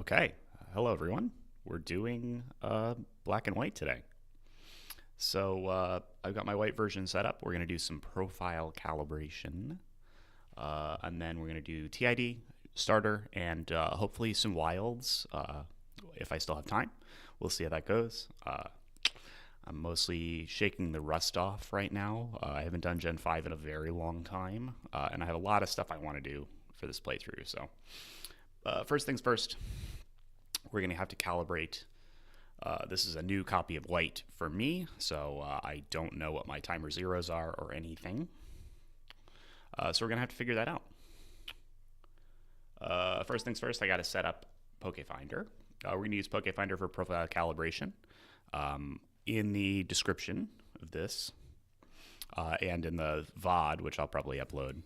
Okay, hello everyone. We're doing black and white today. So I've got my white version set up. We're going to do some profile calibration, and then we're going to do TID, starter, and hopefully some wilds if I still have time. We'll see how that goes. I'm mostly shaking the rust off right now. I haven't done Gen 5 in a very long time, and I have a lot of stuff I want to do for this playthrough. So first things first, we're going to have to calibrate. This is a new copy of white for me, so I don't know what my timer zeros are or anything. So we're going to have to figure that out. First things first, I got to set up PokeFinder. We're going to use PokeFinder for profile calibration. In the description of this and in the VOD, which I'll probably upload,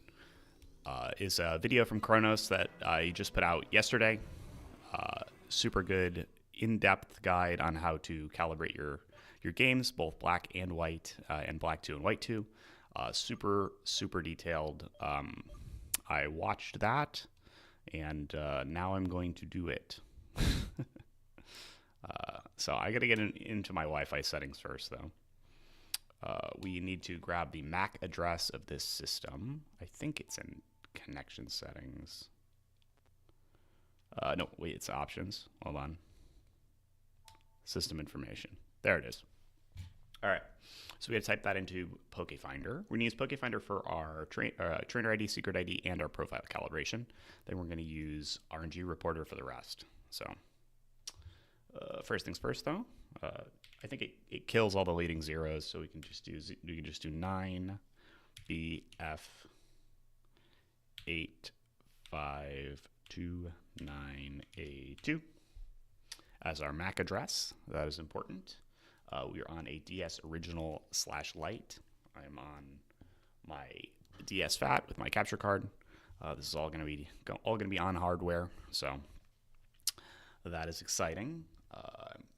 is a video from Kronos that I just put out yesterday. Super good in-depth guide on how to calibrate your games, both black and white, and black 2 and white 2. Super detailed. I watched that, and now I'm going to do it. So I got to get into my Wi-Fi settings first, though. We need to grab the MAC address of this system. I think it's in connection settings. No, wait, it's options. Hold on. System information. There it is. All right. So we got to type that into PokeFinder. We're going to use PokeFinder for our trainer ID, secret ID, and our profile calibration. Then we're going to use RNG reporter for the rest. So first things first, though. I think it kills all the leading zeros, so we can just do 9 BF 8529A2 as our MAC address. That is important. We are on a DS original /light. I'm on my DS Fat with my capture card. This is all going to be on hardware, so that is exciting.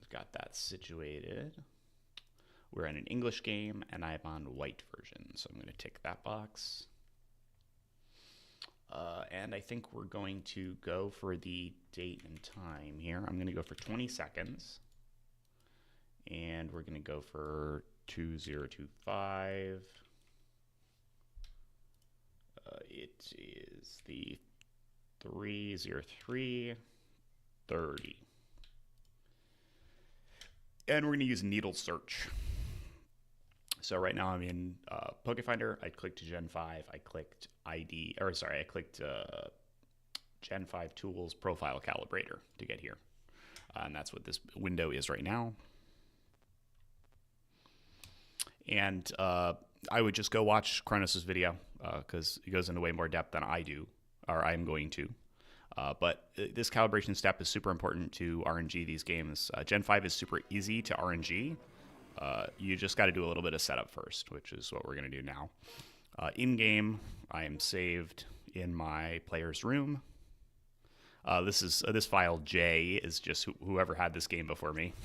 Got that situated. We're in an English game, and I'm on white version, so I'm going to tick that box. And I think we're going to go for the date and time here. I'm going to go for 20 seconds. And we're going to go for 2025. It is the 303:30. And we're going to use needle search. So right now I'm in PokeFinder. I clicked Gen 5. I clicked Gen 5 Tools Profile Calibrator to get here. And that's what this window is right now. And I would just go watch Kronos' video because it goes into way more depth than I do, or I'm going to. But this calibration step is super important to RNG these games. Gen 5 is super easy to RNG. You just got to do a little bit of setup first, which is what we're going to do now. In-game, I am saved in my player's room. This file J is just whoever had this game before me.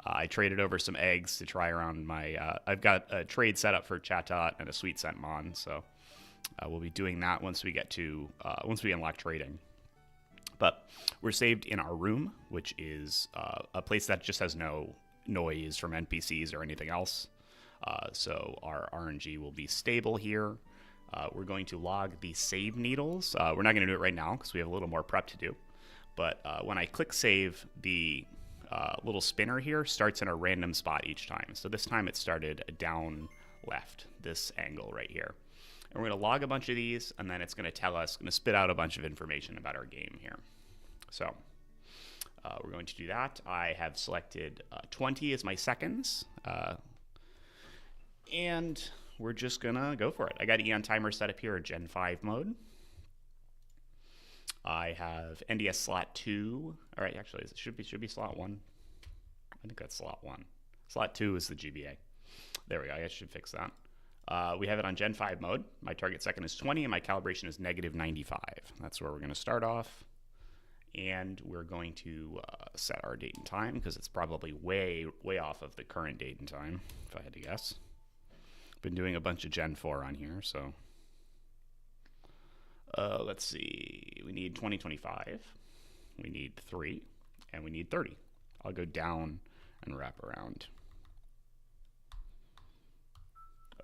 I traded over some eggs to try around my... I've got a trade set up for Chatot and a Sweet Scent Mon, so we'll be doing that once we unlock trading. But we're saved in our room, which is a place that just has no noise from NPCs or anything else. So our RNG will be stable here. We're going to log the save needles. We're not going to do it right now because we have a little more prep to do. But when I click save, the little spinner here starts in a random spot each time. So this time it started down left, this angle right here. And we're going to log a bunch of these, and then it's going to tell us, going to spit out a bunch of information about our game here. So we're going to do that. I have selected 20 as my seconds. And we're just going to go for it. I got Eon Timer set up here at Gen 5 mode. I have NDS slot 2. All right, actually, it should be slot 1. I think that's slot 1. Slot 2 is the GBA. There we go. I should fix that. We have it on Gen 5 mode. My target second is 20, and my calibration is -95. That's where we're going to start off. And we're going to set our date and time, because it's probably way off of the current date and time, if I had to guess. Been doing a bunch of Gen 4 on here, so... let's see. We need 2025. we need 3, and we need 30. I'll go down and wrap around.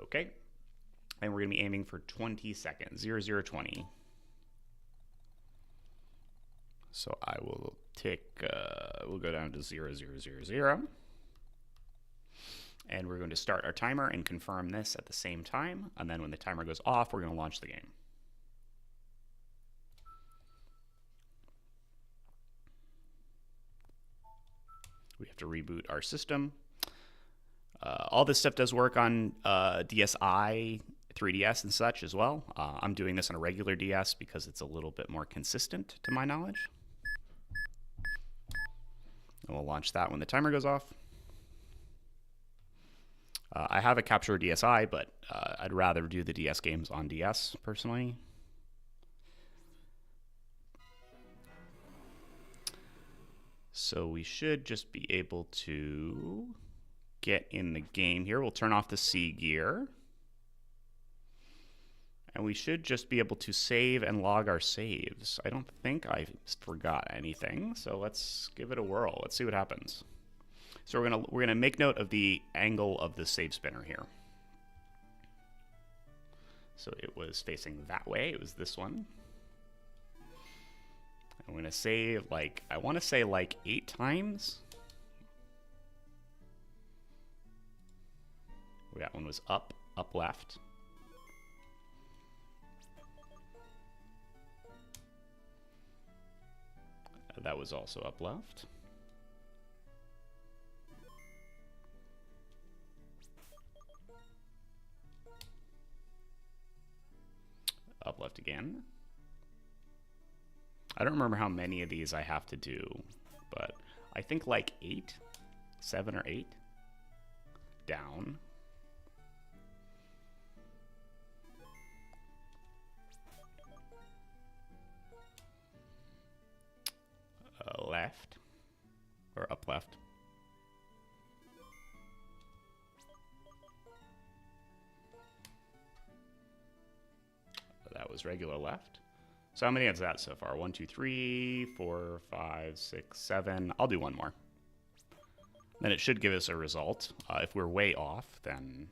Okay, and we're going to be aiming for 20 seconds, 0, 0, 20. So I will we'll go down to 0, 0, 0, 0. And we're going to start our timer and confirm this at the same time. And then when the timer goes off, we're going to launch the game. We have to reboot our system. All this stuff does work on DSi, 3DS, and such as well. I'm doing this on a regular DS because it's a little bit more consistent to my knowledge. And we'll launch that when the timer goes off. I have a Capture DSi, but I'd rather do the DS games on DS, personally. So we should just be able to get in the game here. We'll turn off the C gear. And we should just be able to save and log our saves. I don't think I forgot anything, so let's give it a whirl. Let's see what happens. So we're gonna make note of the angle of the save spinner here. So it was facing that way. It was this one. I'm gonna save like, I want to say like 8 times. That one was up left. That was also up left. Up left again. I don't remember how many of these I have to do, but I think like 8, 7 or 8. Down. Left. Or up left. That was regular left. So how many is that so far? 1, 2, 3, 4, 5, 6, 7. I'll do one more. Then it should give us a result. If we're way off, then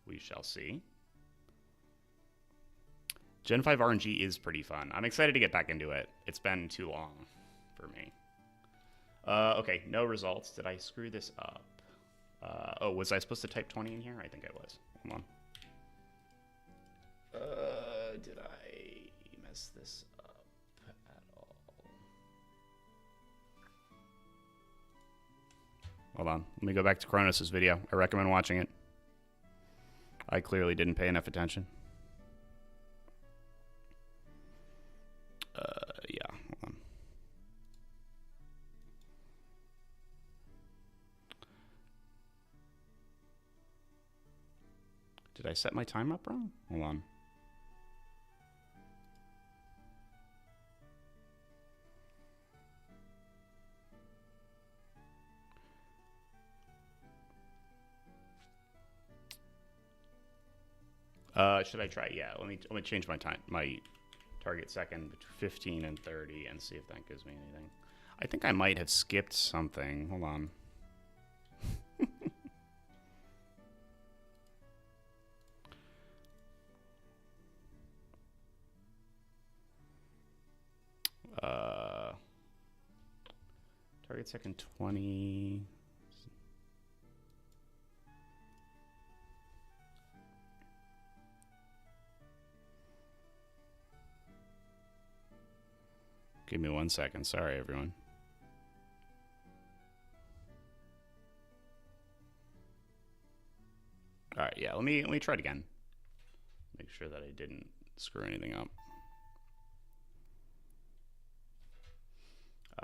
we shall see. Gen 5 RNG is pretty fun. I'm excited to get back into it. It's been too long for me. Okay, no results. Did I screw this up? Oh, was I supposed to type 20 in here? I think I was. Hold on. Did I mess this up at all? Hold on. Let me go back to Kronos' video. I recommend watching it. I clearly didn't pay enough attention. Yeah, hold on. Did I set my time up wrong? Hold on. Should I try? Yeah, let me change my time, my target second between 15 and 30, and see if that gives me anything. I think I might have skipped something. Hold on. Target second 20. Give me 1 second. Sorry, everyone. All right, yeah. Let me try it again. Make sure that I didn't screw anything up.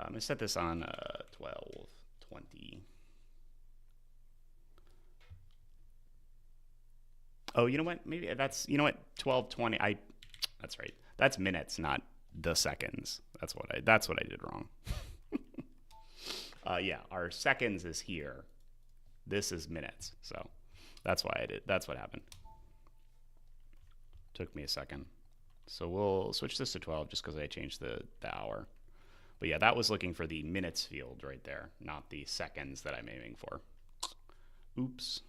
I'm gonna set this on 12:20. Oh, you know what? Maybe that's, you know what? 12:20. That's right. That's minutes, not the seconds. That's what I did wrong. Yeah, our seconds is here. This is minutes. So that's why I did. That's what happened. Took me a second. So we'll switch this to 12 just because I changed the hour. But yeah, that was looking for the minutes field right there, not the seconds that I'm aiming for. Oops.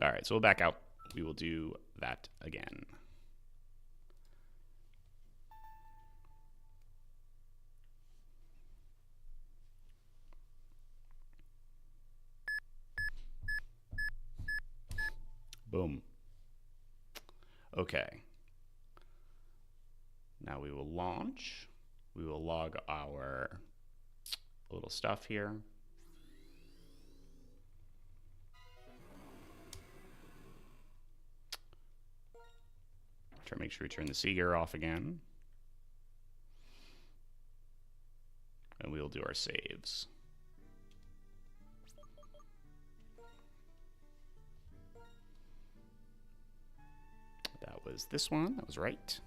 All right, so we'll back out. We will do that again. Boom. Okay. Now we will launch. We will log our little stuff here. Make sure we turn the C gear off again. And we'll do our saves. That was this one. That was right.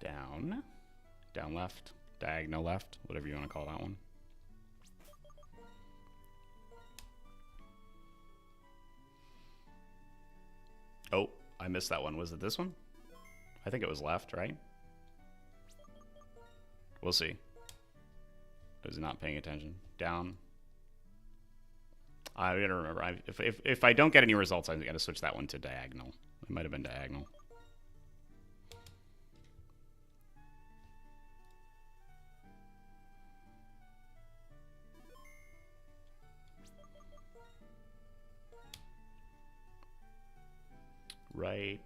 Down. Down left. Diagonal left. Whatever you want to call that one. Oh, I missed that one. Was it this one? I think it was left, right? We'll see. I was not paying attention. Down. I gotta remember. If I don't get any results, I'm gonna switch that one to diagonal. It might have been diagonal. Right.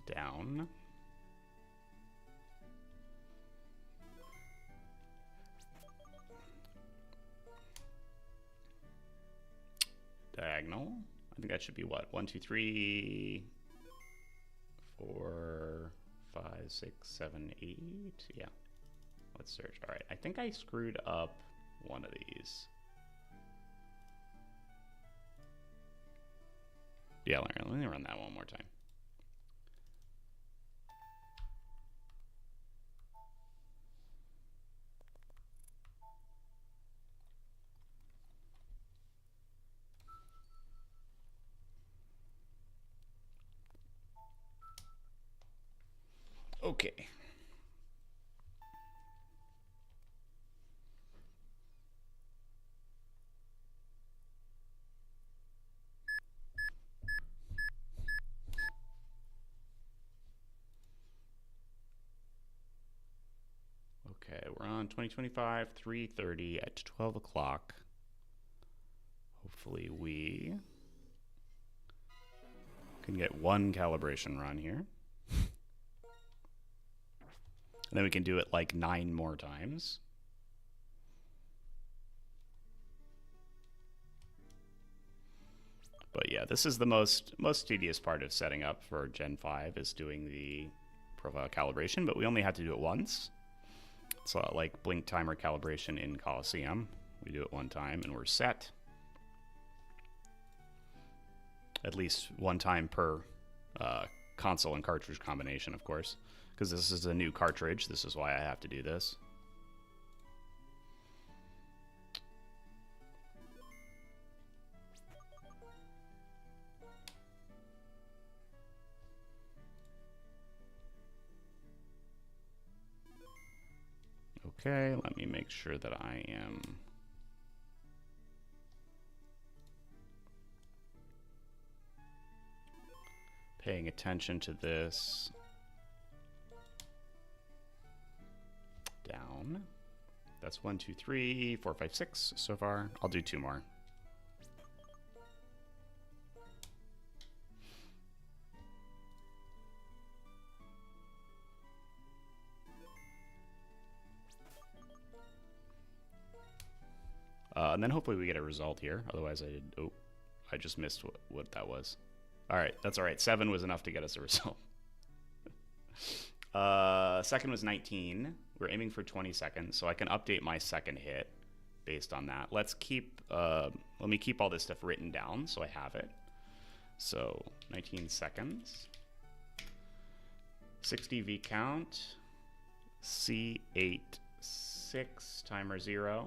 Down. Diagonal. I think that should be what? 1, 2, 3, 4, 5, 6, 7, 8. Yeah. Let's search. All right. I think I screwed up one of these. Yeah, let me run that one more time. Okay. Okay, we're on 2025, 3:30 at 12 o'clock. Hopefully we can get one calibration run here. And then we can do it like 9 more times. But yeah, this is the most tedious part of setting up for Gen 5 is doing the profile calibration, but we only have to do it once. It's like blink timer calibration in Coliseum. We do it one time and we're set. At least one time per console and cartridge combination, of course, because this is a new cartridge. This is why I have to do this. Okay, let me make sure that I am paying attention to this. Down. That's 1, 2, 3, 4, 5, 6 so far. I'll do 2 more. And then hopefully we get a result here. Otherwise I just missed what that was. All right, that's all right. 7 was enough to get us a result. Second was 19. We're aiming for 20 seconds, so I can update my second hit based on that. Let me keep all this stuff written down so I have it. So 19 seconds. 60 V count, C8 6 timer 0,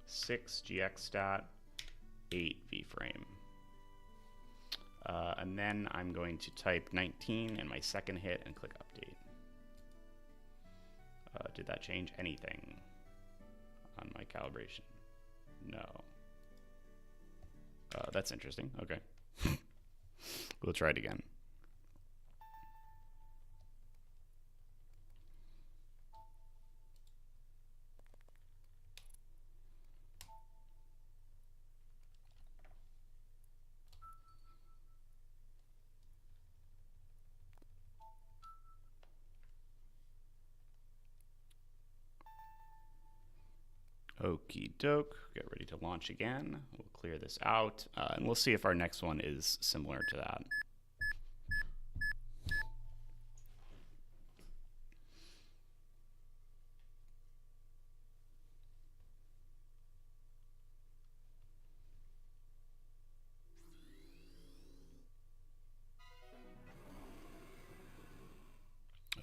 6 GX stat, 8 V frame. And then I'm going to type 19 in my second hit and click update. Did that change anything on my calibration? No. That's interesting. Okay. We'll try it again. Okie doke, get ready to launch again. We'll clear this out, and we'll see if our next one is similar to that.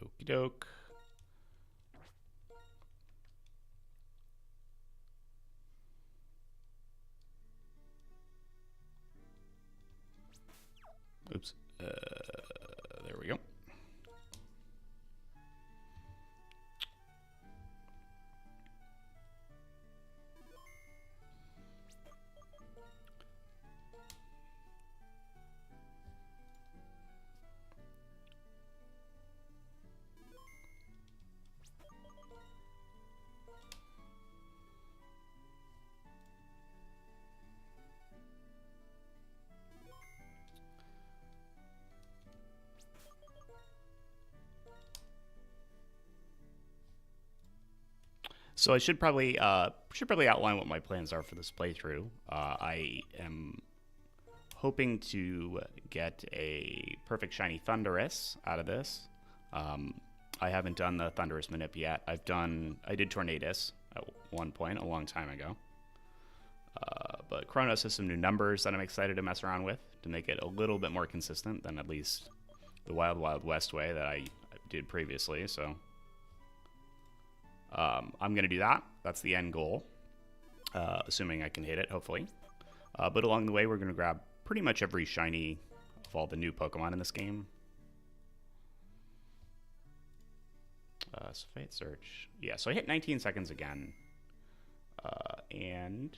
Okie doke. Oops. There we go. So I should probably outline what my plans are for this playthrough. I am hoping to get a perfect shiny Thunderous out of this. I haven't done the Thunderous Manip yet. I did Tornadus at one point a long time ago. But Kronos has some new numbers that I'm excited to mess around with to make it a little bit more consistent than at least the Wild Wild West way that I did previously. So I'm going to do that. That's the end goal, assuming I can hit it, hopefully. But along the way, we're going to grab pretty much every shiny of all the new Pokemon in this game. So if I hit search, yeah, so I hit 19 seconds again. And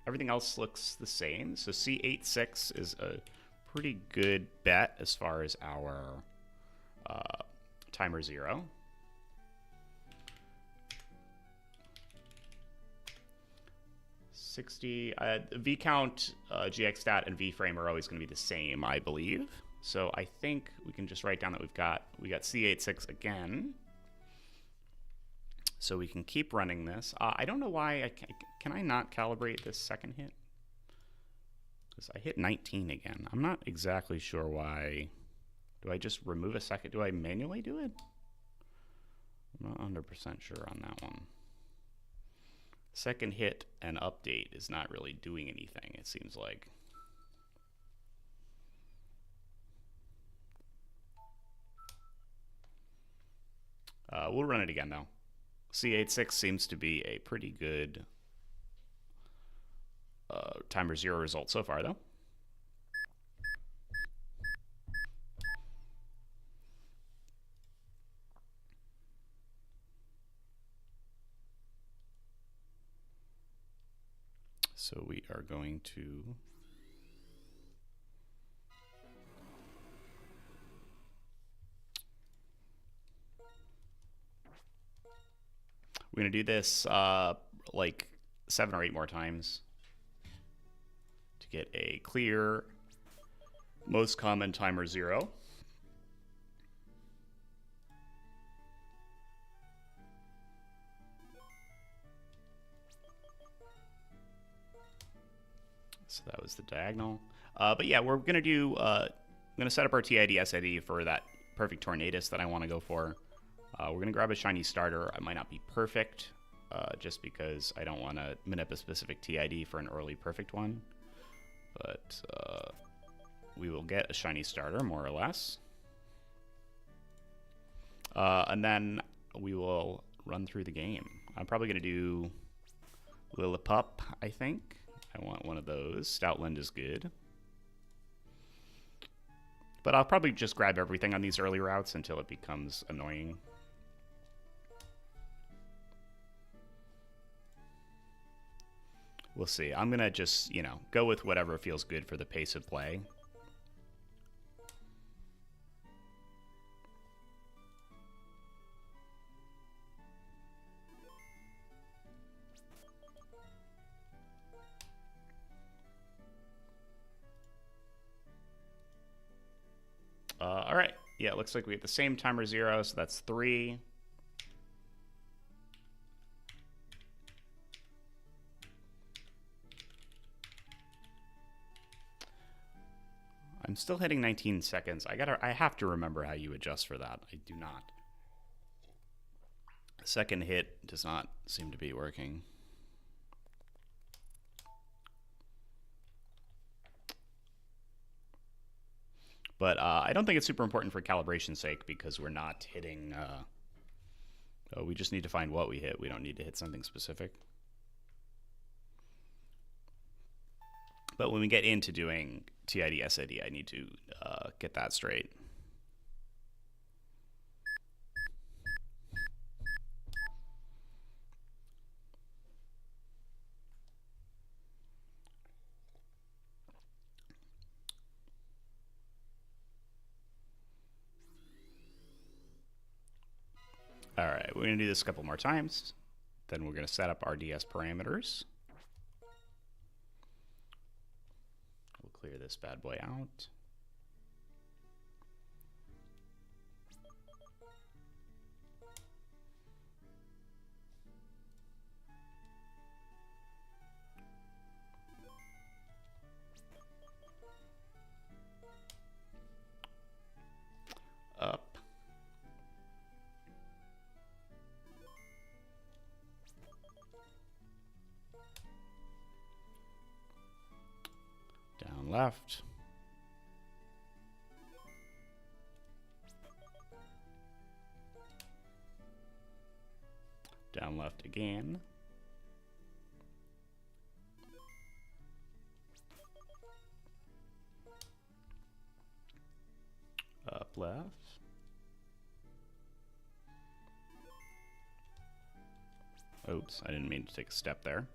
everything else looks the same. So C86 is a pretty good bet as far as our timer 0. V count, GX stat, and V frame are always going to be the same, I believe. So I think we can just write down that we got C86 again. So we can keep running this. I don't know why can I not calibrate this second hit? Because I hit 19 again. I'm not exactly sure why. Do I just remove a second? Do I manually do it? I'm not 100% sure on that one. Second hit and update is not really doing anything, it seems like. We'll run it again, though. C86 seems to be a pretty good timer 0 result so far, though. So we are going to do this like 7 or 8 more times to get a clear most common timer 0. So that was the diagonal. But yeah, we're going to do, I'm going to set up our TID SID for that perfect Tornadus that I want to go for. We're going to grab a shiny starter. I might not be perfect, just because I don't want to manip a specific TID for an early perfect one. But we will get a shiny starter, more or less. And then we will run through the game. I'm probably going to do Lillipup, I think. I want one of those. Stoutland is good. But I'll probably just grab everything on these early routes until it becomes annoying. We'll see. I'm going to just, you know, go with whatever feels good for the pace of play. All right. Yeah, it looks like we have the same timer 0, so that's 3. I'm still hitting 19 seconds. I have to remember how you adjust for that. I do not. Second hit does not seem to be working. But I don't think it's super important for calibration's sake because we're not hitting... oh, we just need to find what we hit. We don't need to hit something specific. But when we get into doing TID, SID, I need to get that straight. All right, we're going to do this a couple more times. Then we're going to set up our DS parameters. We'll clear this bad boy out. Up. Down left. Down left again. Up left. Oops, I didn't mean to take a step there.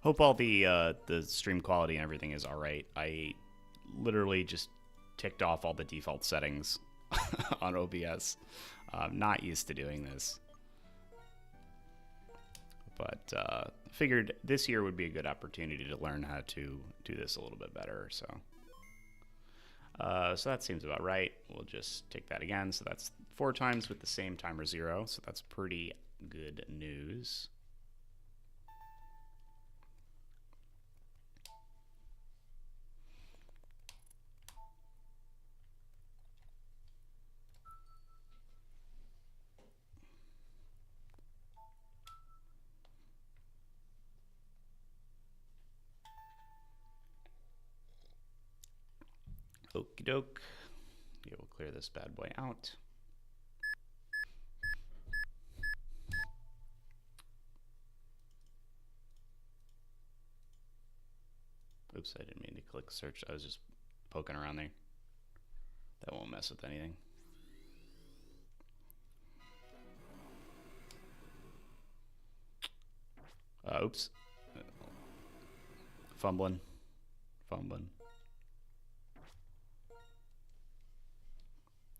Hope all the stream quality and everything is all right. I literally just ticked off all the default settings on OBS. I'm not used to doing this. But figured this year would be a good opportunity to learn how to do this a little bit better. So that seems about right. We'll just take that again. So that's 4 times with the same timer 0. So that's pretty good news. Okie doke. Yeah, we'll clear this bad boy out. Oops, I didn't mean to click search. I was just poking around there. That won't mess with anything. Oops. Fumbling.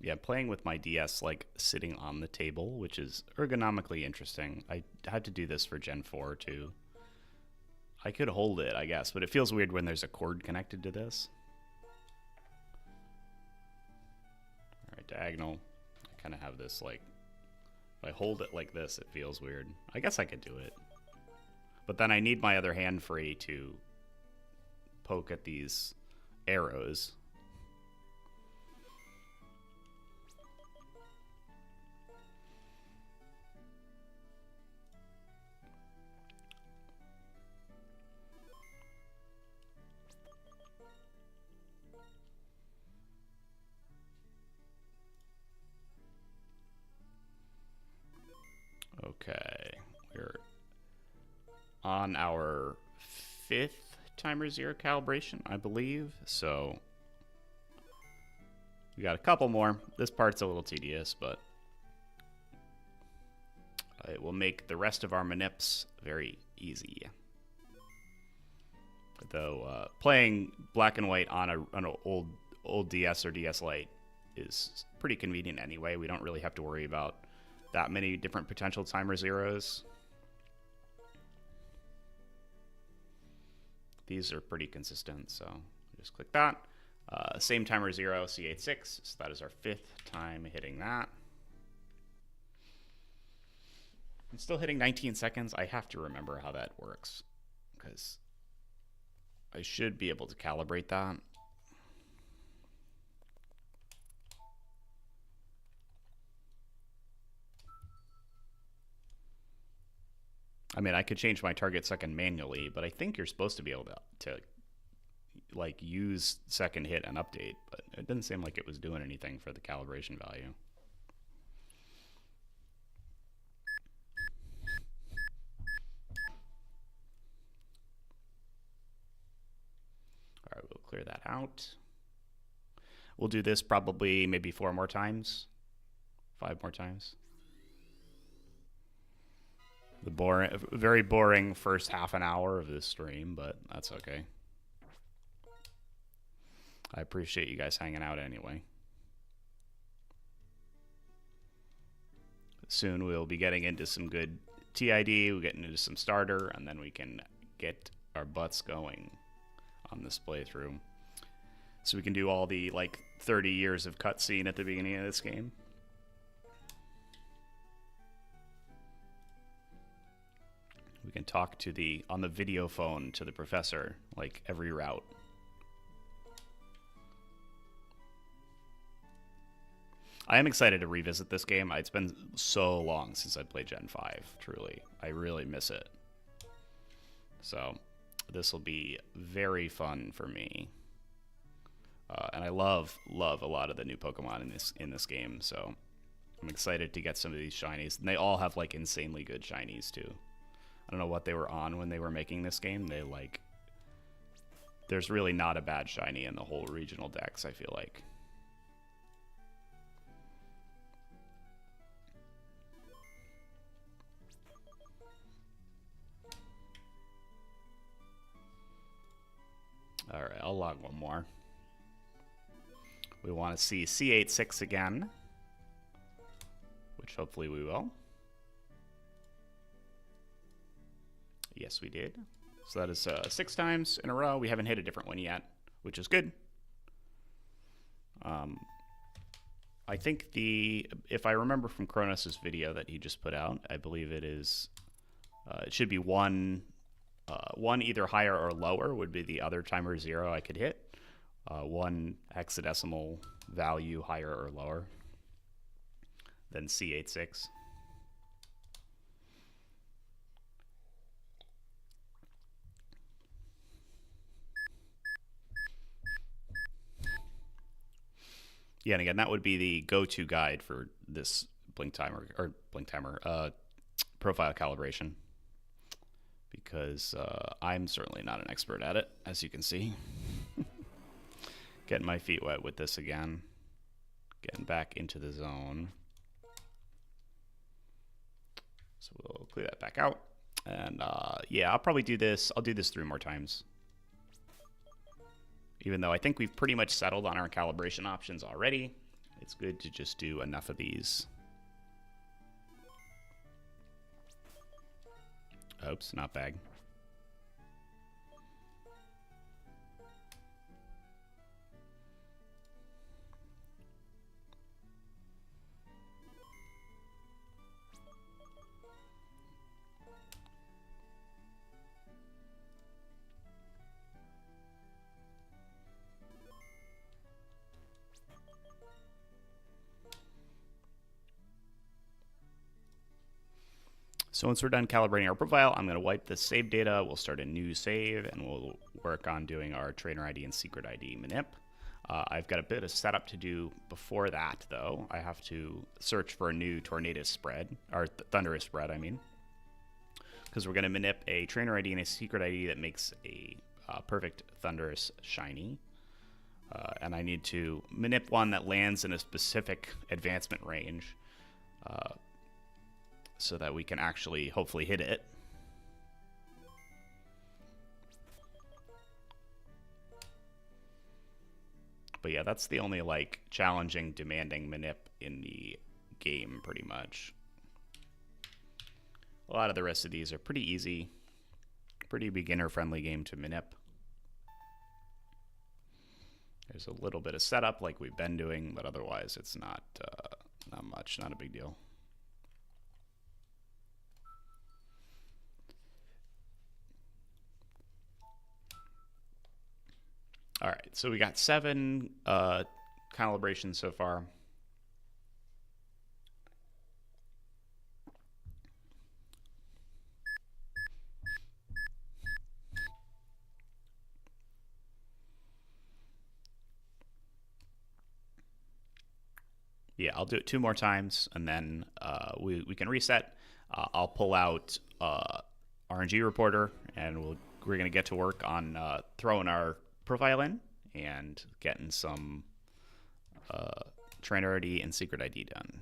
Yeah, playing with my DS like sitting on the table, which is ergonomically interesting. I had to do this for Gen 4 too. I could hold it, I guess, but it feels weird when there's a cord connected to this. All right, diagonal. I kind of have this like, if I hold it like this, it feels weird. I guess I could do it. But then I need my other hand free to poke at these arrows. Okay, we're on our 5th timer 0 calibration, I believe. So we got a couple more. This part's a little tedious, but it will make the rest of our manips very easy. Though playing black and white on an old DS or DS Lite is pretty convenient anyway. We don't really have to worry about that many different potential timer zeros. These are pretty consistent, so just click that. Same timer 0, C86, so that is our 5th time hitting that. I'm still hitting 19 seconds. I have to remember how that works, because I should be able to calibrate that. I mean, I could change my target second manually, but I think you're supposed to be able to like use second hit and update, but it didn't seem like it was doing anything for the calibration value. All right, we'll clear that out. We'll do this probably maybe 4 more times, 5 more times. The very boring first half an hour of this stream, but that's okay. I appreciate you guys hanging out anyway. Soon we'll be getting into some good TID, we'll get into some starter, and then we can get our butts going on this playthrough. So we can do all the like 30 years of cutscene at the beginning of this game. We can talk to on the video phone to the professor, like every route. I am excited to revisit this game. It's been so long since I played Gen 5, truly. I really miss it. So this will be very fun for me. And I love a lot of the new Pokemon in this game, so I'm excited to get some of these shinies. And they all have like insanely good shinies too. I don't know what they were on when they were making this game. There's really not a bad shiny in the whole regional dex, I feel like. All right, I'll log one more. We want to see C86 again, which hopefully we will. Yes, we did. So that is 6 times in a row. We haven't hit a different one yet, which is good. I think if I remember from Kronos' video that he just put out, I believe it is, it should be one either higher or lower would be the other timer 0 I could hit. 1 hexadecimal value higher or lower than C86. Yeah, and again, that would be the go-to guide for this profile calibration, because I'm certainly not an expert at it, as you can see. Getting my feet wet with this again. Getting back into the zone. So we'll clear that back out. And yeah, I'll probably do this. I'll do this 3 more times. Even though I think we've pretty much settled on our calibration options already, it's good to just do enough of these. Oops, not bag. So once we're done calibrating our profile, I'm going to wipe the save data. We'll start a new save, and we'll work on doing our trainer ID and secret ID manip. I've got a bit of setup to do before that, though. I have to search for a new Tornadus spread, or Thunderous spread, I mean. Because we're going to manip a trainer ID and a secret ID that makes a perfect Thunderous shiny. And I need to manip one that lands in a specific advancement range so that we can actually hopefully hit it. But yeah, that's the only like challenging, demanding manip in the game, pretty much. A lot of the rest of these are pretty easy, pretty beginner-friendly game to manip. There's a little bit of setup like we've been doing, but otherwise it's not much, not a big deal. All right, so we got 7 calibrations so far. Yeah, I'll do it 2 more times, and then we can reset. I'll pull out RNG Reporter, and we're going to get to work on throwing our profile in and getting some trainer ID and secret ID done.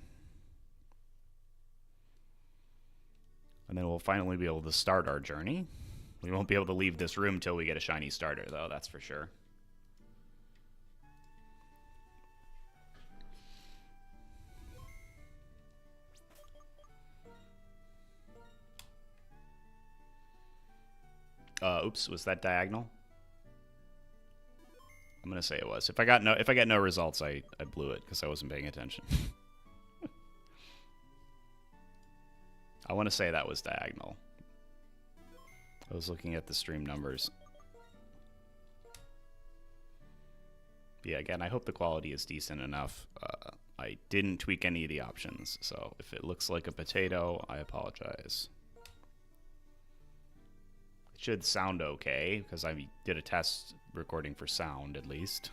And then we'll finally be able to start our journey. We won't be able to leave this room till we get a shiny starter, though, that's for sure. Oops, was that diagonal? I'm gonna say it was. If I get no results, I blew it because I wasn't paying attention. I want to say that was diagonal. I was looking at the stream numbers. Yeah, again, I hope the quality is decent enough. I didn't tweak any of the options, so if it looks like a potato, I apologize. Should sound okay because I did a test recording for sound at least,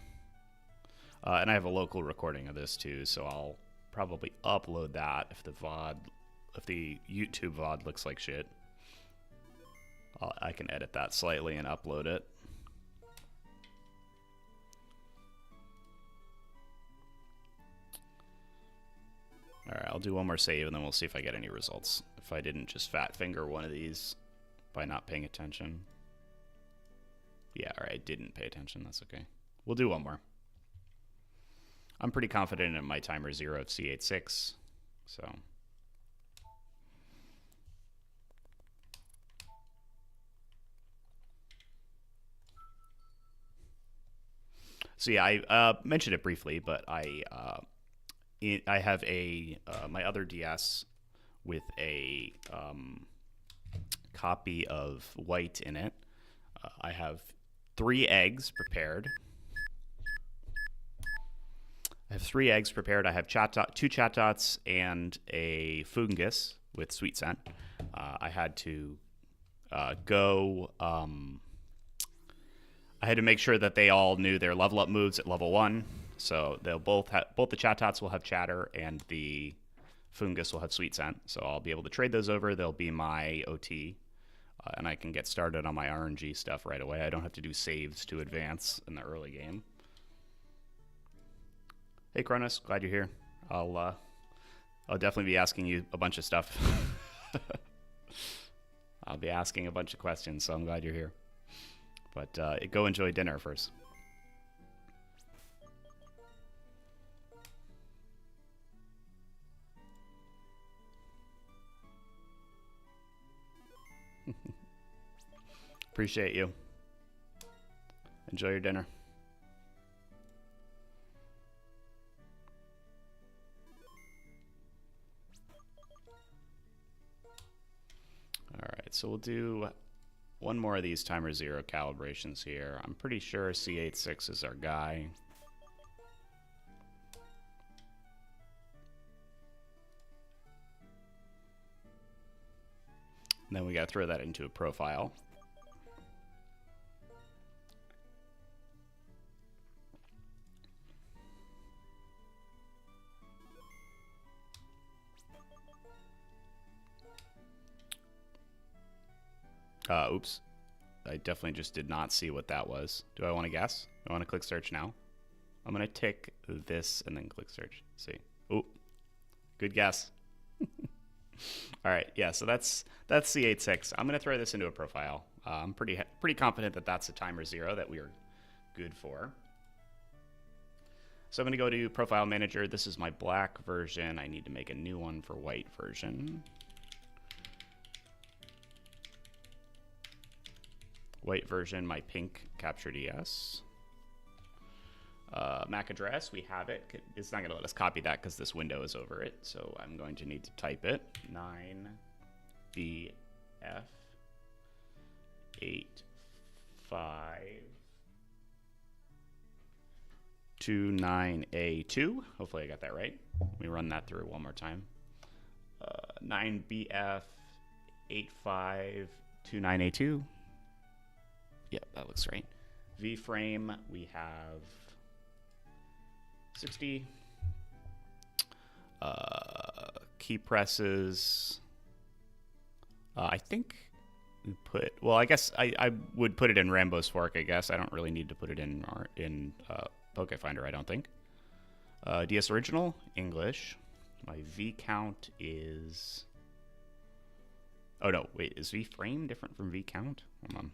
and I have a local recording of this too, so I'll probably upload that if the YouTube VOD looks like shit. I can edit that slightly and upload it. All right, I'll do one more save and then we'll see if I get any results. If I didn't just fat finger one of these by not paying attention. Yeah, all right, I didn't pay attention. That's okay. We'll do one more. I'm pretty confident in my timer 0 of C86, so. So yeah, I mentioned it briefly, but I have a my other DS with a copy of white in it. I have 3 eggs prepared. I have 3 eggs prepared. I have 2 chat dots and a fungus with sweet scent. I had to go. I had to make sure that they all knew their level up moves at level 1. So they'll both the chat dots will have chatter and the fungus will have sweet scent. So I'll be able to trade those over. They'll be my OT. And I can get started on my RNG stuff right away. I don't have to do saves to advance in the early game. Hey, Kronos, glad you're here. I'll definitely be asking you a bunch of stuff. I'll be asking a bunch of questions, so I'm glad you're here. But go enjoy dinner first. Appreciate you. Enjoy your dinner. All right, so we'll do one more of these timer 0 calibrations here. I'm pretty sure C86 is our guy. And then we got to throw that into a profile. Oops. I definitely just did not see what that was. Do I want to guess? Do I want to click search now? I'm going to tick this and then click search. See. Oh, good guess. All right. Yeah, so that's C86. I'm going to throw this into a profile. I'm pretty confident that that's a timer 0 that we're good for. So I'm going to go to Profile Manager. This is my black version. I need to make a new one for white version. White version, my pink captured ES. MAC address, we have it. It's not going to let us copy that because this window is over it. So I'm going to need to type it. 9BF8529A2. Hopefully I got that right. Let me run that through one more time. 9BF8529A2. Yep, that looks right. V-frame, we have 60. Key presses. I think we put. Well, I guess I would put it in Rambo's fork. I guess I don't really need to put it in Pokefinder. I don't think. DS original English. My V count is. Oh no! Wait, is V frame different from V count? Hold on.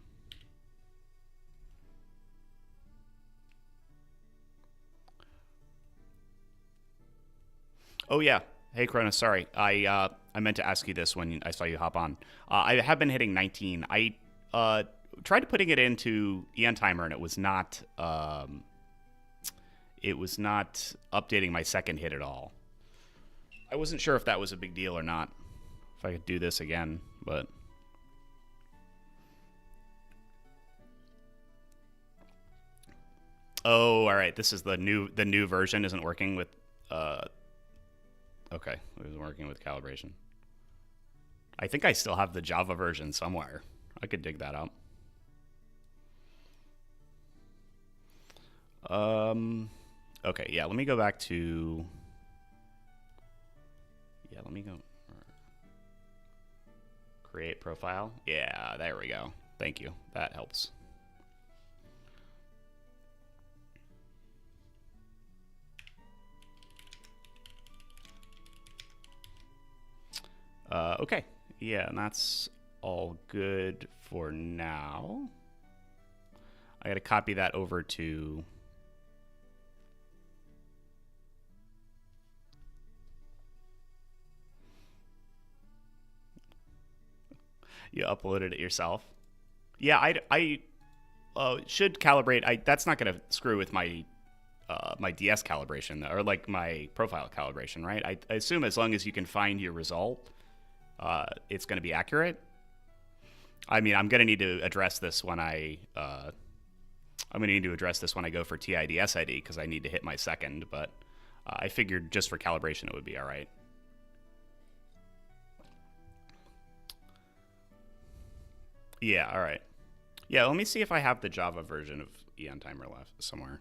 Oh yeah. Hey Kronos, sorry. I meant to ask you this when I saw you hop on. I have been hitting 19. I tried putting it into Eon Timer and it was not updating my second hit at all. I wasn't sure if that was a big deal or not. If I could do this again, but oh, all right. This is the new version isn't working with okay, it was working with calibration. I think I still have the Java version somewhere. I could dig that up. Okay, yeah, let me go back to... Yeah, let me go... Create profile. Yeah, there we go. Thank you. That helps. Okay, yeah, and that's all good for now. I got to copy that over to... You uploaded it yourself. Yeah, I should calibrate. That's not going to screw with my my DS calibration or like my profile calibration, right? I assume as long as you can find your result, it's going to be accurate. I mean, I'm going to need to address this when I go for TIDS ID because I need to hit my second. But I figured just for calibration it would be all right. Yeah, all right. Yeah, let me see if I have the Java version of Eon Timer left somewhere.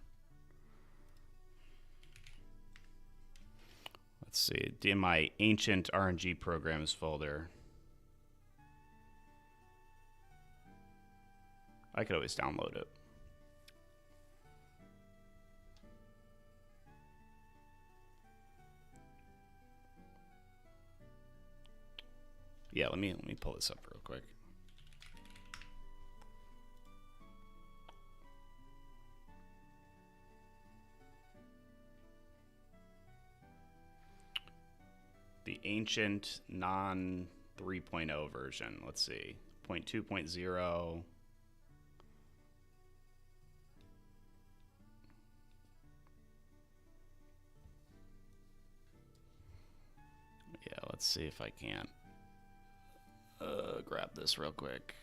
Let's see, in my ancient RNG programs folder. I could always download it. Yeah, let me pull this up real quick. The ancient non 3.0 version. Let's see. 0.2.0. Yeah, let's see if I can grab this real quick.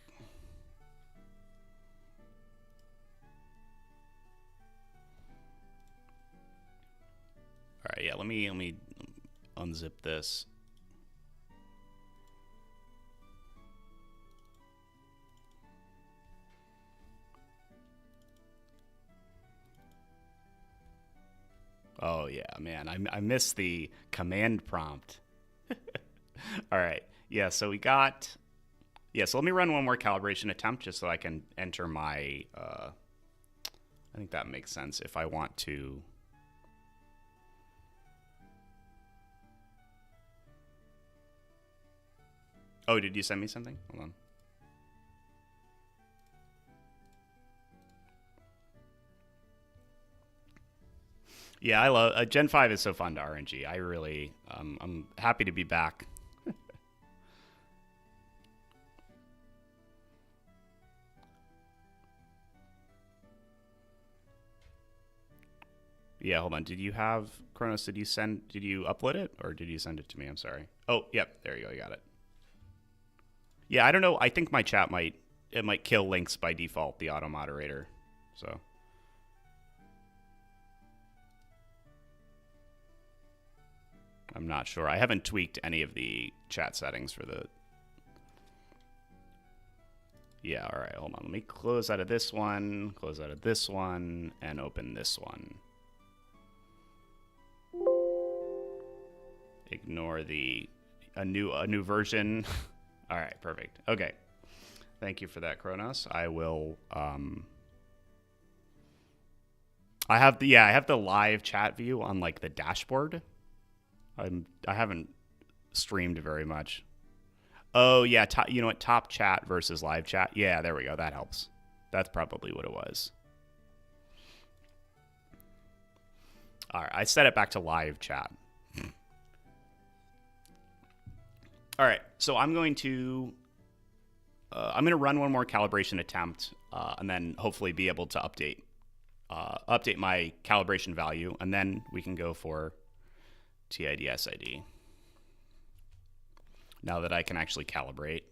All right, yeah, let me unzip this. Oh yeah, man, I missed the command prompt. All right, yeah, so we got Yeah, so let me run one more calibration attempt just so I can enter my... I think that makes sense if I want to... Oh, did you send me something? Hold on. Yeah, I love... Gen 5 is so fun to RNG. I really... I'm happy to be back. Yeah, hold on. Did you have... Kronos, did you upload it? Or did you send it to me? I'm sorry. Oh, yep. There you go. You got it. Yeah, I don't know. I think my chat might kill links by default, the auto moderator. So... I'm not sure. I haven't tweaked any of the chat settings for the... Yeah, all right, hold on. Let me close out of this one, and open this one. Ignore a new version. All right, perfect. Okay. Thank you for that, Kronos. I will... I have the live chat view on like the dashboard. I haven't streamed very much. Oh yeah, you know what? Top chat versus live chat. Yeah, there we go. That helps. That's probably what it was. All right, I set it back to live chat. All right, so I'm going to run one more calibration attempt, and then hopefully be able to update my calibration value, and then we can go for TID SID. Now that I can actually calibrate.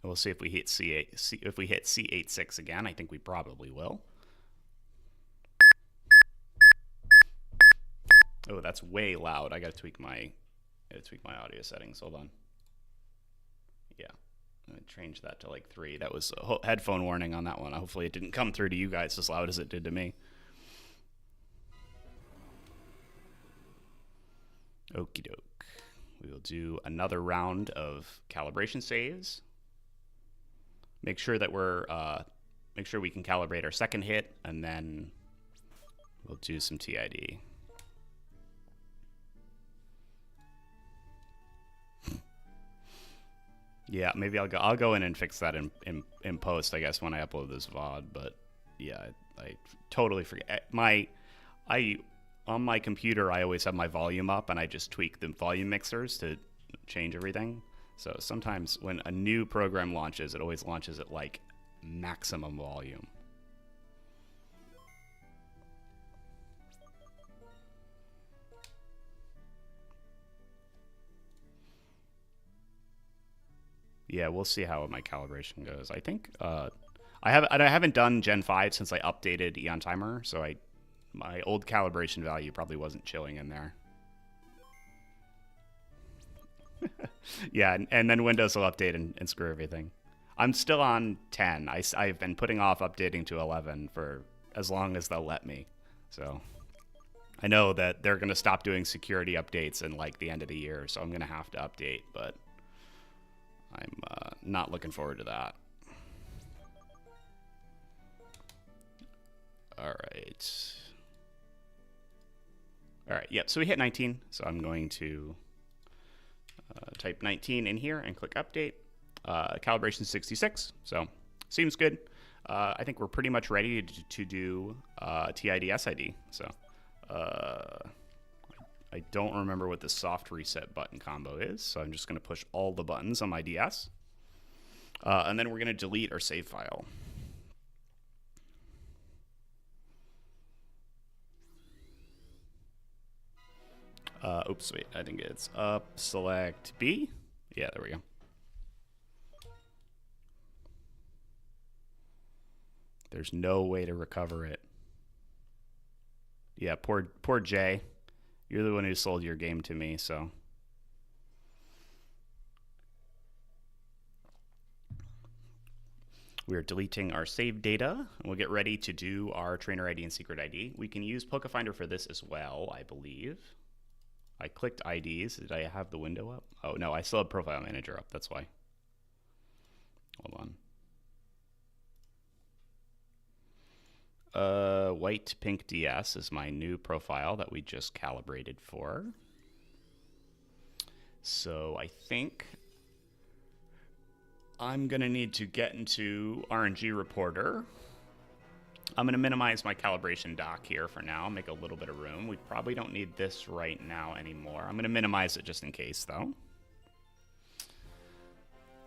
We'll see if we hit if we hit C86 again. I think we probably will. Oh, that's way loud. I gotta tweak my audio settings. Hold on. Yeah, I'm gonna change that to like 3. That was a headphone warning on that one. Hopefully it didn't come through to you guys as loud as it did to me. Okie doke. We will do another round of calibration saves. Make sure that make sure we can calibrate our second hit, and then we'll do some TID. Yeah, maybe I'll go in and fix that in post, I guess, when I upload this VOD. But yeah, I totally forget. On my computer, I always have my volume up, and I just tweak the volume mixers to change everything. So sometimes when a new program launches, it always launches at like maximum volume. Yeah, we'll see how my calibration goes. I think I haven't done Gen 5 since I updated Eon Timer, so my old calibration value probably wasn't chilling in there. Yeah, and then Windows will update and screw everything. I'm still on 10. I've been putting off updating to 11 for as long as they'll let me. So I know that they're going to stop doing security updates in like the end of the year, so I'm going to have to update, but I'm not looking forward to that. All right, yep, so we hit 19, so I'm going to type 19 in here and click update. Calibration 66, so seems good. I think we're pretty much ready to do TID SID, so I don't remember what the soft reset button combo is, so I'm just going to push all the buttons on my DS. And then we're going to delete our save file. Oops, wait, I think it's up, select B. Yeah, there we go. There's no way to recover it. Yeah, poor Jay. You're the one who sold your game to me, so. We're deleting our saved data, and we'll get ready to do our trainer ID and secret ID. We can use PokeFinder for this as well, I believe. I clicked IDs. Did I have the window up? Oh, no, I still have Profile Manager up. That's why. Hold on. White Pink DS is my new profile that we just calibrated for. So I think I'm going to need to get into RNG Reporter. I'm going to minimize my calibration dock here for now, make a little bit of room. We probably don't need this right now anymore. I'm going to minimize it just in case, though.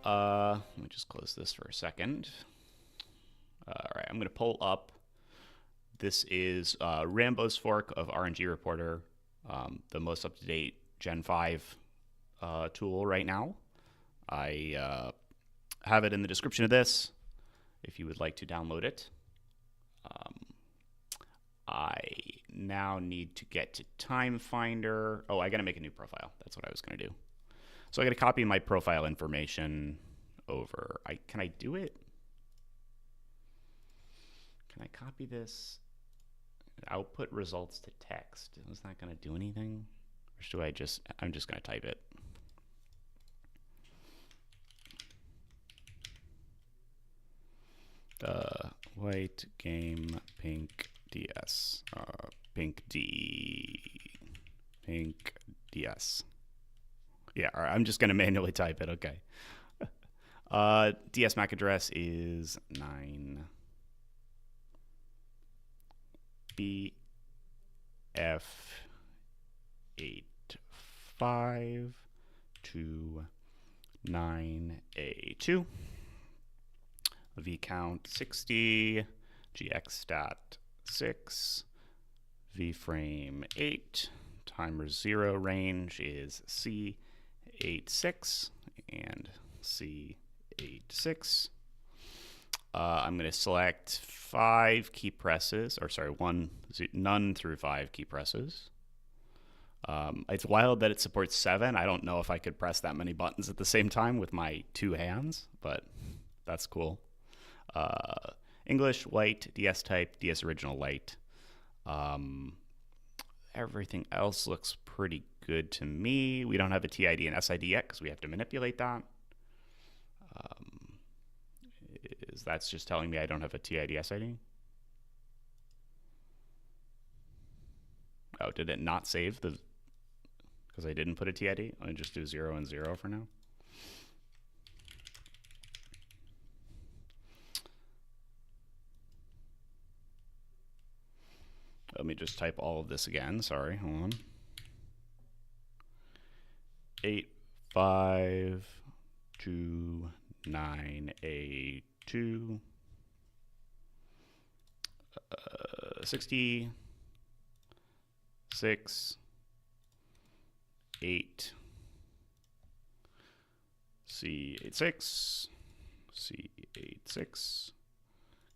Let me just close this for a second. All right, I'm going to pull up. This is Rambo's fork of RNG Reporter, the most up-to-date Gen 5 tool right now. I have it in the description of this if you would like to download it. I now need to get to Time Finder. Oh, I got to make a new profile. That's what I was going to do. So I got to copy my profile information over. Can I do it? Can I copy this? Output results to text. Is that going to do anything? Or should I just, I'm just going to type it. White game pink DS. Pink DS. Yeah, all right, I'm just going to manually type it. Okay. DS MAC address is BF8529A2. V count 60, GX stat 6, V frame 8, timer 0, range is C86 and C86. I'm going to select 5 key presses, or sorry, none through 5 key presses. It's wild that it supports 7. I don't know if I could press that many buttons at the same time with my 2 hands, but that's cool. English, white, DS type, DS original light. Everything else looks pretty good to me. We don't have a TID and SID yet because we have to manipulate that. That's just telling me I don't have a TID SID? Oh, did it not save the... Because I didn't put a TID? I'll just do 0 and 0 for now. Let me just type all of this again. Sorry, hold on. 8529A2 60 6 8 C86 C86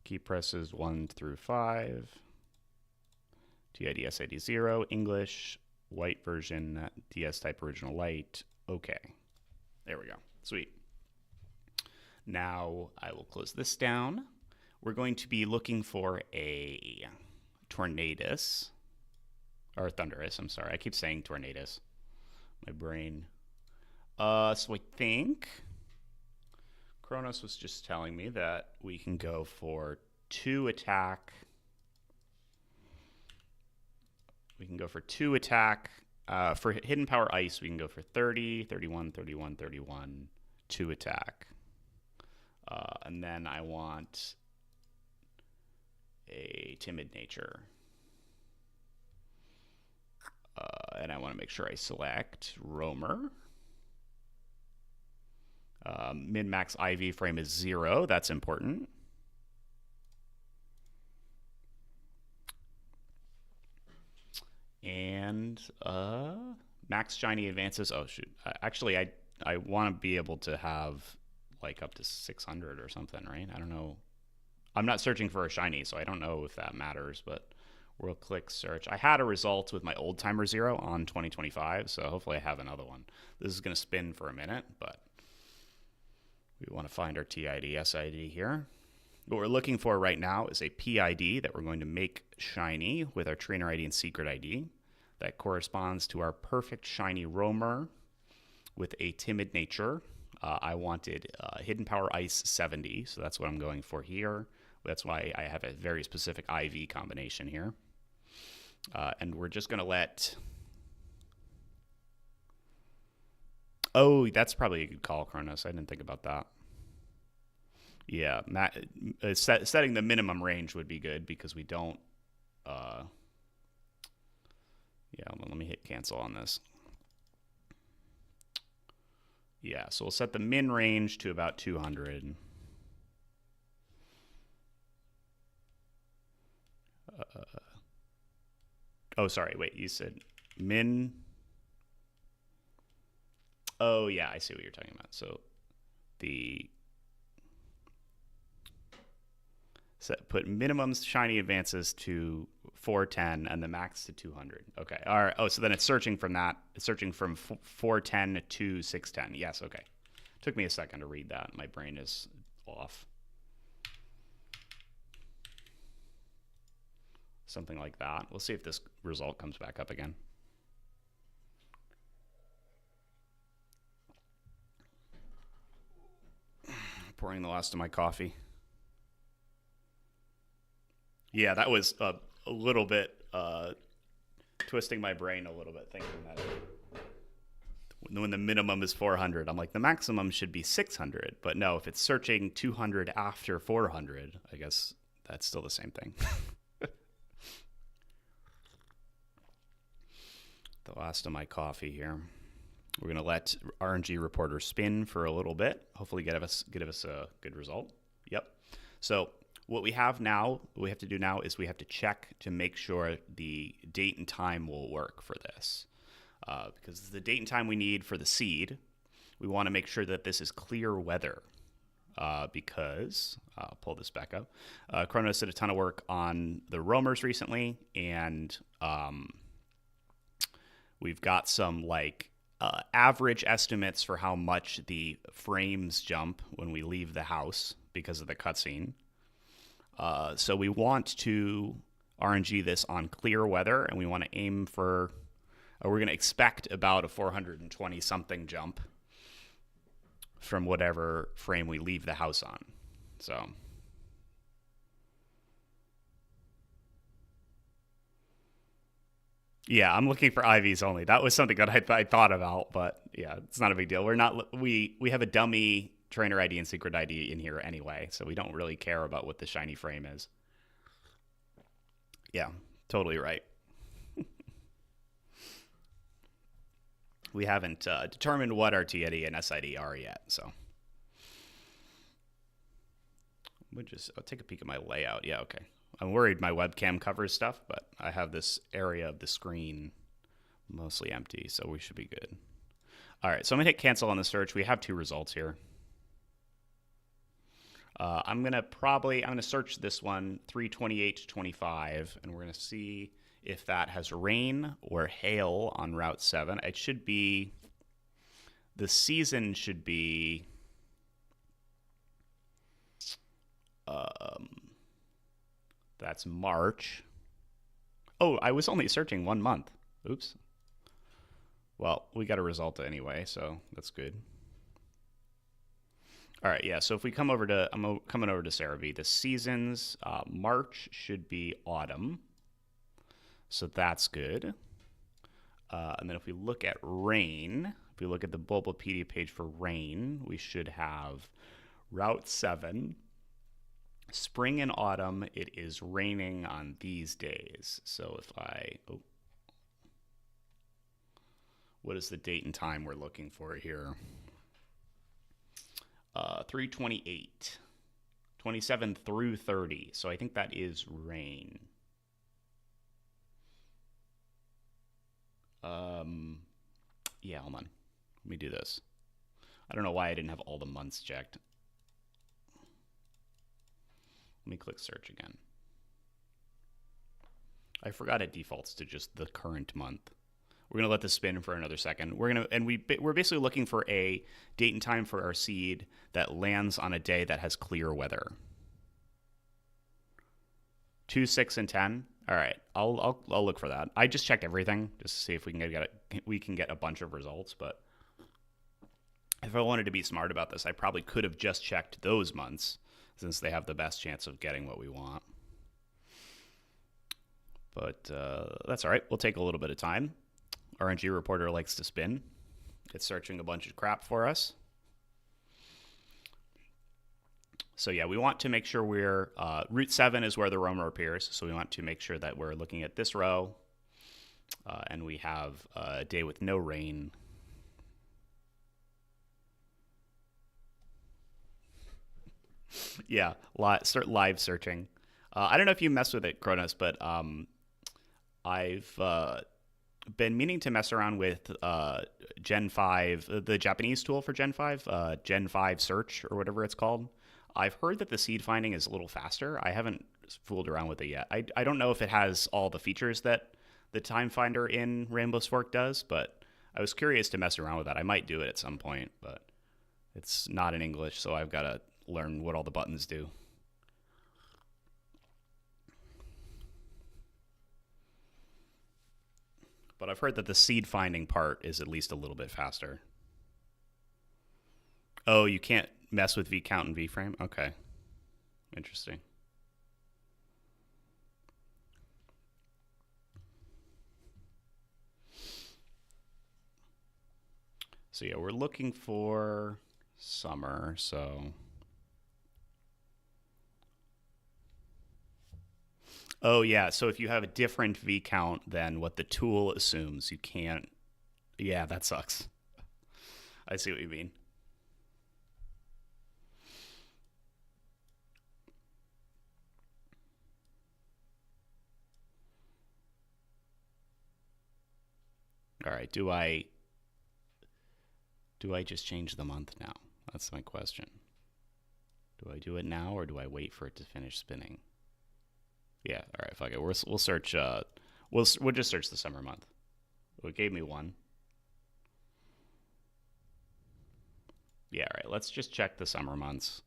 key presses 1 through 5. TID SID 0, English, white version, DS type original light. Okay. There we go. Sweet. Now I will close this down. We're going to be looking for a Tornadus, or Thunderous, I'm sorry. I keep saying Tornadus. My brain. So I think Kronos was just telling me that we can go for 2 attack. We can go for 2 attack. For Hidden Power Ice, we can go for 30, 31, 31, 31, 2 attack. And then I want a Timid Nature. And I want to make sure I select Roamer. Min-max IV frame is 0. That's important. And max shiny advances. Oh shoot! Actually, I want to be able to have like up to 600 or something, right? I don't know. I'm not searching for a shiny, so I don't know if that matters. But we'll click search. I had a result with my old timer 0 on 2025, so hopefully I have another one. This is going to spin for a minute, but we want to find our TID SID here. What we're looking for right now is a PID that we're going to make shiny with our trainer ID and secret ID. That corresponds to our perfect shiny roamer with a timid nature. I wanted Hidden Power Ice 70, so that's what I'm going for here. That's why I have a very specific IV combination here. And we're just going to let... Oh, that's probably a good call, Kronos. I didn't think about that. Yeah, setting the minimum range would be good because we don't... Yeah, let me hit cancel on this. Yeah, so we'll set the min range to about 200. Oh, sorry, wait, you said min... Oh, yeah, I see what you're talking about. So put minimum shiny advances to 410 and the max to 200. Okay. All right. Oh, so then it's searching from that. It's searching from 410 to 610. Yes. Okay. Took me a second to read that. My brain is off. Something like that. We'll see if this result comes back up again. Pouring the last of my coffee. Yeah, that was a little bit twisting my brain a little bit, thinking that when the minimum is 400, I'm like, the maximum should be 600. But no, if it's searching 200 after 400, I guess that's still the same thing. The last of my coffee here. We're going to let RNG Reporter spin for a little bit. Hopefully give us a good result. Yep. So what we have to do now is we have to check to make sure the date and time will work for this. Because the date and time we need for the seed, we want to make sure that this is clear weather. Because, I'll pull this back up, Kronos did a ton of work on the roamers recently, and we've got some average estimates for how much the frames jump when we leave the house because of the cutscene. So we want to RNG this on clear weather, and we want to aim for, we're going to expect about a 420 something jump from whatever frame we leave the house on. So yeah, I'm looking for IVs only. That was something that I thought about, but yeah, it's not a big deal. We have a dummy trainer ID and secret ID in here anyway, so we don't really care about what the shiny frame is. Yeah, totally right. We haven't determined what our TID and SID are yet, so I'll take a peek at my layout. Yeah, okay. I'm worried my webcam covers stuff, but I have this area of the screen mostly empty, so we should be good. All right, so I'm going to hit cancel on the search. We have two results here. I'm going to search this one, 328 to 25, and we're going to see if that has rain or hail on Route 7. It should be, the season should be, that's March. Oh, I was only searching 1 month. Oops. Well, we got a result anyway, so that's good. All right, yeah, so if we come over to, I'm coming over to Cerebi, the seasons, March should be autumn. So that's good. And then if we look at rain, if we look at the Bulbapedia page for rain, we should have Route 7. Spring and autumn, it is raining on these days. So if what is the date and time we're looking for here? 328, 27 through 30. So I think that is rain. Yeah, hold on. Let me do this. I don't know why I didn't have all the months checked. Let me click search again. I forgot it defaults to just the current month. We're gonna let this spin for another second. We're basically looking for a date and time for our seed that lands on a day that has clear weather. 2, 6, and 10. All right, I'll look for that. I just checked everything just to see if we can get a bunch of results. But if I wanted to be smart about this, I probably could have just checked those months since they have the best chance of getting what we want. But that's all right. We'll take a little bit of time. RNG Reporter likes to spin. It's searching a bunch of crap for us. So yeah, we want to make sure we're, root 7 is where the roamer appears. So we want to make sure that we're looking at this row. And we have a day with no rain. Yeah, start live searching. I don't know if you mess with it, Kronos, but I've been meaning to mess around with Gen 5, the Japanese tool for Gen 5, Gen 5 search or whatever it's called. I've heard that the seed finding is a little faster. I haven't fooled around with it yet. I don't know if it has all the features that the time finder in Rainbow's Fork does, but I was curious to mess around with that. I might do it at some point, but it's not in English, so I've got to learn what all the buttons do. But I've heard that the seed finding part is at least a little bit faster. Oh, you can't mess with vCount and vFrame? Okay. Interesting. So yeah, we're looking for summer, so... Oh yeah, so if you have a different vCount than what the tool assumes, you can't... Yeah, that sucks. I see what you mean. All right, do I just change the month now? That's my question. Do I do it now or do I wait for it to finish spinning? Yeah, all right, fuck it. We'll search we'll just search the summer month. It gave me one. Yeah, all right. Let's just check the summer months.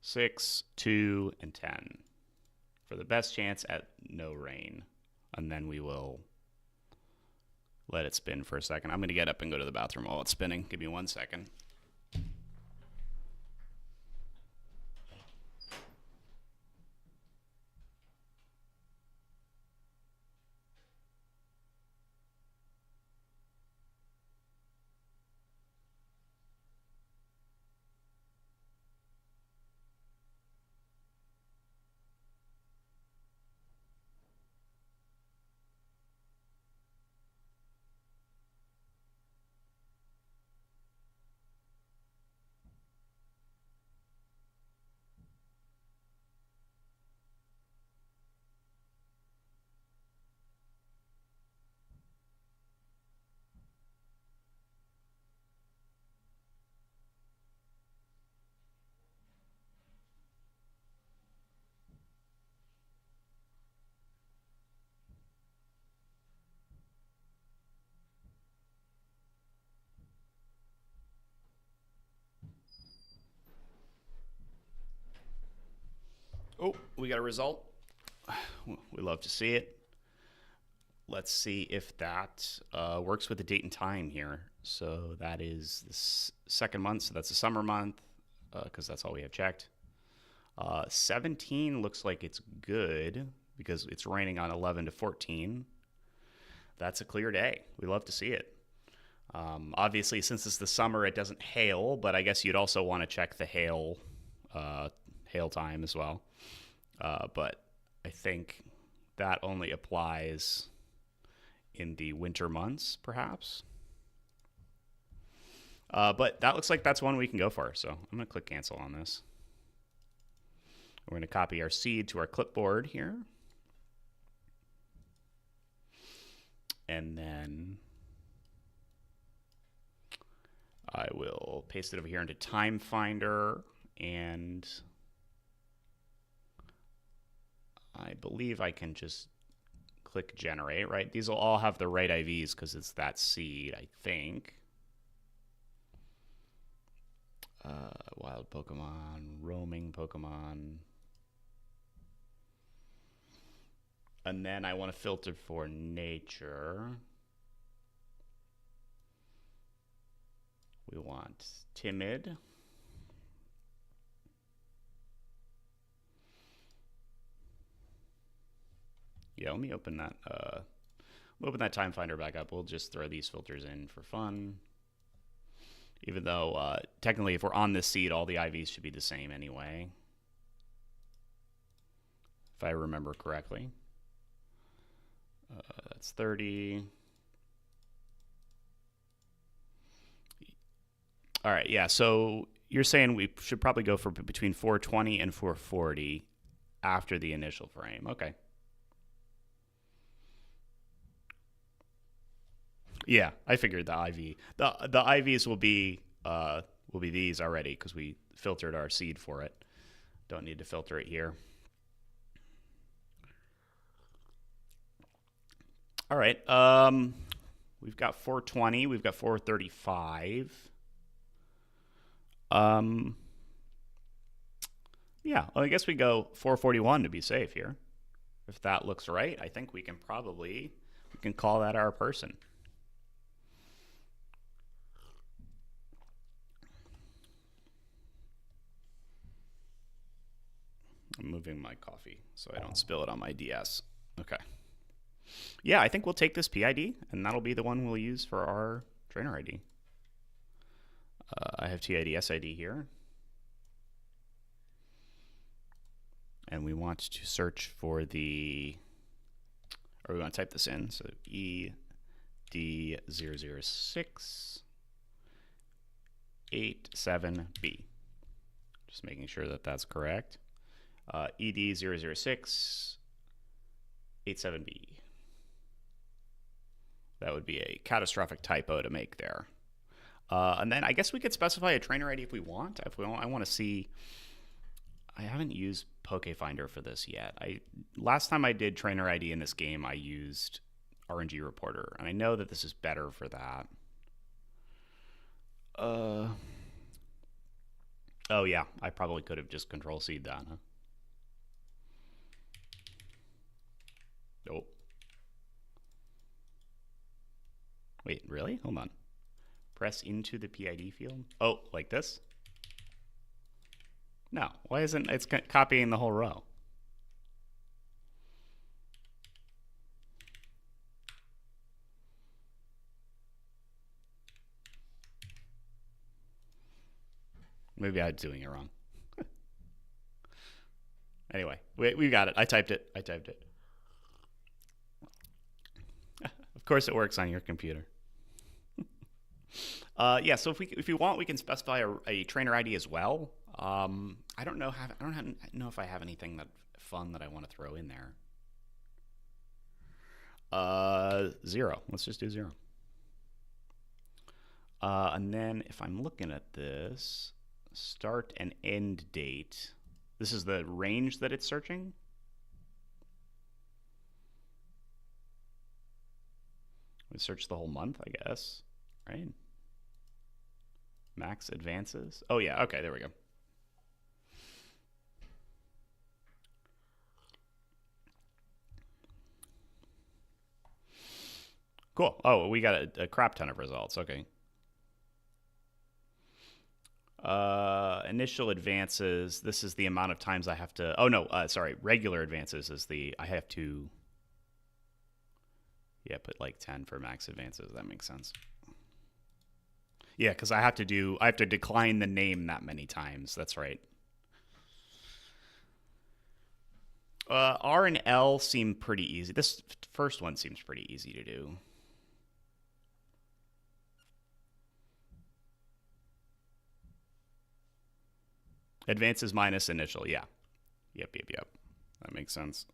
6, 2, and 10 for the best chance at no rain, and then we will let it spin for a second. I'm going to get up and go to the bathroom while it's spinning. Give me 1 second. Oh, we got a result. We love to see it. Let's see if that works with the date and time here. So that is the second month. So that's the summer month because that's all we have checked. 17 looks like it's good because it's raining on 11 to 14. That's a clear day. We love to see it. Obviously, since it's the summer, it doesn't hail, but I guess you'd also want to check the hail time as well. But I think that only applies in the winter months, perhaps. But that looks like that's one we can go for. So I'm going to click cancel on this. We're going to copy our seed to our clipboard here. And then I will paste it over here into Time Finder, and I believe I can just click generate, right? These will all have the right IVs because it's that seed, I think. Wild Pokemon, roaming Pokemon. And then I want to filter for nature. We want timid. Yeah, let me open that. We'll open that time finder back up. We'll just throw these filters in for fun. Even though technically, if we're on this seed, all the IVs should be the same anyway, if I remember correctly. That's 30. All right, yeah. So you're saying we should probably go for between 420 and 440 after the initial frame. Okay. Yeah, I figured the IV. The IVs will be these already because we filtered our seed for it. Don't need to filter it here. All right. We've got 420. We've got 435. Yeah, well, I guess we go 441 to be safe here. If that looks right, I think we can call that our person. I'm moving my coffee so I don't spill it on my DS. Okay. Yeah, I think we'll take this PID, and that'll be the one we'll use for our trainer ID. I have TID SID here. And we want to search for we want to type this in. So ED00687B. Just making sure that that's correct. ED00687B. That would be a catastrophic typo to make there. And then I guess we could specify a trainer ID if we want. I want to see. I haven't used PokeFinder for this yet. Last time I did trainer ID in this game, I used RNG Reporter, and I know that this is better for that. Oh yeah, I probably could have just Control-C'd that, huh? Nope. Wait, really? Hold on. Press into the PID field. Oh, like this? No. Why isn't it's copying the whole row? Maybe I'm doing it wrong. Anyway, we got it. I typed it. Of course it works on your computer. Yeah, so if you want, we can specify a trainer ID as well. I don't know if I have anything fun that I want to throw in there. 0. Let's just do 0. And then if I'm looking at this, start and end date. This is the range that it's searching. We search the whole month, I guess, right? Max advances. Oh yeah, okay, there we go. Cool. Oh, we got a crap ton of results. Okay. Initial advances. This is the amount of times I have to. Oh no, sorry. Regular advances is I have to. Yeah, put like 10 for max advances. That makes sense. Yeah, because I have to decline the name that many times. That's right. R and L seem pretty easy. This first one seems pretty easy to do. Advances minus initial, yeah. Yep. That makes sense.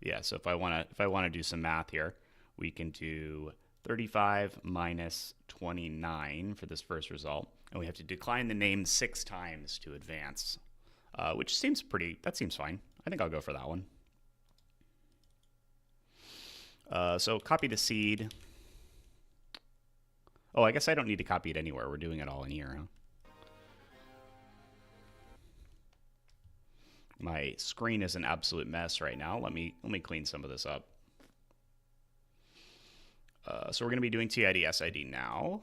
Yeah, so if I want to do some math here, we can do 35 minus 29 for this first result, and we have to decline the name 6 times to advance, which seems that seems fine. I think I'll go for that one. So copy the seed. Oh, I guess I don't need to copy it anywhere. We're doing it all in here, huh? My screen is an absolute mess right now. Let me clean some of this up. So we're going to be doing TID SID now.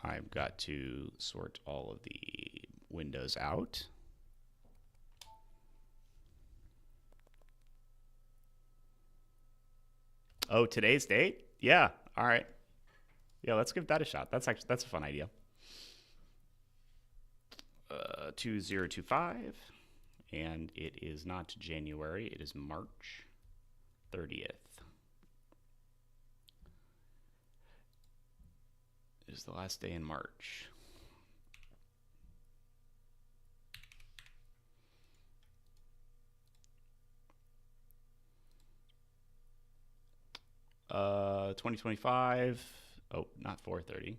I've got to sort all of the windows out. Oh, today's date? Yeah. All right. Yeah, let's give that a shot. That's a fun idea. 2025, and it is not January. It is March 30th. It is the last day in March. Uh, 2025. Oh, not 4:30.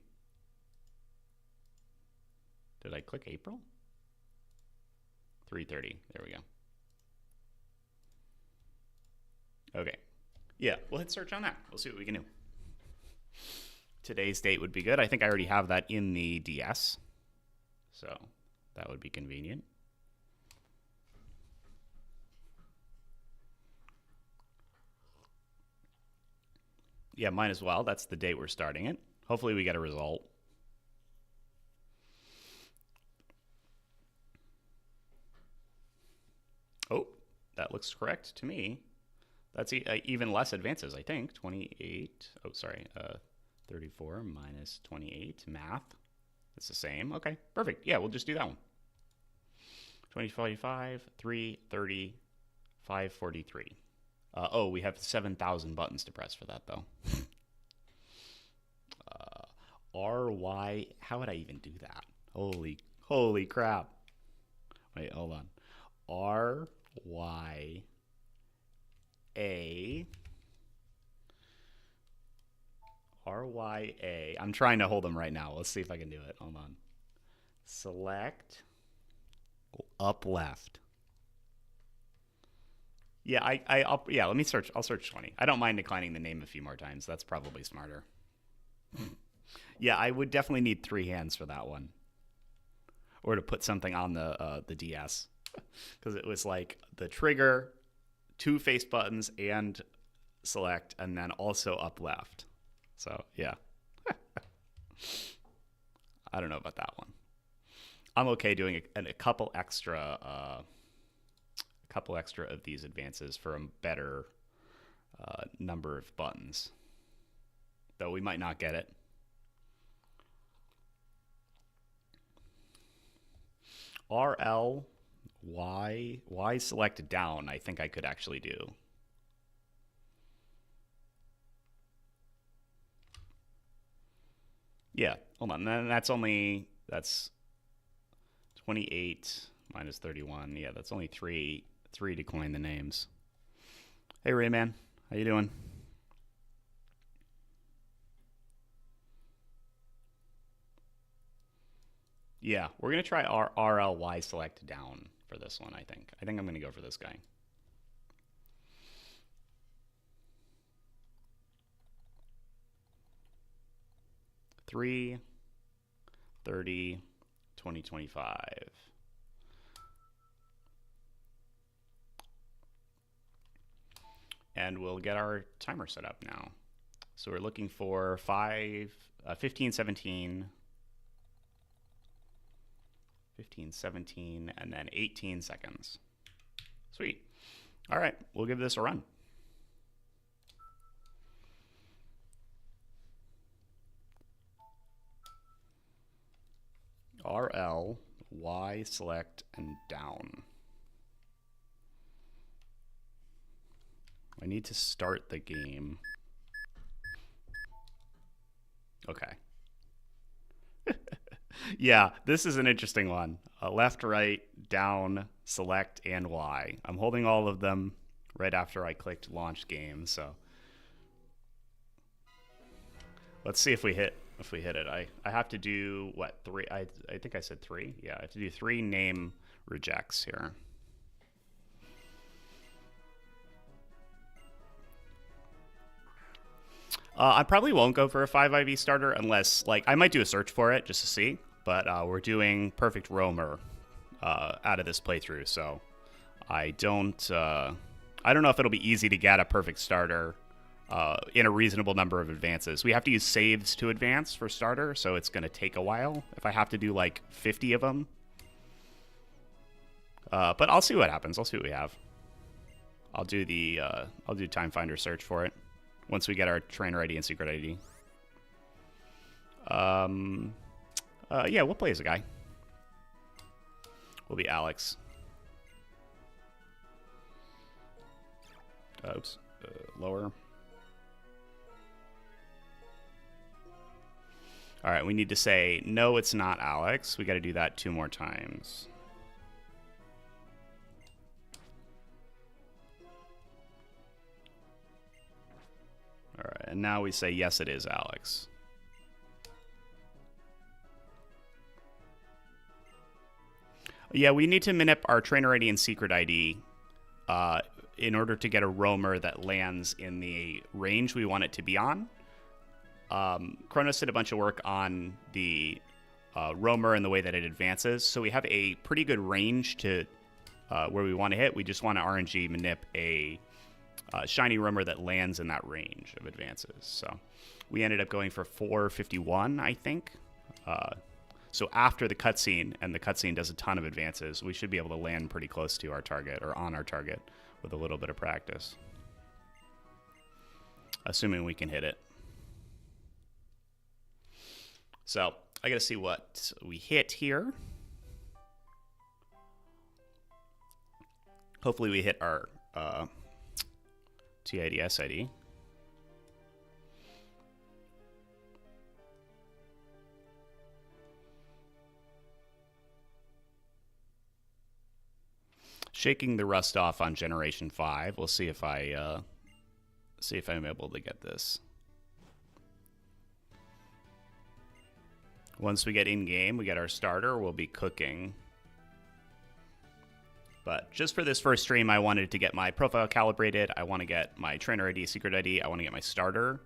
Did I click April? 3:30. There we go. Okay. Yeah, we'll hit search on that. We'll see what we can do. Today's date would be good. I think I already have that in the DS, so that would be convenient. Yeah, mine as well. That's the date we're starting it. Hopefully we get a result. Oh, that looks correct to me. That's even less advances, I think. 28. Oh, sorry. 34 minus 28. Math. It's the same. Okay, perfect. Yeah, we'll just do that one. 2045, 330, 543. Oh, we have 7,000 buttons to press for that, though. RY. How would I even do that? Holy crap. Wait, hold on. RYA. RYA. I'm trying to hold them right now. Let's see if I can do it. Hold on. Select. Up left. Yeah, yeah, let me search. I'll search 20. I don't mind declining the name a few more times. That's probably smarter. Yeah, I would definitely need 3 hands for that one. Or to put something on the DS. Because it was like the trigger, 2 face buttons, and select, and then also up left. So, yeah. I don't know about that one. I'm okay doing a couple extra of these advances for a better number of buttons. Though we might not get it. RL Y select down, I think I could actually do. Yeah, hold on. That's 28 minus 31. Yeah, that's only 3 to coin the names. Hey Rayman, how you doing? Yeah, we're going to try RLY select down for this one, I think. I think I'm going to go for this guy. $3, 30, 2025. And we'll get our timer set up now. So we're looking for 15, 17, 15, 17, and then 18 seconds. Sweet. All right, we'll give this a run. RL, Y, select, and down. I need to start the game. Okay. Yeah, this is an interesting one. Left, right, down, select, and Y. I'm holding all of them right after I clicked launch game, so let's see if we hit it. I have to do what, 3? I think I said 3. Yeah, I have to do 3 name rejects here. I probably won't go for a 5 IV starter unless, like, I might do a search for it just to see, but we're doing perfect roamer out of this playthrough, so I don't know if it'll be easy to get a perfect starter in a reasonable number of advances. We have to use saves to advance for starter, so it's going to take a while if I have to do like 50 of them. But I'll see what happens. I'll see what we have. I'll do Time Finder search for it once we get our trainer ID and secret ID. Yeah, we'll play as a guy. We'll be Alex. Oops. Lower. All right, we need to say, no, it's not Alex. We got to do that 2 more times. All right, and now we say, yes, it is Alex. Yeah, we need to manip our trainer ID and secret ID in order to get a roamer that lands in the range we want it to be on. Kronos did a bunch of work on the roamer and the way that it advances, so we have a pretty good range to where we want to hit. We just want to RNG manip a shiny roamer that lands in that range of advances. So we ended up going for 451, I think. So after the cutscene, and the cutscene does a ton of advances, we should be able to land pretty close to our target, or on our target, with a little bit of practice. Assuming we can hit it. So I gotta see what we hit here. Hopefully we hit our TID SID. Shaking the rust off on Generation 5. We'll see if I'm able to get this. Once we get in-game, we get our starter, we'll be cooking. But just for this first stream, I wanted to get my profile calibrated. I want to get my trainer ID, secret ID. I want to get my starter.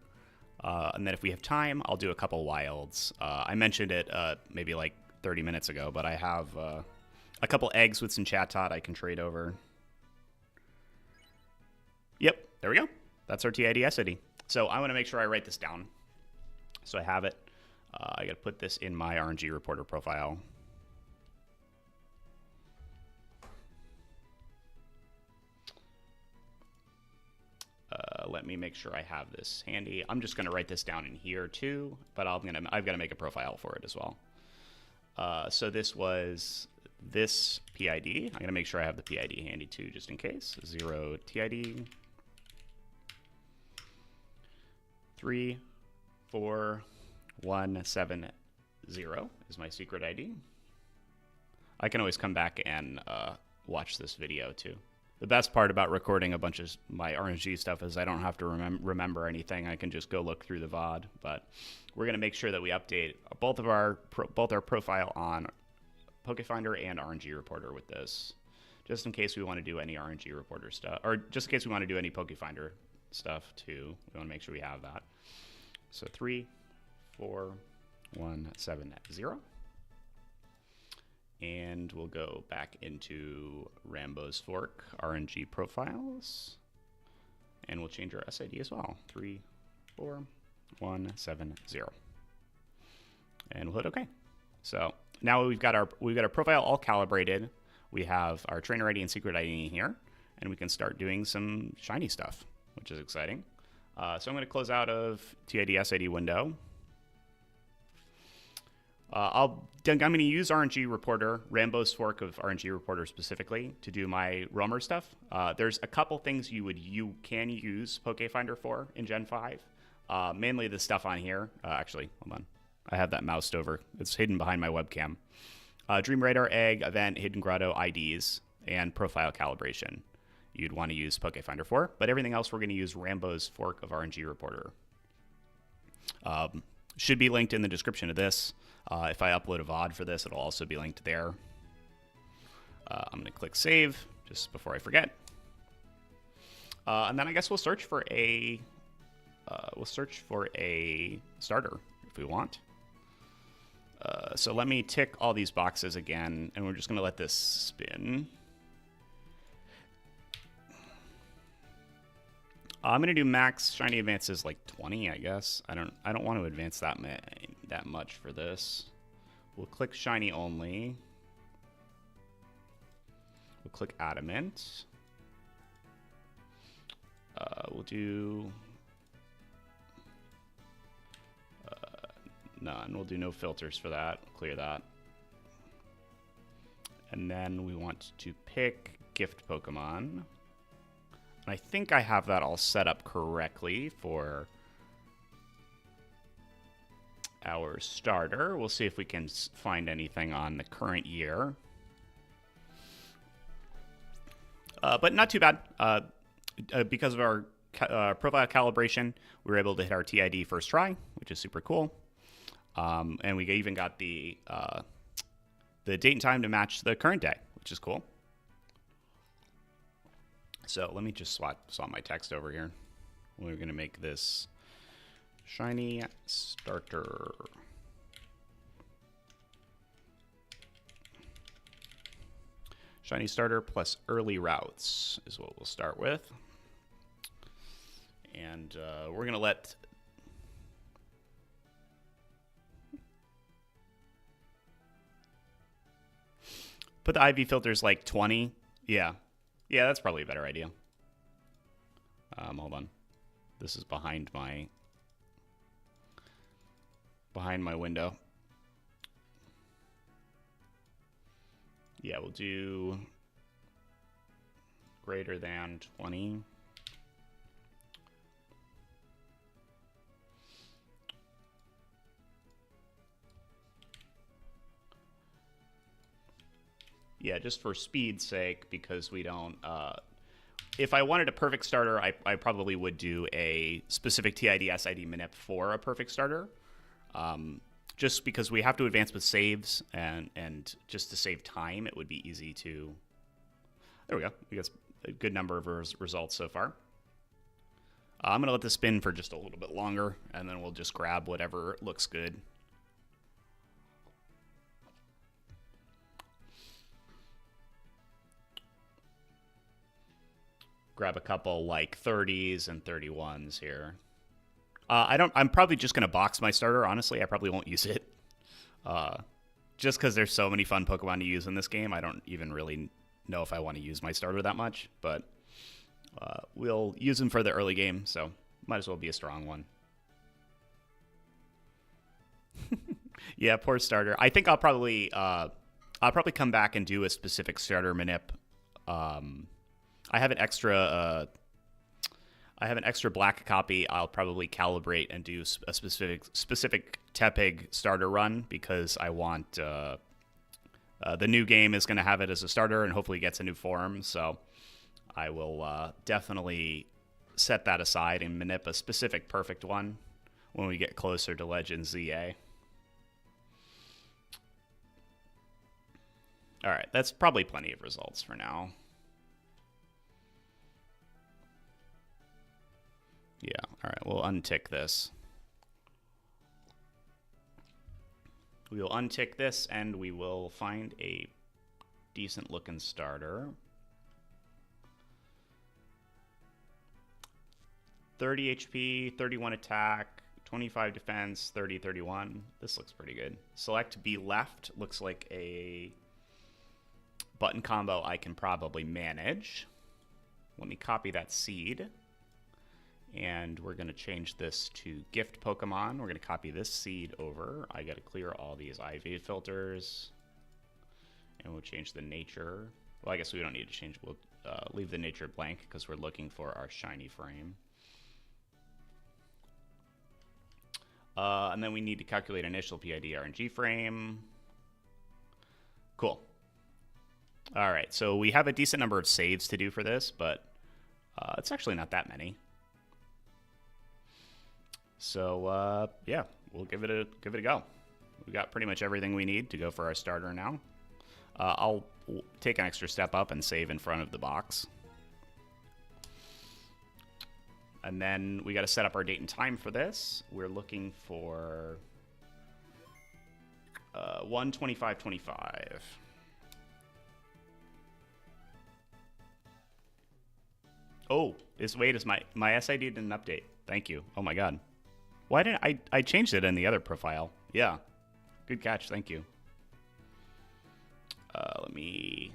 And then if we have time, I'll do a couple wilds. I mentioned it maybe like 30 minutes ago, but I have a couple eggs with some Chatot I can trade over. Yep, there we go. That's our TID SID. So I want to make sure I write this down so I have it. I got to put this in my RNG reporter profile. Let me make sure I have this handy. I'm just going to write this down in here too, but I've got to make a profile for it as well. So this was this PID. I'm going to make sure I have the PID handy too, just in case. 0 TID. 34170 is my secret ID. I can always come back and watch this video too. The best part about recording a bunch of my RNG stuff is I don't have to remember anything. I can just go look through the VOD. But we're going to make sure that we update both our profile on PokeFinder and RNG Reporter with this, just in case we want to do any RNG Reporter stuff, or just in case we want to do any PokeFinder stuff too. We want to make sure we have that. So 34170. And we'll go back into Rambo's Fork RNG profiles. And we'll change our SID as well. 34170. And we'll hit OK. So now we've got our profile all calibrated. We have our trainer ID and secret ID here. And we can start doing some shiny stuff, which is exciting. So I'm going to close out of TID SID window. I'm going to use RNG Reporter, Rambo's fork of RNG Reporter specifically, to do my roamer stuff. There's a couple things you can use PokeFinder for in Gen 5. Mainly the stuff on here. Actually, hold on. I have that moused over. It's hidden behind my webcam. Dream Radar, Egg, Event, Hidden Grotto, IDs, and Profile Calibration. You'd want to use PokeFinder for, but everything else we're going to use Rambo's fork of RNG Reporter. Should be linked in the description of this. If I upload a VOD for this, it'll also be linked there. I'm going to click save just before I forget. And then I guess we'll search for a starter if we want. So let me tick all these boxes again, and we're just going to let this spin. I'm gonna do max shiny advances like 20, I guess. I don't want to advance that much for this. We'll click shiny only. We'll click adamant. We'll do none. We'll do no filters for that. Clear that. And then we want to pick gift Pokemon. And I think I have that all set up correctly for our starter. We'll see if we can find anything on the current year. But not too bad. Because of our profile calibration, we were able to hit our TID first try, which is super cool. And we even got the date and time to match the current day, which is cool. So let me just swap my text over here. We're going to make this shiny starter. Shiny starter plus early routes is what we'll start with. And we're going to let... Put the IV filters like 20. Yeah. Yeah, that's probably a better idea. Hold on. This is behind my window. Yeah, we'll do greater than 20. Yeah, just for speed's sake, because we don't... if I wanted a perfect starter, I probably would do a specific TID SID manip for a perfect starter. Just because we have to advance with saves, and just to save time, it would be easy to... There we go. We got a good number of results so far. I'm going to let this spin for just a little bit longer, and then we'll just grab whatever looks good. Grab a couple like 30s and 31s here. I'm probably just going to box my starter. Honestly, I probably won't use it. Just because there's so many fun Pokemon to use in this game, I don't even really know if I want to use my starter that much. But we'll use them for the early game, so might as well be a strong one. Yeah, poor starter. I think I'll probably come back and do a specific starter manip. I have an extra black copy. I'll probably calibrate and do a specific Tepig starter run, because I want the new game is going to have it as a starter and hopefully gets a new form. So I will definitely set that aside and manip a specific perfect one when we get closer to Legends ZA. All right, that's probably plenty of results for now. Yeah, all right, we'll untick this. We will untick this, and we will find a decent-looking starter. 30 HP, 31 attack, 25 defense, 30, 31. This looks pretty good. Select B left. Looks like a button combo I can probably manage. Let me copy that seed. And we're going to change this to gift Pokemon. We're going to copy this seed over. I got to clear all these IV filters. And we'll change the nature. Well, I guess we don't need to change. We'll leave the nature blank because we're looking for our shiny frame. And then we need to calculate initial PID RNG frame. Cool. All right, so we have a decent number of saves to do for this, but it's actually not that many. So yeah, we'll give it a go. We got pretty much everything we need to go for our starter now. I'll take an extra step up and save in front of the box. And then we got to set up our date and time for this. We're looking for 1/25/25. Oh, Is my SID didn't update? Thank you. Oh my god. Why didn't I changed it in the other profile? Yeah. Good catch. Thank you. Let me.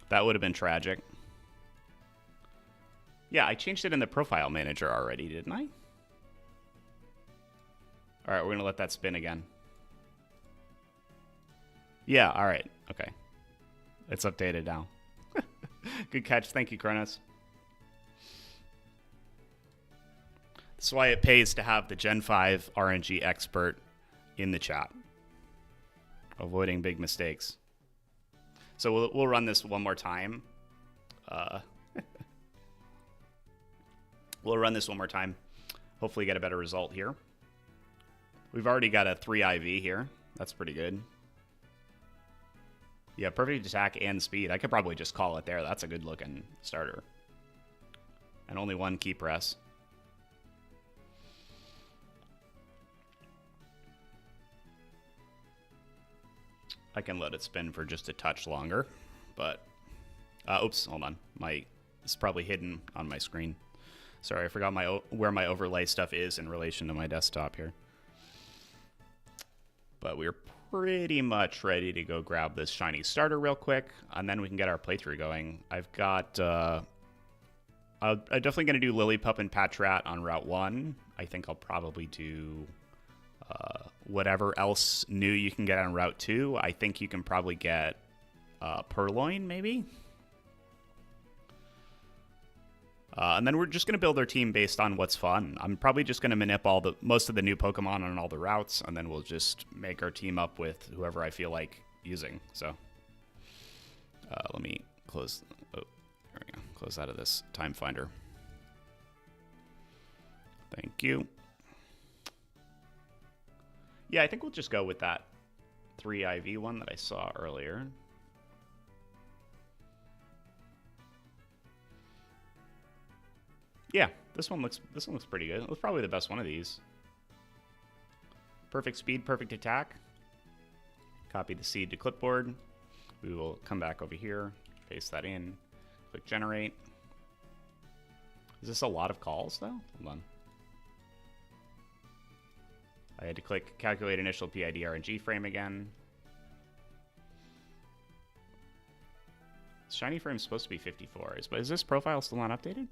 That would have been tragic. Yeah, I changed it in the profile manager already, didn't I? All right, we're gonna let that spin again. Yeah. All right. Okay. It's updated now. Good catch. Thank you, Kronos. That's why it pays to have the Gen 5 RNG expert in the chat. Avoiding big mistakes. So we'll run this one more time. We'll run this one more time. Hopefully get a better result here. We've already got a 3 IV here. That's pretty good. Yeah, perfect attack and speed. I could probably just call it there. That's a good looking starter. And only 1 key press. I can let it spin for just a touch longer, but oops, hold on. It's probably hidden on my screen. Sorry, I forgot where my overlay stuff is in relation to my desktop here. But we're pretty much ready to go grab this shiny starter real quick, and then we can get our playthrough going. I've got I'm definitely going to do Lillipup and Patrat on Route 1. I think I'll probably do whatever else new you can get on Route 2. I think you can probably get Purloin, maybe? And then we're just going to build our team based on what's fun. I'm probably just going to manip most of the new Pokemon on all the routes, and then we'll just make our team up with whoever I feel like using. So let me close. Oh, there we go. Close out of this time finder. Thank you. Yeah, I think we'll just go with that 3 IV one that I saw earlier. Yeah, this one looks pretty good. It's probably the best one of these. Perfect speed, perfect attack. Copy the seed to clipboard. We will come back over here, paste that in, click generate. Is this a lot of calls though? Hold on. I had to click calculate initial PID RNG frame again. Shiny frame is supposed to be 54. Is this profile still not updated?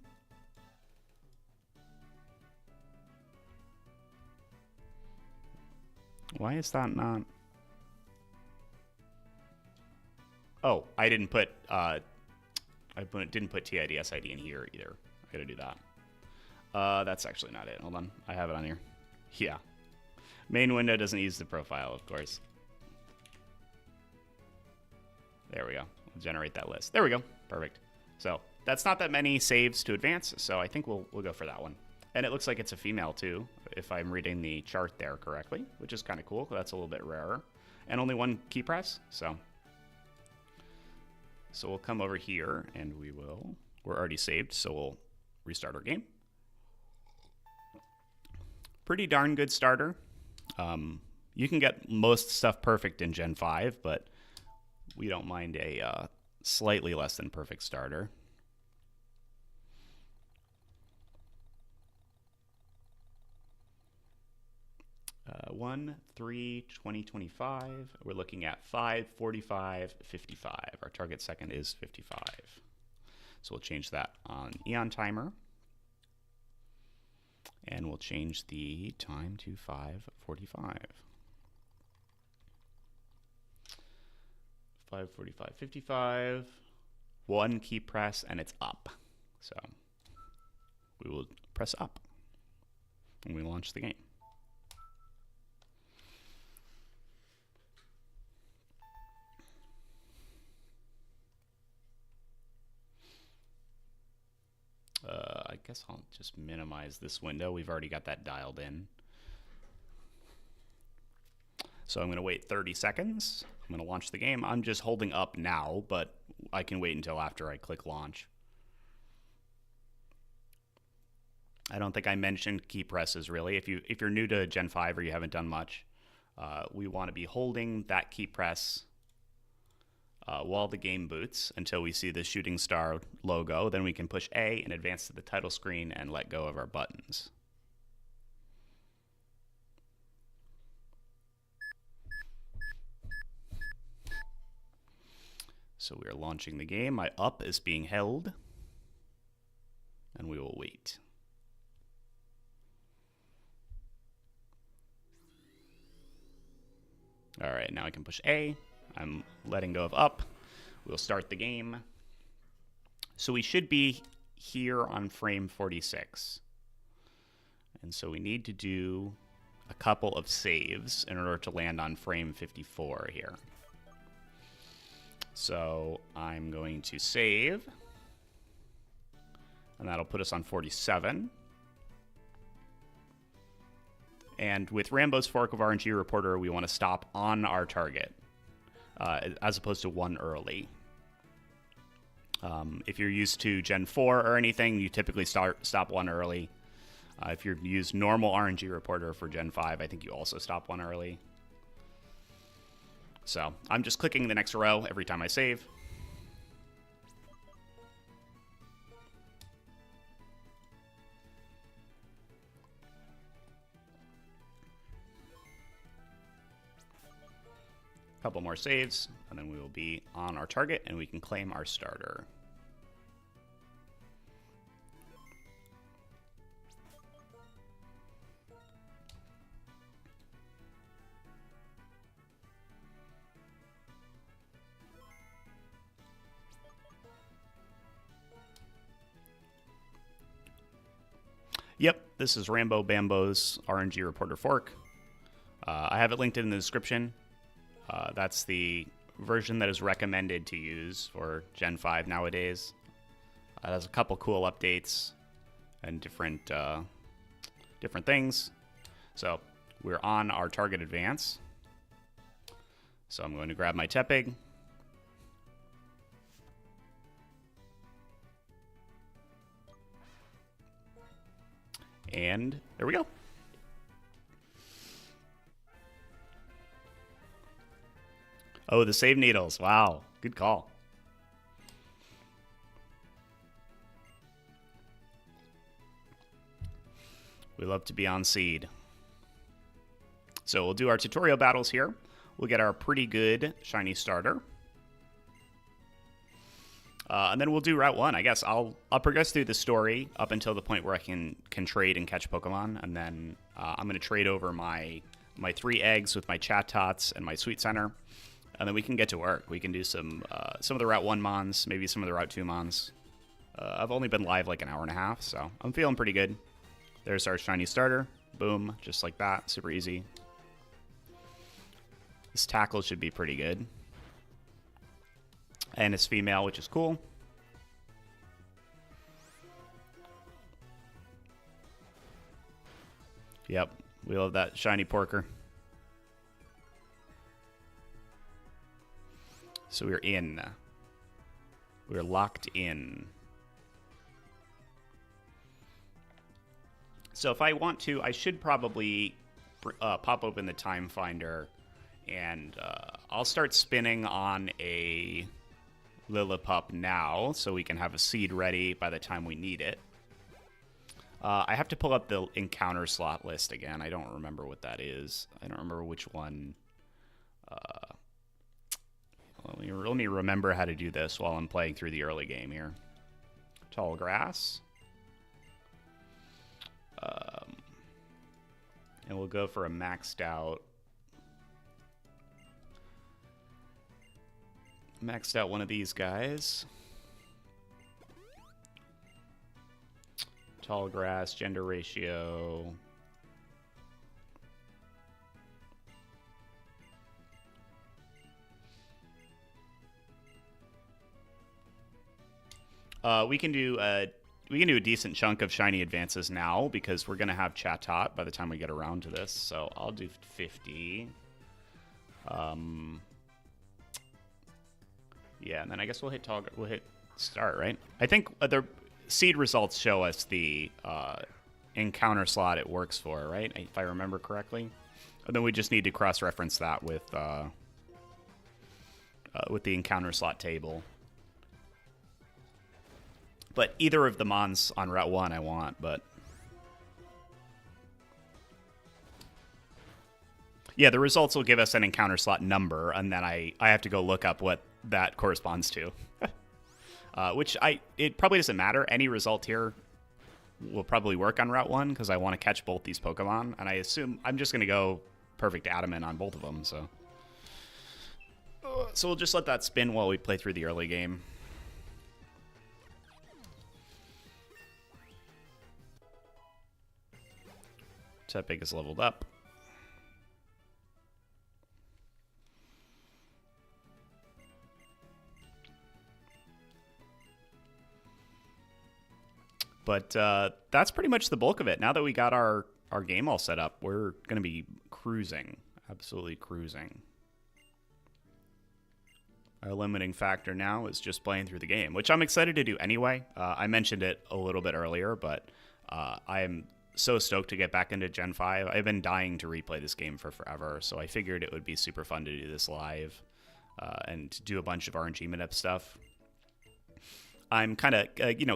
Why is that not? Oh, I didn't put didn't put TID SID in here either. I gotta do that. That's actually not it. Hold on, I have it on here. Yeah. Main window doesn't use the profile, of course. There we go. We'll generate that list. There we go. Perfect. So that's not that many saves to advance, so I think we'll go for that one. And it looks like it's a female too, if I'm reading the chart there correctly, which is kind of cool. That's a little bit rarer. And only 1 key press, so we'll come over here and we're already saved, so we'll restart our game. Pretty darn good starter. You can get most stuff perfect in Gen 5, but we don't mind a slightly less than perfect starter. 1/3/2025. We're looking at 5:45:55. Our target second is 55. So we'll change that on Eon Timer. And we'll change the time to 5:45. 5:45:55. 1 key press and it's up. So we will press up when we launch the game. I guess I'll just minimize this window. We've already got that dialed in. So I'm going to wait 30 seconds. I'm going to launch the game. I'm just holding up now, but I can wait until after I click launch. I don't think I mentioned key presses really. If you're new to Gen 5 or you haven't done much, we want to be holding that key press while the game boots until we see the shooting star logo. Then we can push A and advance to the title screen and let go of our buttons. So we are launching the game. My up is being held, and we will wait. All right, now I can push A. I'm letting go of up. We'll start the game. So we should be here on frame 46. And so we need to do a couple of saves in order to land on frame 54 here. So I'm going to save, and that'll put us on 47. And with Rambo's fork of RNG reporter, we want to stop on our target, as opposed to one early. If you're used to Gen 4 or anything, you typically stop one early. If you use normal RNG reporter for Gen 5, I think you also stop one early. So I'm just clicking the next row every time I save. Couple more saves, and then we will be on our target, and we can claim our starter. Yep, this is Rambo Bambo's RNG Reporter Fork. I have it linked in the description. That's the version that is recommended to use for Gen 5 nowadays. It has a couple cool updates and different things. So we're on our target advance. So I'm going to grab my Tepig. And there we go. Oh, the save needles. Wow. Good call. We love to be on seed. So we'll do our tutorial battles here. We'll get our pretty good shiny starter. And then we'll do Route 1. I guess I'll progress through the story up until the point where I can trade and catch Pokemon. And then I'm going to trade over my 3 eggs with my Chat Tots and my Sweet Center. And then we can get to work. We can do some of the Route 1 mons, maybe some of the Route 2 mons. I've only been live like an hour and a half, so I'm feeling pretty good. There's our shiny starter. Boom, just like that. Super easy. This tackle should be pretty good. And it's female, which is cool. Yep, we love that shiny porker. So we're in. We're locked in. So if I want to, I should probably pop open the time finder, and I'll start spinning on a Lillipup now, so we can have a seed ready by the time we need it. I have to pull up the encounter slot list again. I don't remember what that is. I don't remember which one. Let me remember how to do this while I'm playing through the early game here. Tall grass. And we'll go for a maxed out one of these guys. Tall grass, gender ratio. We can do a decent chunk of shiny advances now because we're gonna have Chatot by the time we get around to this. So I'll do 50. Yeah, and then I guess we'll hit start, right? I think the seed results show us the encounter slot it works for, right? If I remember correctly. And then we just need to cross-reference that with with the encounter slot table. But either of the mons on Route 1 I want, but... Yeah, the results will give us an encounter slot number, and then I have to go look up what that corresponds to. Which it probably doesn't matter. Any result here will probably work on Route 1, because I want to catch both these Pokemon, and I assume I'm just going to go perfect adamant on both of them, so... So we'll just let that spin while we play through the early game. Tepig is leveled up. But that's pretty much the bulk of it. Now that we got our game all set up, we're going to be cruising. Absolutely cruising. Our limiting factor now is just playing through the game, which I'm excited to do anyway. I mentioned it a little bit earlier, but I am so stoked to get back into Gen 5. I've been dying to replay this game for forever, so I figured it would be super fun to do this live and do a bunch of RNG minute stuff. I'm kind of,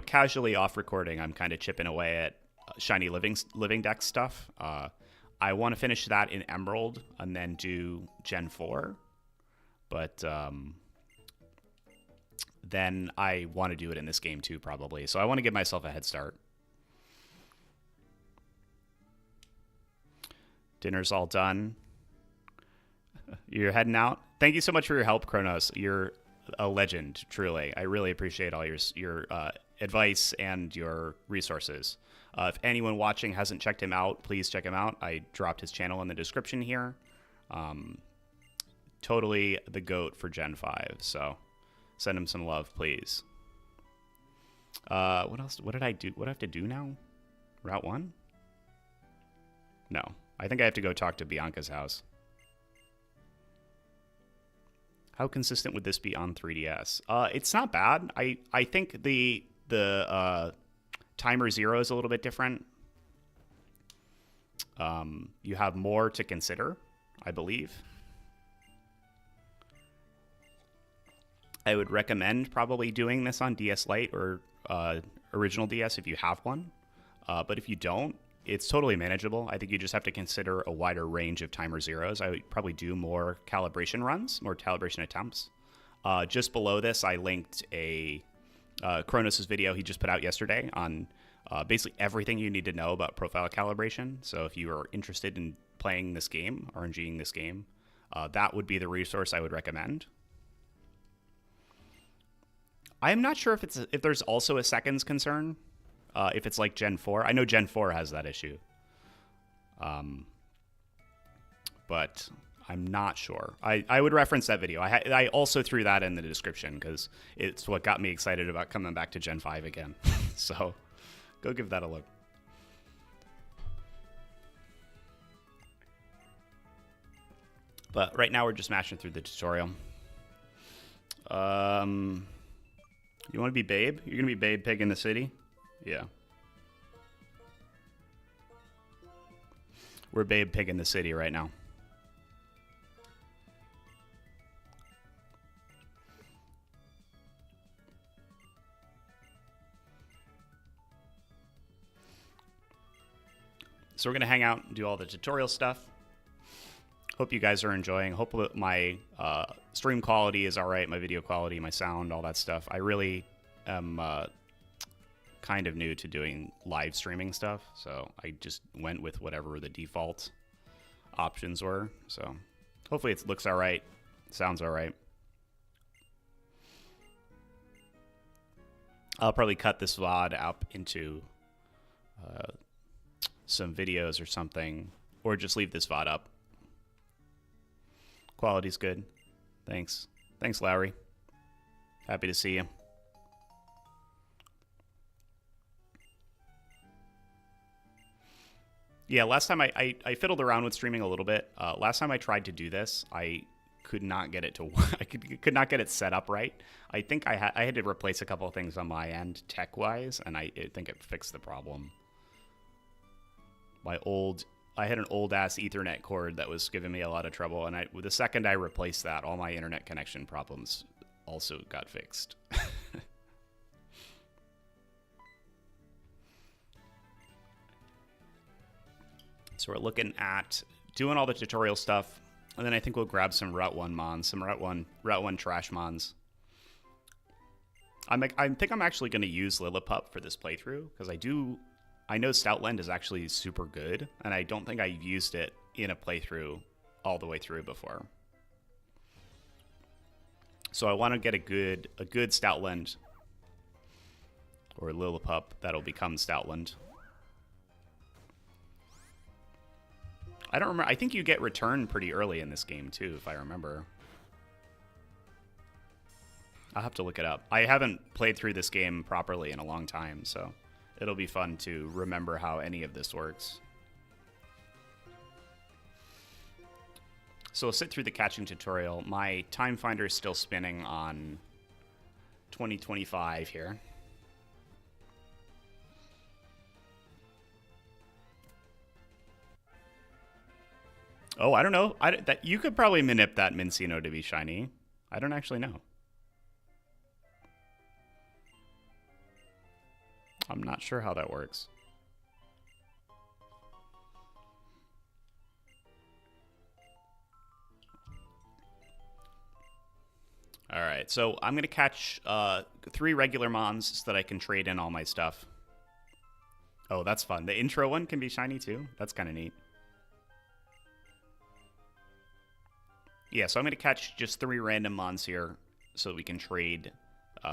casually off recording. I'm kind of chipping away at shiny living deck stuff. I want to finish that in Emerald and then do Gen 4. But then I want to do it in this game too, probably. So I want to give myself a head start. Dinner's all done. You're heading out. Thank you so much for your help, Kronos. You're a legend, truly. I really appreciate all your advice and your resources. If anyone watching hasn't checked him out, please check him out. I dropped his channel in the description here. Totally the GOAT for Gen 5, so send him some love, please. What else? What did I do? What do I have to do now? Route 1? No. I think I have to go talk to Bianca's house. How consistent would this be on 3DS? It's not bad. I think the Timer 0 is a little bit different. You have more to consider, I believe. I would recommend probably doing this on DS Lite or original DS if you have one. But if you don't, it's totally manageable. I think you just have to consider a wider range of Timer Zeros. I would probably do more calibration runs, more calibration attempts. Just below this, I linked a Kronos' video he just put out yesterday on basically everything you need to know about profile calibration. So if you are interested in playing this game, RNGing this game, that would be the resource I would recommend. I'm not sure if there's also a seconds concern. If it's like Gen 4. I know Gen 4 has that issue. But I'm not sure. I would reference that video. I also threw that in the description because it's what got me excited about coming back to Gen 5 again. So go give that a look. But right now we're just mashing through the tutorial. You want to be Babe? You're going to be Babe Pig in the City? Yeah. We're Babe Pig in the City right now. So we're going to hang out and do all the tutorial stuff. Hope you guys are enjoying. Hope that my stream quality is all right, my video quality, my sound, all that stuff. I really am kind of new to doing live streaming stuff, so I just went with whatever the default options were. So hopefully it looks all right, sounds all right. I'll probably cut this VOD up into some videos or something, or just leave this VOD up. Quality's good. Thanks. Thanks, Lowry. Happy to see you. Yeah, last time I fiddled around with streaming a little bit. Last time I tried to do this, I could not get it to I could not get it set up right. I think I had to replace a couple of things on my end tech-wise, and I think it fixed the problem. My old an old ass Ethernet cord that was giving me a lot of trouble, and the second I replaced that, all my internet connection problems also got fixed. So we're looking at doing all the tutorial stuff, and then I think we'll grab some Route 1 mons, some Route 1 trash mons. I think I'm actually going to use Lillipup for this playthrough, because I know Stoutland is actually super good, and I don't think I've used it in a playthrough all the way through before. So I want to get a good Stoutland, or Lillipup that'll become Stoutland. I don't remember. I think you get return pretty early in this game too, if I remember. I'll have to look it up. I haven't played through this game properly in a long time, so it'll be fun to remember how any of this works. So we'll sit through the catching tutorial. My time finder is still spinning on 2025 here. Oh, I don't know. That you could probably manip that Mincino to be shiny. I don't actually know. I'm not sure how that works. All right, so I'm going to catch 3 regular mons so that I can trade in all my stuff. Oh, that's fun. The intro one can be shiny too. That's kind of neat. Yeah, so I'm going to catch just 3 random mons here so that we can trade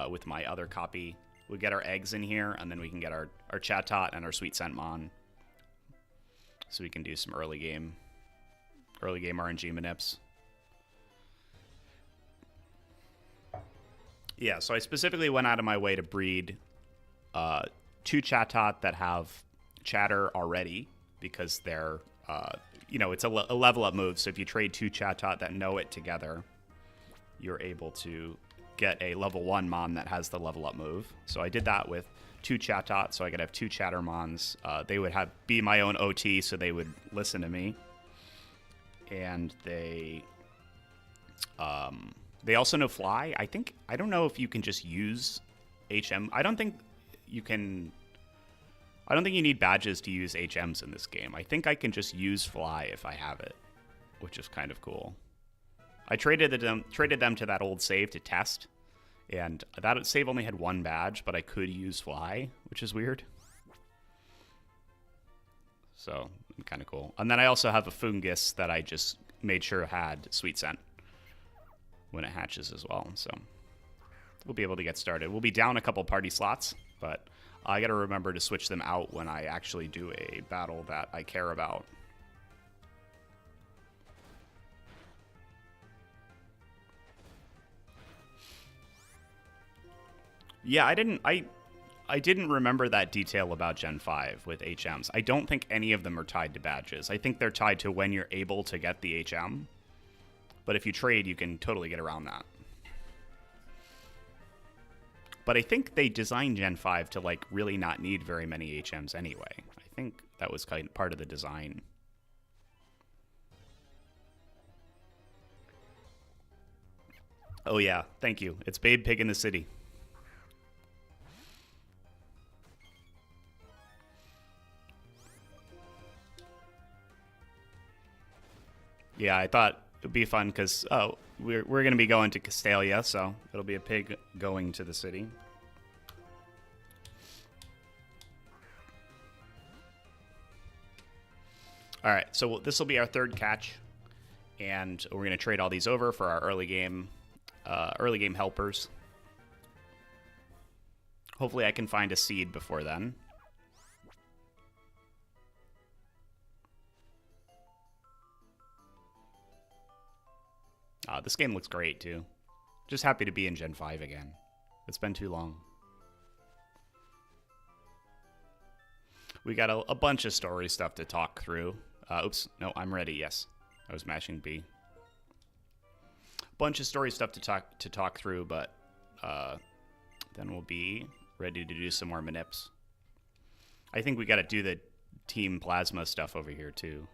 with my other copy. We get our eggs in here, and then we can get our Chatot and our Sweet Scent Mon. So we can do some early game RNG manips. Yeah, so I specifically went out of my way to breed 2 Chatot that have chatter already, because they're, it's a level up move. So if you trade 2 Chatot that know it together, you're able to get a level 1 mon that has the level up move. So I did that with 2 Chatot, so I could have 2 Chatter mons. They would be my own OT, so they would listen to me. And they also know Fly. I don't know if you can just use HM. I don't think you need badges to use HMs in this game. I think I can just use Fly if I have it, which is kind of cool. I traded them to that old save to test, and that save only had 1 badge, but I could use Fly, which is weird. So, kind of cool. And then I also have a Fungus that I just made sure had Sweet Scent when it hatches as well. So, we'll be able to get started. We'll be down a couple party slots, but I got to remember to switch them out when I actually do a battle that I care about. Yeah, I didn't remember that detail about Gen 5 with HMs. I don't think any of them are tied to badges. I think they're tied to when you're able to get the HM. But if you trade, you can totally get around that. But I think they designed Gen 5 to really not need very many HMs anyway. I think that was kind of part of the design. Oh yeah, thank you. It's Babe Pig in the City. Yeah, I thought it'd be fun because, we're going to be going to Castalia, so it'll be a pig going to the city. All right, so this will be our 3rd catch, and we're going to trade all these over for our early game helpers. Hopefully I can find a seed before then. This game looks great, too. Just happy to be in Gen 5 again. It's been too long. We got a bunch of story stuff to talk through. Oops, no, I'm ready, yes. I was mashing B. Bunch of story stuff to talk through, but then we'll be ready to do some more manips. I think we got to do Team Plasma stuff over here too.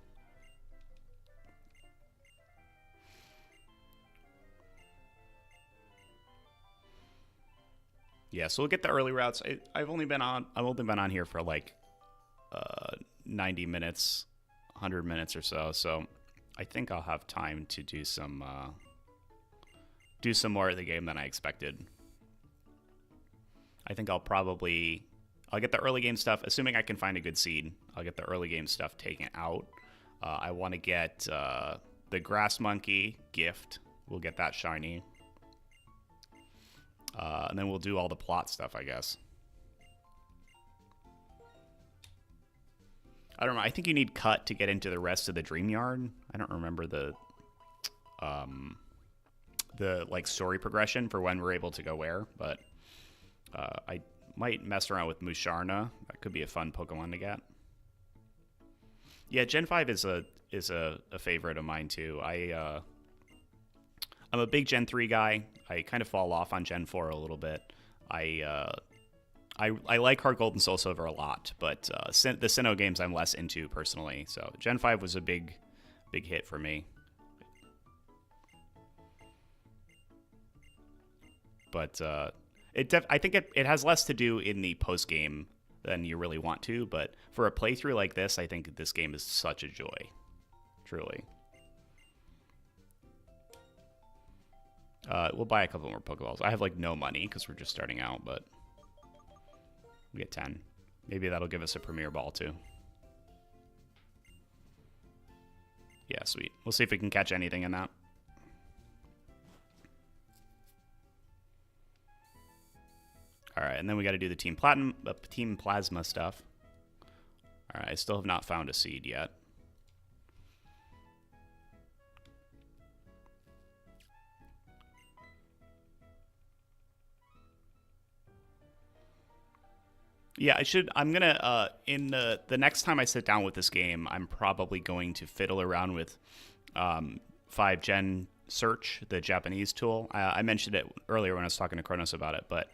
Yeah, so we'll get the early routes. I've only been on here for like 90 minutes, 100 minutes or so. So I think I'll have time to do some more of the game than I expected. I think I'll get the early game stuff, assuming I can find a good seed. I'll get the early game stuff taken out. I want to get the Grass Monkey gift. We'll get that shiny. And then we'll do all the plot stuff, I guess. I don't know. I think you need cut to get into the rest of the Dream Yard. I don't remember the like story progression for when we're able to go where, but I might mess around with Musharna. That could be a fun Pokemon to get. Yeah, Gen 5 is a favorite of mine too. I'm a big Gen 3 guy. I kind of fall off on Gen 4 a little bit. I like Heart Gold and Soul Silver a lot, but the Sinnoh games I'm less into personally. So Gen 5 was a big hit for me. But I think it has less to do in the post game than you really want to. But for a playthrough like this, I think this game is such a joy, truly. We'll buy a couple more Pokeballs. I have like no money because we're just starting out, but we get 10. Maybe that'll give us a Premier Ball too. Yeah, sweet. We'll see if we can catch anything in that. All right, and then we got to do the Team Plasma stuff. All right, I still have not found a seed yet. Yeah, I'm gonna in the next time I sit down with this game, I'm probably going to fiddle around with 5 Gen Search, the Japanese tool. I mentioned it earlier when I was talking to Kronos about it, but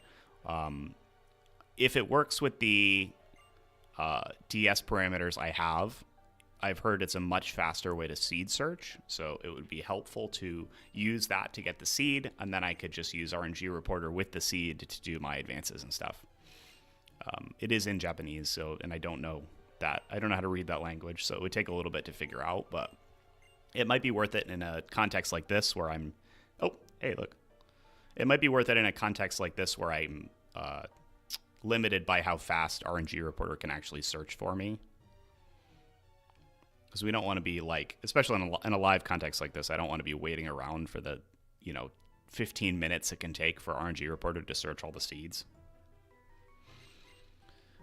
if it works with the DS parameters I've heard it's a much faster way to seed search, so it would be helpful to use that to get the seed, and then I could just use RNG Reporter with the seed to do my advances and stuff. It is in Japanese, and I don't know how to read that language, so it would take a little bit to figure out, but it might be worth it in a context like this where I'm... Oh, hey, look. It might be worth it in a context like this where I'm limited by how fast RNG Reporter can actually search for me. Because we don't want to be like, especially in a live context like this, I don't want to be waiting around for the, 15 minutes it can take for RNG Reporter to search all the seeds.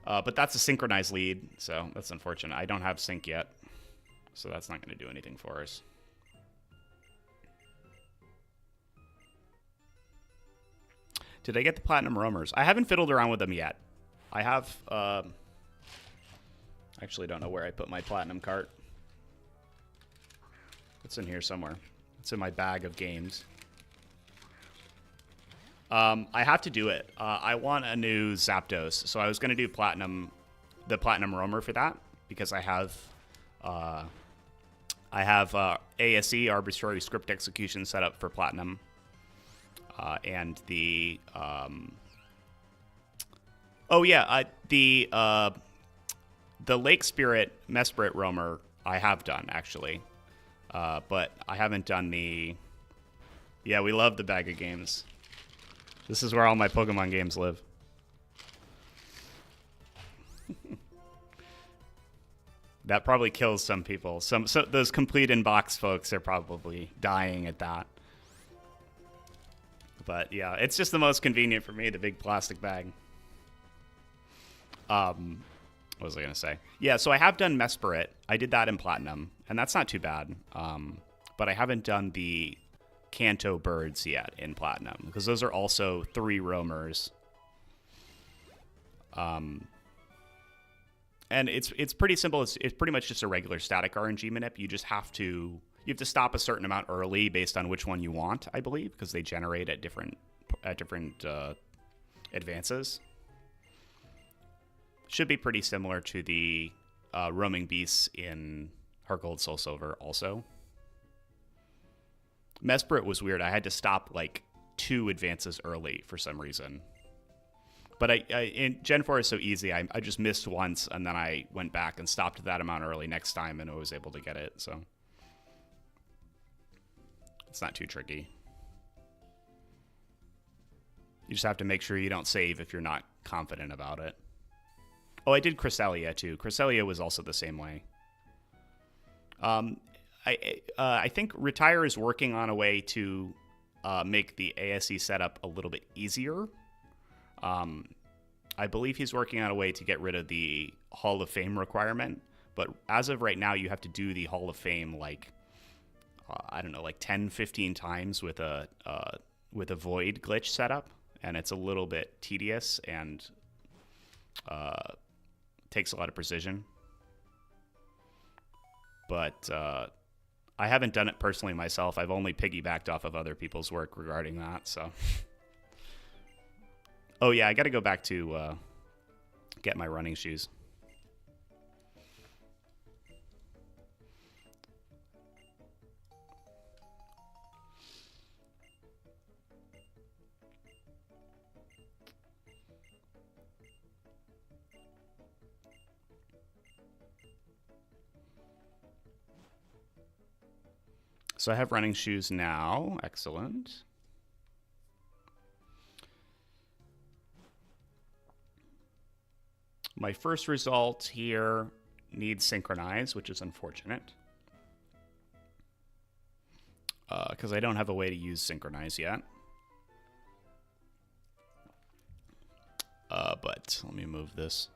But that's a synchronized lead, so that's unfortunate. I don't have sync yet, so that's not going to do anything for us. Did I get the Platinum Roamers? I haven't fiddled around with them yet. I have... actually don't know where I put my Platinum cart. It's in here somewhere. It's in my bag of games. I have to do it. I want a new Zapdos, so I was going to do the Platinum Roamer for that, because I have ASE, Arbitrary Script Execution, set up for Platinum, and the Lake Spirit Mesprit Roamer I have done, actually, but I haven't done the... Yeah, we love the bag of games. This is where all my Pokemon games live. That probably kills some people. So those complete in-box folks are probably dying at that. But yeah, it's just the most convenient for me, the big plastic bag. What was I going to say? Yeah, so I have done Mesprit. I did that in Platinum, and that's not too bad. But I haven't done the Kanto Birds yet in Platinum, because those are also 3 roamers. And it's pretty simple. It's pretty much just a regular static RNG manip. You have to stop a certain amount early based on which one you want, I believe, because they generate at different advances. Should be pretty similar to the roaming beasts in Heart Gold Soul Silver also. Mesprit was weird. I had to stop like 2 advances early for some reason. But in Gen 4 is so easy. I just missed once, and then I went back and stopped that amount early next time, and I was able to get it. So it's not too tricky. You just have to make sure you don't save if you're not confident about it. Oh, I did Cresselia too. Cresselia was also the same way. I think Retire is working on a way to make the ASE setup a little bit easier. I believe he's working on a way to get rid of the Hall of Fame requirement, but as of right now, you have to do the Hall of Fame like I don't know, like 10, 15 times with a void glitch setup, and it's a little bit tedious and takes a lot of precision. But I haven't done it personally myself. I've only piggybacked off of other people's work regarding that, so. Oh yeah, I gotta go back to get my running shoes. So I have running shoes now. Excellent. My first result here needs synchronize, which is unfortunate. Because I don't have a way to use synchronize yet. But let me move this.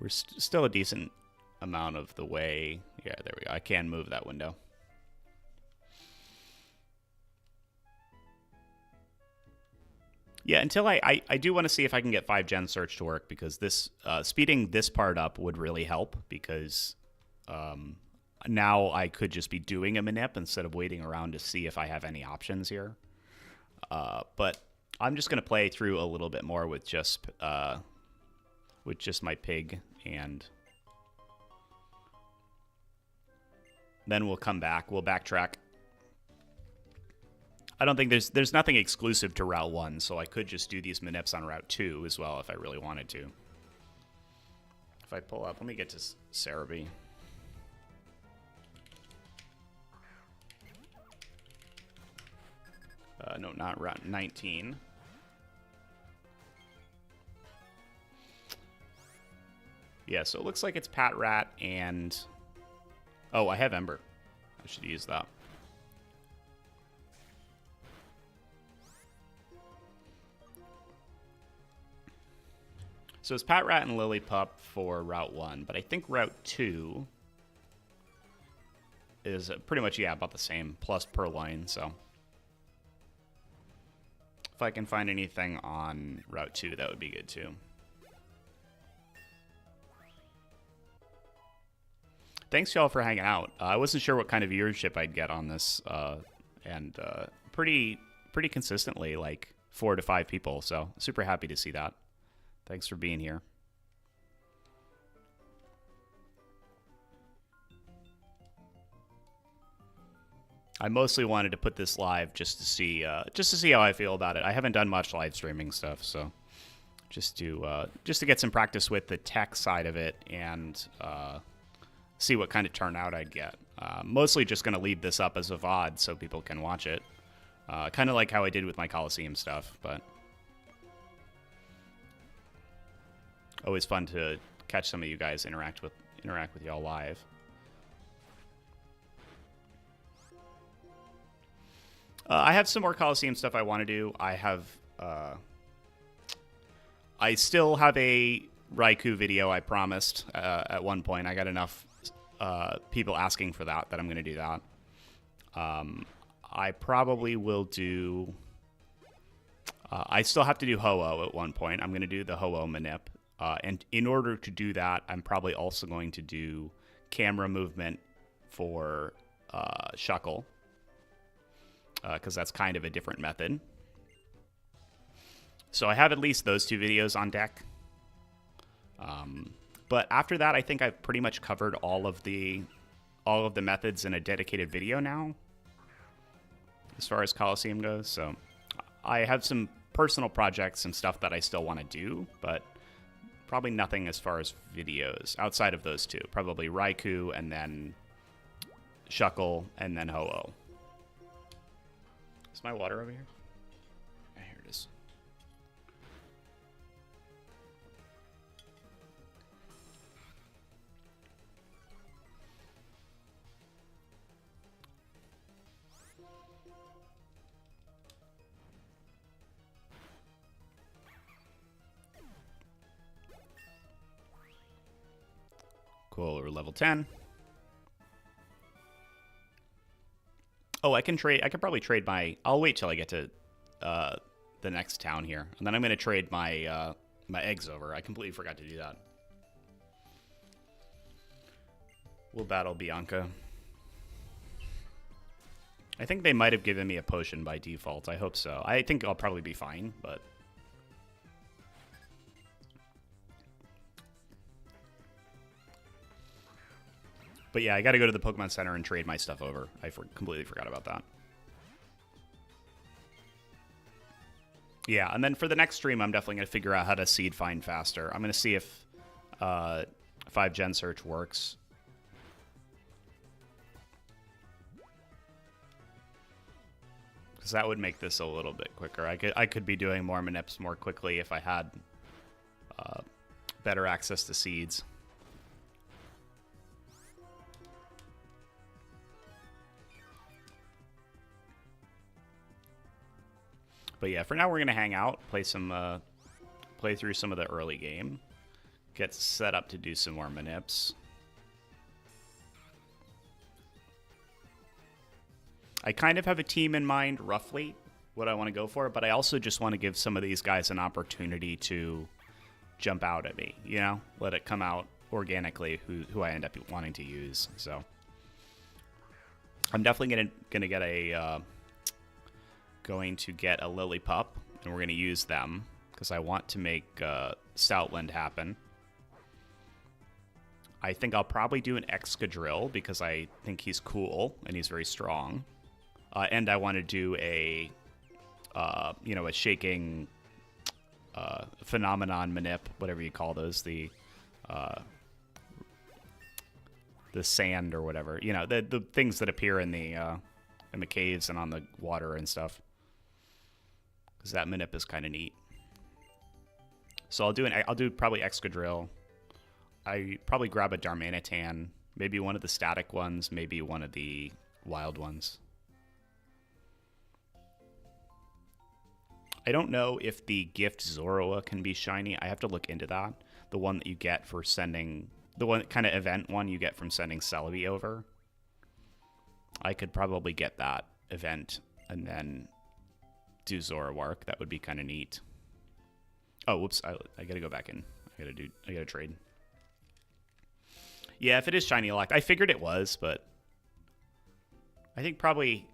We're still a decent amount of the way. Yeah, there we go. I can move that window. Yeah, until I do want to see if I can get 5 gen search to work, because this speeding this part up would really help, because now I could just be doing a manip instead of waiting around to see if I have any options here. But I'm just going to play through a little bit more with just my pig, and then we'll come back. We'll backtrack. I don't think there's nothing exclusive to Route 1, so I could just do these manips on Route 2 as well if I really wanted to. If I pull up, let me get to Cerebi. No, not Route 19. Yeah, so it looks like it's Pat Rat and... Oh, I have Ember. I should use that. So it's Pat Rat and Lily Pup for Route 1, but I think Route 2 is pretty much, yeah, about the same, plus Purloin, so. If I can find anything on Route 2, that would be good too. Thanks, y'all, for hanging out. I wasn't sure what kind of viewership I'd get on this, and pretty consistently, like 4 to 5 people, so super happy to see that. Thanks for being here. I mostly wanted to put this live just to see how I feel about it. I haven't done much live streaming stuff, so just to get some practice with the tech side of it and see what kind of turnout I'd get. Mostly just going to leave this up as a VOD so people can watch it, kind of like how I did with my Coliseum stuff, but. Always fun to catch some of you guys interact with y'all live. I have some more Coliseum stuff I want to do. I still have a Raikou video I promised at one point. I got enough people asking for that I'm going to do that. I probably will do... I still have to do Ho-Oh at one point. I'm going to do the Ho-Oh manip. And in order to do that, I'm probably also going to do camera movement for Shuckle, because that's kind of a different method. So I have at least those 2 videos on deck. But after that, I think I've pretty much covered all of the methods in a dedicated video now, as far as Coliseum goes. So I have some personal projects, some stuff that I still want to do, but probably nothing as far as videos outside of those two. Probably Raikou and then Shuckle and then Ho-Oh. Is my water over here? Yeah, here it is. Cool, we're level 10. Oh, I can trade. I could probably trade my. I'll wait till I get to the next town here, and then I'm going to trade my my eggs over. I completely forgot to do that. We'll battle Bianca. I think they might have given me a potion by default. I hope so. I think I'll probably be fine, but. But yeah, I got to go to the Pokemon Center and trade my stuff over. I completely forgot about that. Yeah, and then for the next stream, I'm definitely going to figure out how to seed find faster. I'm going to see if 5-gen search works. Because that would make this a little bit quicker. I could be doing more manips more quickly if I had better access to seeds. But yeah, for now we're gonna hang out, play through some of the early game, get set up to do some more manips. I kind of have a team in mind, roughly, what I want to go for, but I also just want to give some of these guys an opportunity to jump out at me, you know? Let it come out organically who I end up wanting to use, so. I'm definitely gonna get a... going to get a Lillipup, and we're going to use them because I want to make Stoutland happen. I think I'll probably do an Excadrill because I think he's cool and he's very strong. And I want to do a, you know, a shaking phenomenon manip, whatever you call those, the sand or whatever, you know, the things that appear in the caves and on the water and stuff. Because that manip is kind of neat. So I'll do probably Excadrill. I probably grab a Darmanitan, maybe one of the static ones, maybe one of the wild ones. I don't know if the gift Zorua can be shiny. I have to look into that. The one that you get for sending, the one kind of event one you get from sending Celebi over. I could probably get that event and then do Zoroark. That would be kind of neat. Oh, whoops. I gotta go back in. I gotta trade. Yeah, if it is shiny locked, I figured it was, but I think probably,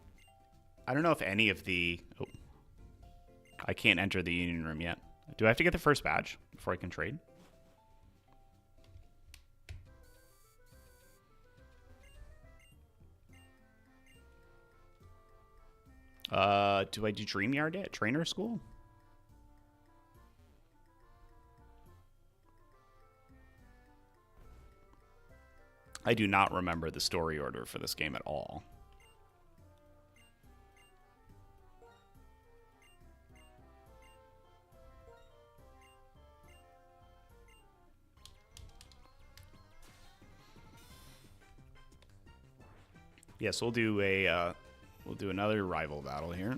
I don't know if any of the, oh, I can't enter the union room yet. Do I have to get the first badge before I can trade? Do I do Dream Yard at Trainer School? I do not remember the story order for this game at all. Yes, we'll do a we'll do another rival battle here.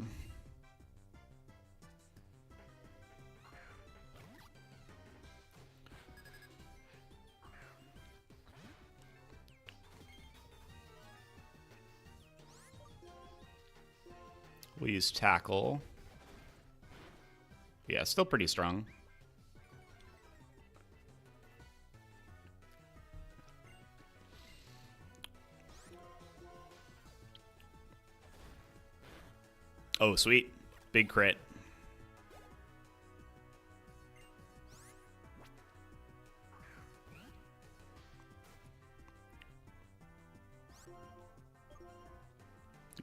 We'll use Tackle. Yeah, still pretty strong. Oh, sweet. Big crit.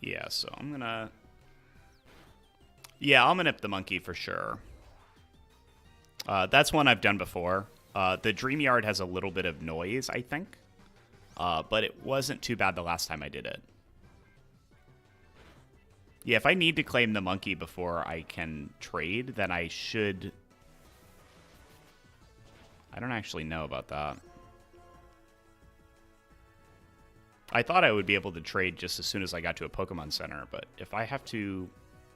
Yeah, so I'm gonna... Yeah, I'll manip the monkey for sure. That's one I've done before. The Dream Yard has a little bit of noise, I think. But it wasn't too bad the last time I did it. Yeah, if I need to claim the monkey before I can trade, then I should... I don't actually know about that. I thought I would be able to trade just as soon as I got to a Pokemon Center, but if I have to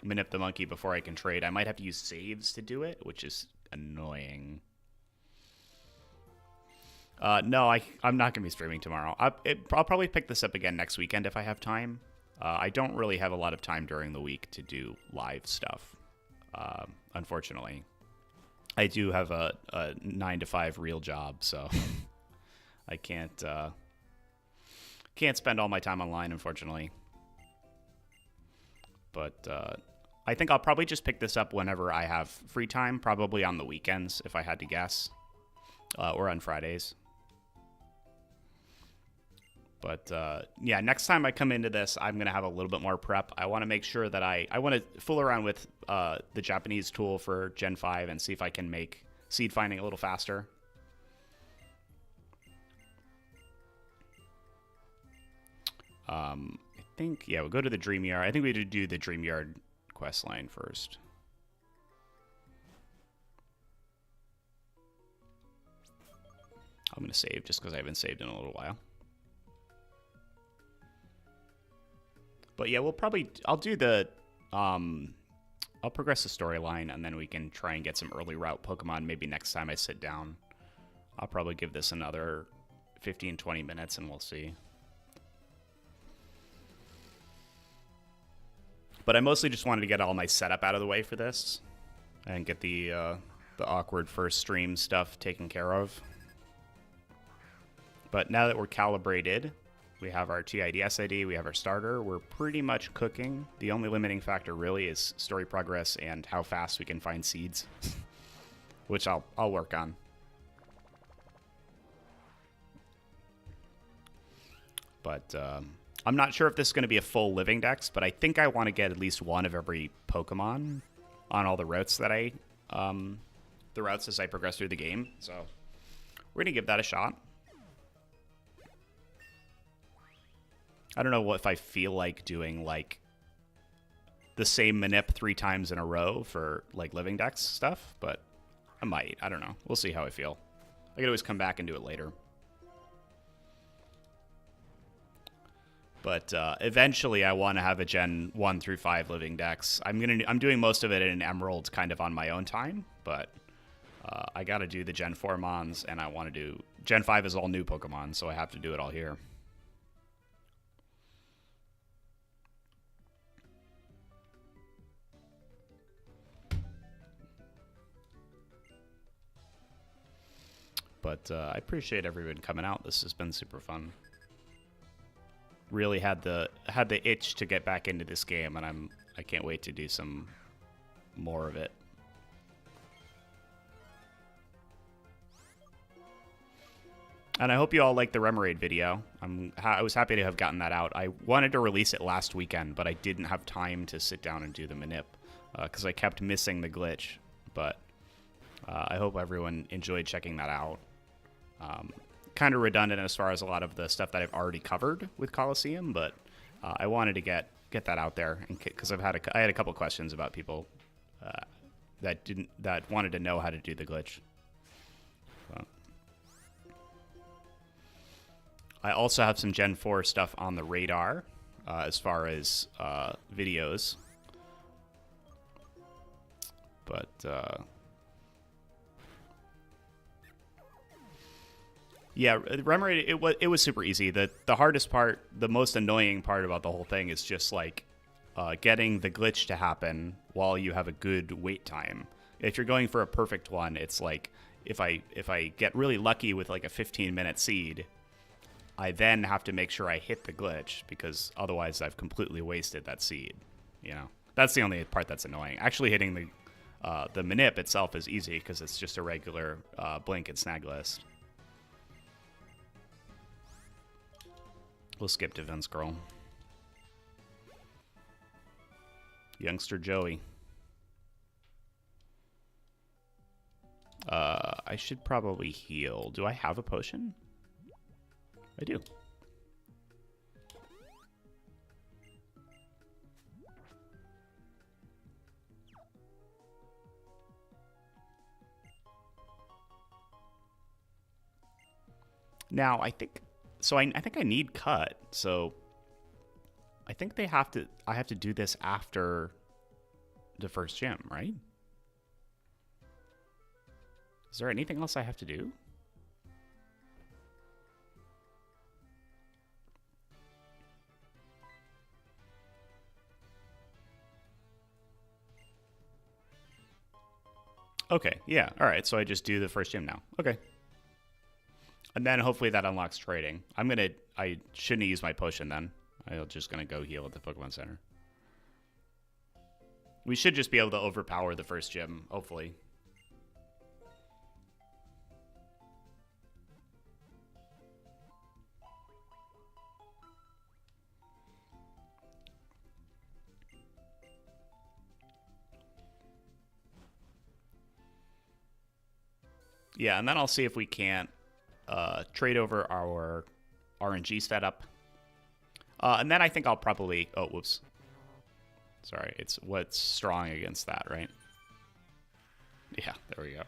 manip the monkey before I can trade, I might have to use saves to do it, which is annoying. No, I'm not going to be streaming tomorrow. I'll probably pick this up again next weekend if I have time. I don't really have a lot of time during the week to do live stuff, unfortunately. I do have a 9-to-5 real job, so I can't spend all my time online, unfortunately. But I think I'll probably just pick this up whenever I have free time, probably on the weekends, if I had to guess, or on Fridays. But, yeah, next time I come into this, I'm going to have a little bit more prep. I want to make sure that I want to fool around with the Japanese tool for Gen 5 and see if I can make seed finding a little faster. I think, yeah, we'll go to the Dream Yard. I think we need to do the Dream Yard quest line first. I'm going to save just because I haven't saved in a little while. But yeah, I'll do the, I'll progress the storyline and then we can try and get some early route Pokemon maybe next time I sit down. I'll probably give this another 15, 20 minutes and we'll see. But I mostly just wanted to get all my setup out of the way for this and get the awkward first stream stuff taken care of. But now that we're calibrated, we have our TID SID, we have our starter, we're pretty much cooking. The only limiting factor really is story progress and how fast we can find seeds, which I'll work on. But I'm not sure if this is going to be a full living dex, but I think I want to get at least one of every Pokemon on all the routes that the routes as I progress through the game. So we're going to give that a shot. I don't know if I feel like doing like the same manip 3 times in a row for like living dex stuff, but I might. I don't know. We'll see how I feel. I could always come back and do it later. But eventually I want to have a Gen 1 through 5 living dex. I'm doing most of it in Emerald kind of on my own time, but I got to do the Gen 4 Mons, and I want to do... Gen 5 is all new Pokemon, so I have to do it all here. But I appreciate everyone coming out. This has been super fun. Really had the itch to get back into this game, and I can't wait to do some more of it. And I hope you all liked the Remoraid video. I was happy to have gotten that out. I wanted to release it last weekend, but I didn't have time to sit down and do the manip because I kept missing the glitch. But I hope everyone enjoyed checking that out. Kind of redundant as far as a lot of the stuff that I've already covered with Coliseum, but I wanted to get that out there because I had a couple questions about people that wanted to know how to do the glitch. So. I also have some Gen 4 stuff on the radar as far as videos, but. Yeah, Remoraid, it was super easy. The hardest part, the most annoying part about the whole thing is just like getting the glitch to happen while you have a good wait time. If you're going for a perfect one, it's like if I get really lucky with like a 15-minute seed, I then have to make sure I hit the glitch because otherwise I've completely wasted that seed. You know, that's the only part that's annoying. Actually, hitting the manip itself is easy because it's just a regular blink and snag list. We'll skip to Vince Girl. youngster Joey. I should probably heal. Do I have a potion? I do. Now, I think I need cut, so I think I have to do this after the first gym, right? Is there anything else I have to do? Okay, yeah, all right, so I just do the first gym now. Okay. And then hopefully that unlocks trading. I shouldn't use my potion then. I'm just gonna go heal at the Pokemon Center. We should just be able to overpower the first gym, hopefully. Yeah, and then I'll see if we can't trade over our RNG setup. And then I think I'll probably... Oh, whoops. Sorry, it's what's strong against that, right? Yeah, there we go.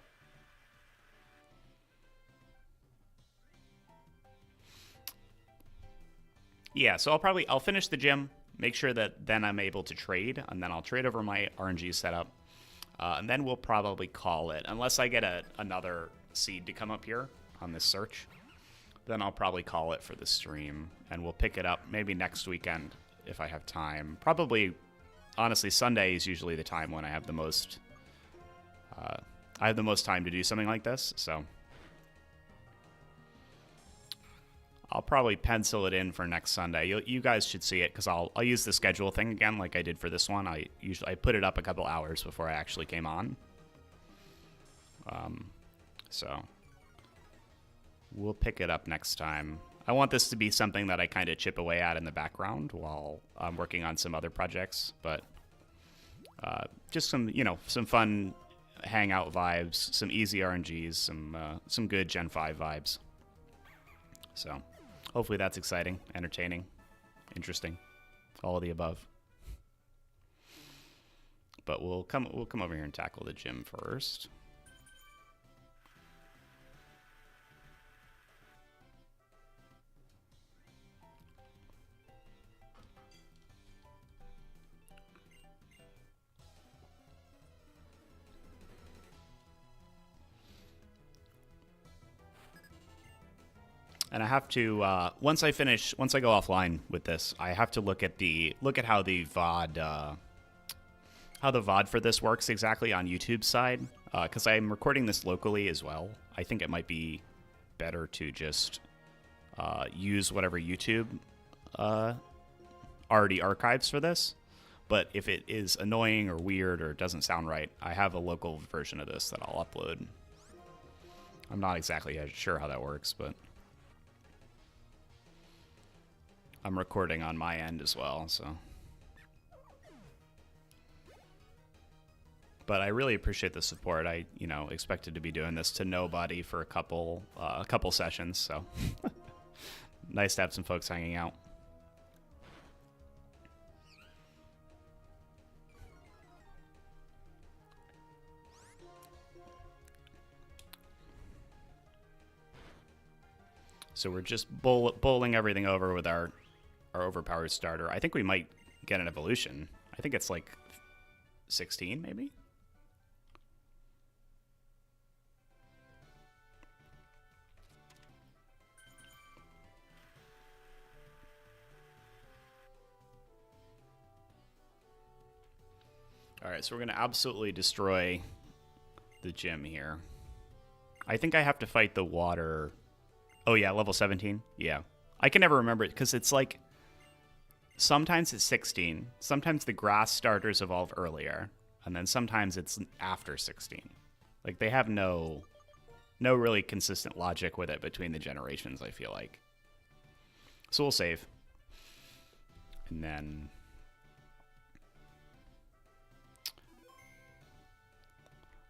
Yeah, so I'll finish the gym, make sure that then I'm able to trade, and then I'll trade over my RNG setup. And then we'll probably call it. Unless I get another seed to come up here on this search, then I'll probably call it for the stream. And we'll pick it up maybe next weekend if I have time. Probably, honestly, Sunday is usually the time when I have the most... time to do something like this, so... I'll probably pencil it in for next Sunday. You guys should see it because I'll use the schedule thing again like I did for this one. I put it up a couple hours before I actually came on. So we'll pick it up next time. I want this to be something that I kind of chip away at in the background while I'm working on some other projects, but just some fun hangout vibes, some easy RNGs, some good Gen 5 vibes. So hopefully that's exciting, entertaining, interesting, all of the above. But we'll come over here and tackle the gym first. And I have to once I go offline with this, I have to look at how the VOD for this works exactly on YouTube's side, because I'm recording this locally as well. I think it might be better to just use whatever YouTube already archives for this. But if it is annoying or weird or doesn't sound right, I have a local version of this that I'll upload. I'm not exactly sure how that works, but I'm recording on my end as well, so. But I really appreciate the support. I, expected to be doing this to nobody for a couple sessions, so nice to have some folks hanging out. So we're just bowling everything over with our overpowered starter. I think we might get an evolution. I think it's like 16, maybe? Alright, so we're going to absolutely destroy the gym here. I think I have to fight the water... Oh yeah, level 17? Yeah. I can never remember it, because it's like... Sometimes it's 16. Sometimes the grass starters evolve earlier. And then sometimes it's after 16. Like, they have no really consistent logic with it between the generations, I feel like. So we'll save. And then...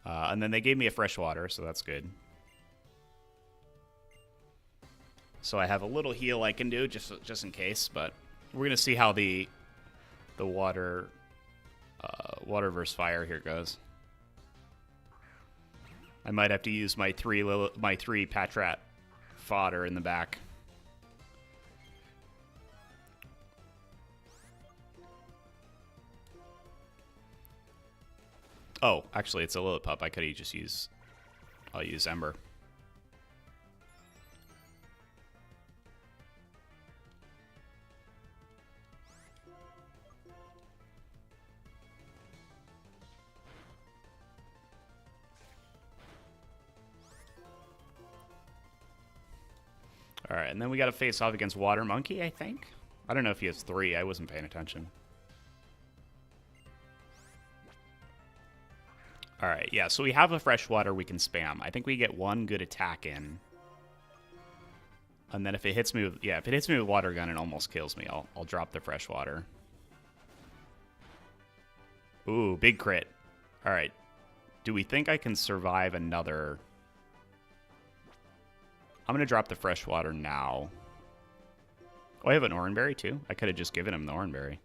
And then they gave me a freshwater, so that's good. So I have a little heal I can do just in case, but we're gonna see how the water versus fire here goes. I might have to use my three Patrat fodder in the back. Oh, actually, it's a Lillipup. I could just use... I'll use Ember. All right, and then we got to face off against Water Monkey, I think. I don't know if he has 3. I wasn't paying attention. All right, yeah, so we have a freshwater we can spam. I think we get 1 good attack in. And then if it hits me with, yeah, if it hits me with water gun, it almost kills me. I'll drop the freshwater. Ooh, big crit. All right. Do we think I can survive another? I'm going to drop the freshwater now. Oh, I have an Oranberry too? I could have just given him the Oranberry.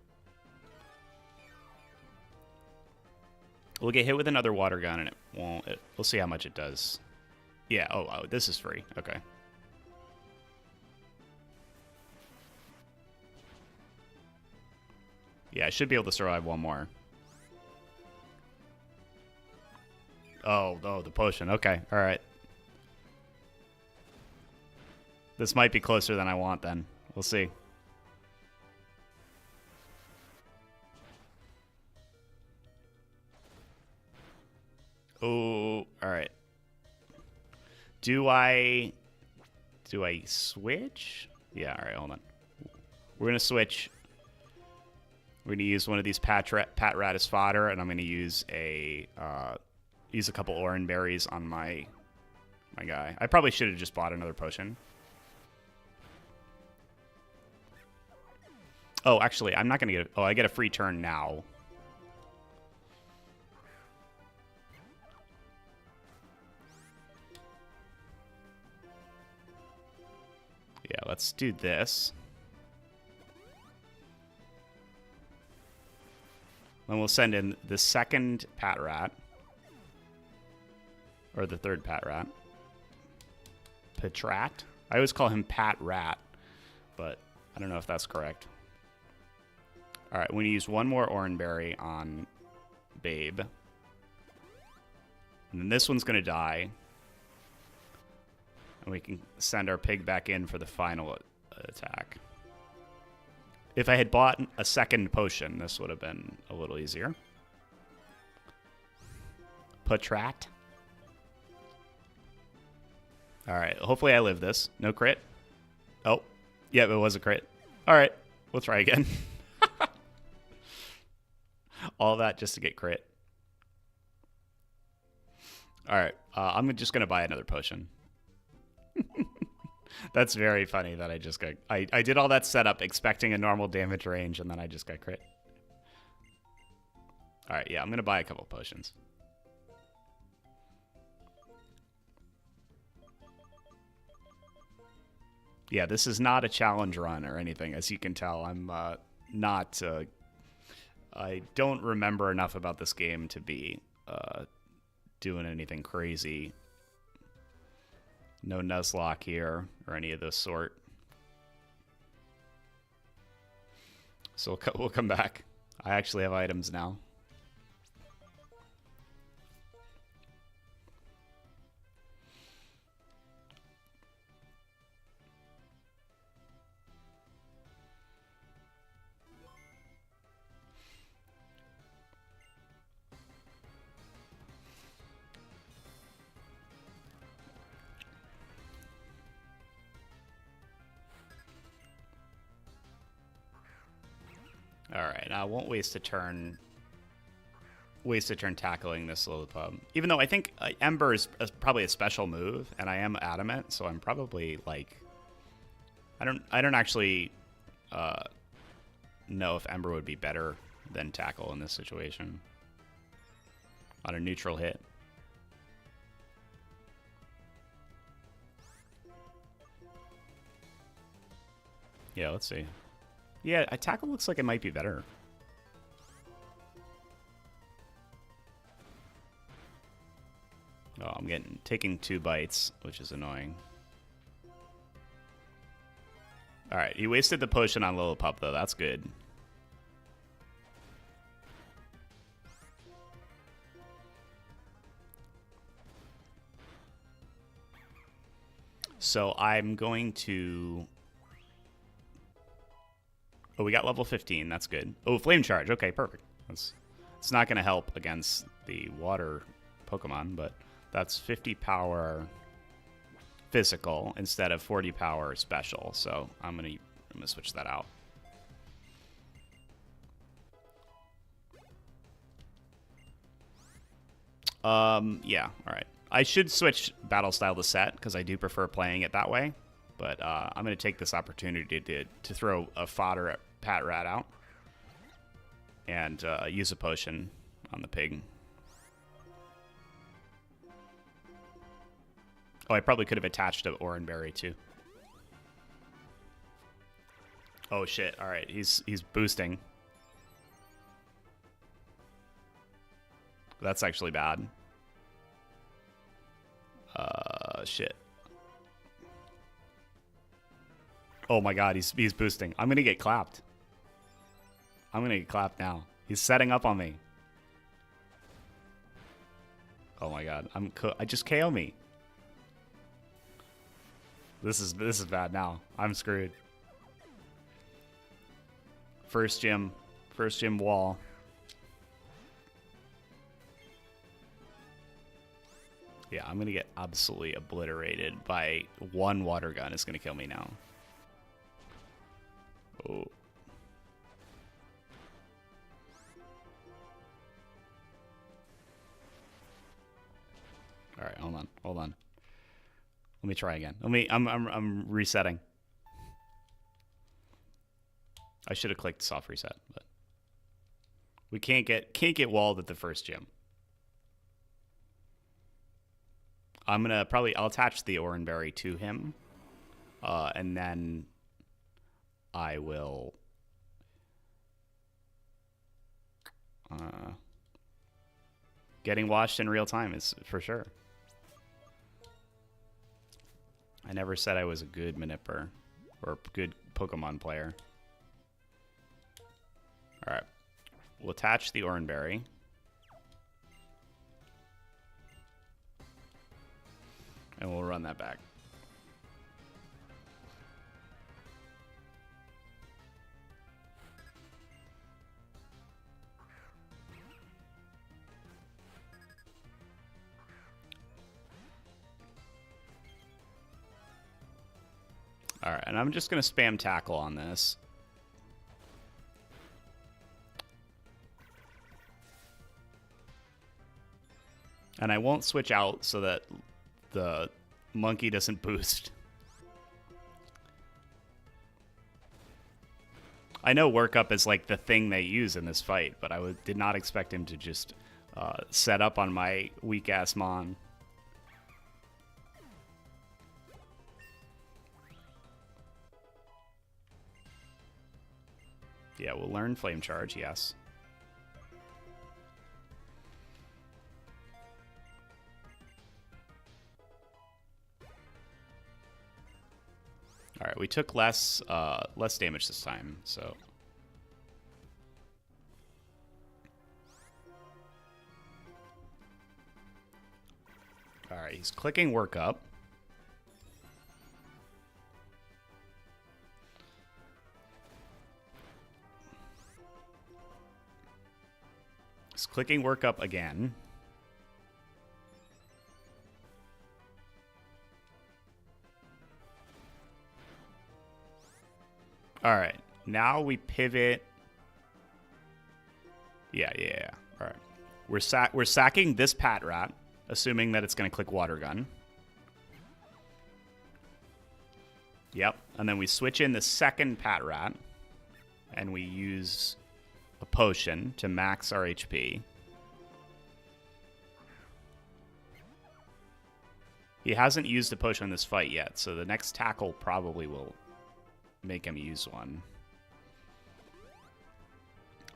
We'll get hit with another water gun, and it won't... we'll see how much it does. Yeah, oh, this is free. Okay. Yeah, I should be able to survive 1 more. Oh, the potion. Okay, all right. This might be closer than I want, then. We'll see. Oh, all right. Do I switch? Yeah, all right, hold on. We're going to switch. We're going to use one of these Patrat as fodder, and I'm going to use a couple Oran berries on my guy. I probably should have just bought another potion. Oh, actually, I'm not going to get... Oh, I get a free turn now. Yeah, let's do this. Then we'll send in the second Patrat. Or the third Patrat. Patrat? I always call him Pat Rat, but I don't know if that's correct. All right, we're going to use 1 more Oranberry on Babe. And then this one's going to die. And we can send our pig back in for the final attack. If I had bought a second potion, this would have been a little easier. Patrat. All right, hopefully I live this. No crit. Oh, yeah, it was a crit. All right, we'll try again. All that just to get crit. All right, I'm just going to buy another potion. That's very funny that I just got... I did all that setup expecting a normal damage range, and then I just got crit. All right, yeah, I'm going to buy a couple potions. Yeah, this is not a challenge run or anything. As you can tell, I'm not... I don't remember enough about this game to be doing anything crazy. No Nuzlocke here or any of this sort. So we'll come back. I actually have items now. All right, I won't waste a turn tackling this Lillipup. Even though I think Ember is probably a special move, and I am adamant, so I'm probably like, I don't actually know if Ember would be better than Tackle in this situation on a neutral hit. Yeah, let's see. Yeah, a tackle looks like it might be better. Oh, I'm taking 2 bites, which is annoying. All right, he wasted the potion on Little Pup, though. That's good. So I'm going to... Oh, we got level 15. That's good. Oh, Flame Charge. Okay, perfect. It's not going to help against the water Pokemon, but that's 50 power physical instead of 40 power special. So I'm gonna switch that out. Yeah, all right. I should switch battle style to set because I do prefer playing it that way. But I'm gonna take this opportunity to throw a fodder at Pat Rat out and use a potion on the pig. Oh, I probably could have attached an Oranberry too. Oh shit! All right, he's boosting. That's actually bad. Shit. Oh my god, he's boosting. I'm gonna get clapped. I'm gonna get clapped now. He's setting up on me. Oh my god, I just KO me. This is bad now. I'm screwed. First gym wall. Yeah, I'm gonna get absolutely obliterated by 1 water gun. It's gonna kill me now. Oh. All right, hold on. Let me try again. I'm resetting. I should have clicked soft reset, but we can't get walled at the first gym. I'll attach the Oranberry to him, and then I will getting watched in real time is for sure. I never said I was a good Manipper or good Pokemon player. All right, we'll attach the Oranberry. And we'll run that back. All right, and I'm just going to spam tackle on this. And I won't switch out so that the monkey doesn't boost. I know workup is like the thing they use in this fight, but I did not expect him to just set up on my weak-ass Mon. Yeah, we'll learn Flame Charge, yes. All right, we took less damage this time, so. All right, he's clicking work up. He's clicking work up again. All right, now we pivot. Yeah. All right, we're sacking this Pat Rat, assuming that it's going to click Water Gun. Yep, and then we switch in the second Pat Rat, and we use a potion to max our HP. He hasn't used a potion in this fight yet, so the next tackle probably will make him use one.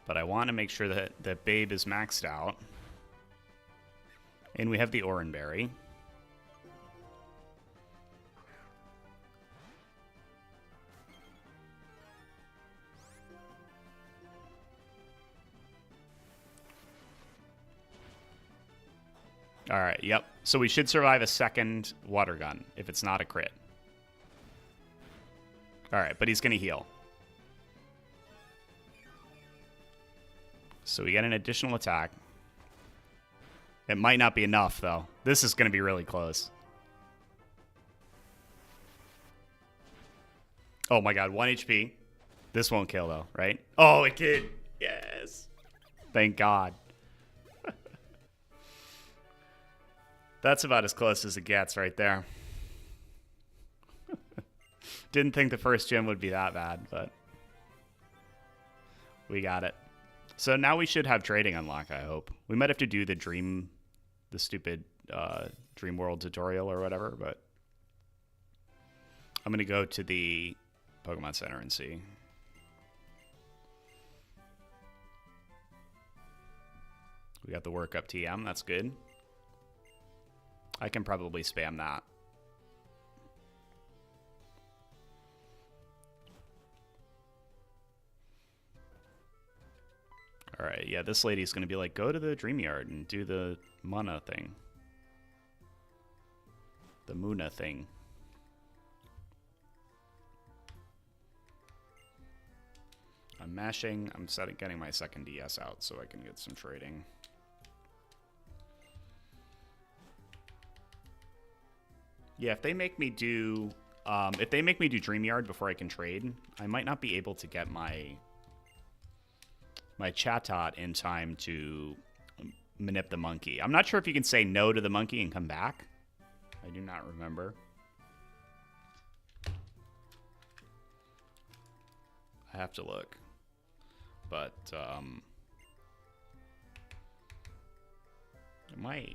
But I want to make sure that Babe is maxed out. And we have the Oranberry. All right, yep. So we should survive a second water gun if it's not a crit. All right, but he's going to heal. So we get an additional attack. It might not be enough, though. This is going to be really close. Oh my god, 1 HP. This won't kill, though, right? Oh, it did. Yes. Thank God. That's about as close as it gets right there. Didn't think the first gym would be that bad, but we got it. So now we should have trading unlock, I hope. We might have to do the stupid Dream World tutorial or whatever, but I'm going to go to the Pokemon Center and see. We got the workup TM, that's good. I can probably spam that. All right, yeah, this lady's going to be like, go to the Dream Yard and do the Mana thing. The Muna thing. I'm mashing. I'm getting my second DS out so I can get some trading. Yeah, if they make me do Dream Yard before I can trade, I might not be able to get my Chatot in time to manip the monkey. I'm not sure if you can say no to the monkey and come back. I do not remember. I have to look. But my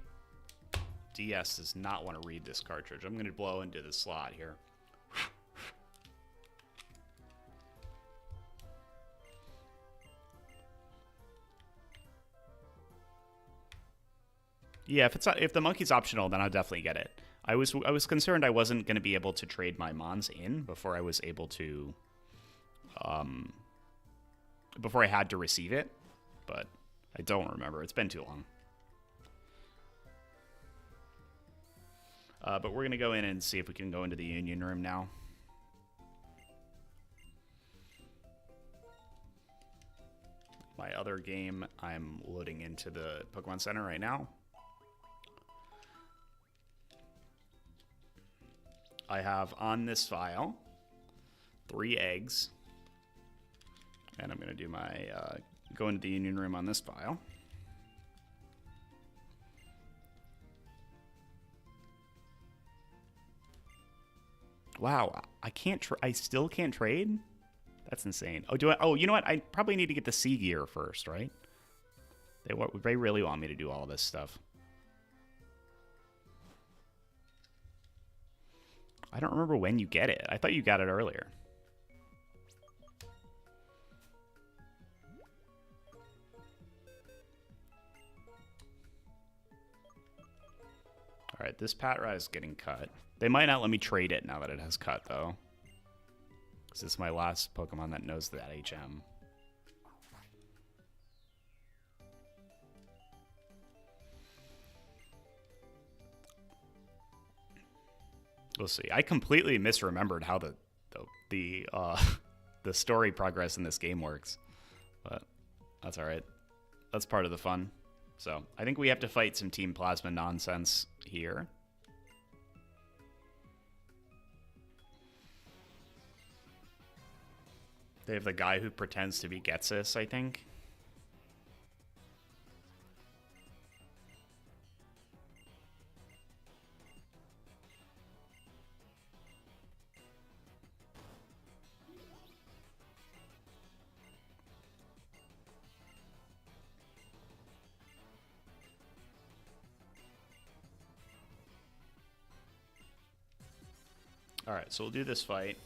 DS does not want to read this cartridge. I'm going to blow into the slot here. Yeah, if the monkey's optional, then I'll definitely get it. I was concerned I wasn't going to be able to trade my Mons in before I was able to, before I had to receive it, but I don't remember. It's been too long. But we're going to go in and see if we can go into the Union Room now. My other game, I'm loading into the Pokemon Center right now. I have on this file 3 eggs. And I'm going to do my, go into the Union Room on this file. Wow, I still can't trade? That's insane. Oh, you know what? I probably need to get the sea gear first, right? They really want me to do all this stuff. I don't remember when you get it. I thought you got it earlier. All right, this Patrat is getting cut. They might not let me trade it now that it has cut, though. Because it's my last Pokemon that knows that HM. We'll see. I completely misremembered how the story progress in this game works. But that's all right. That's part of the fun. So I think we have to fight some Team Plasma nonsense here. They have the guy who pretends to be Getsis, I think. All right, so we'll do this fight.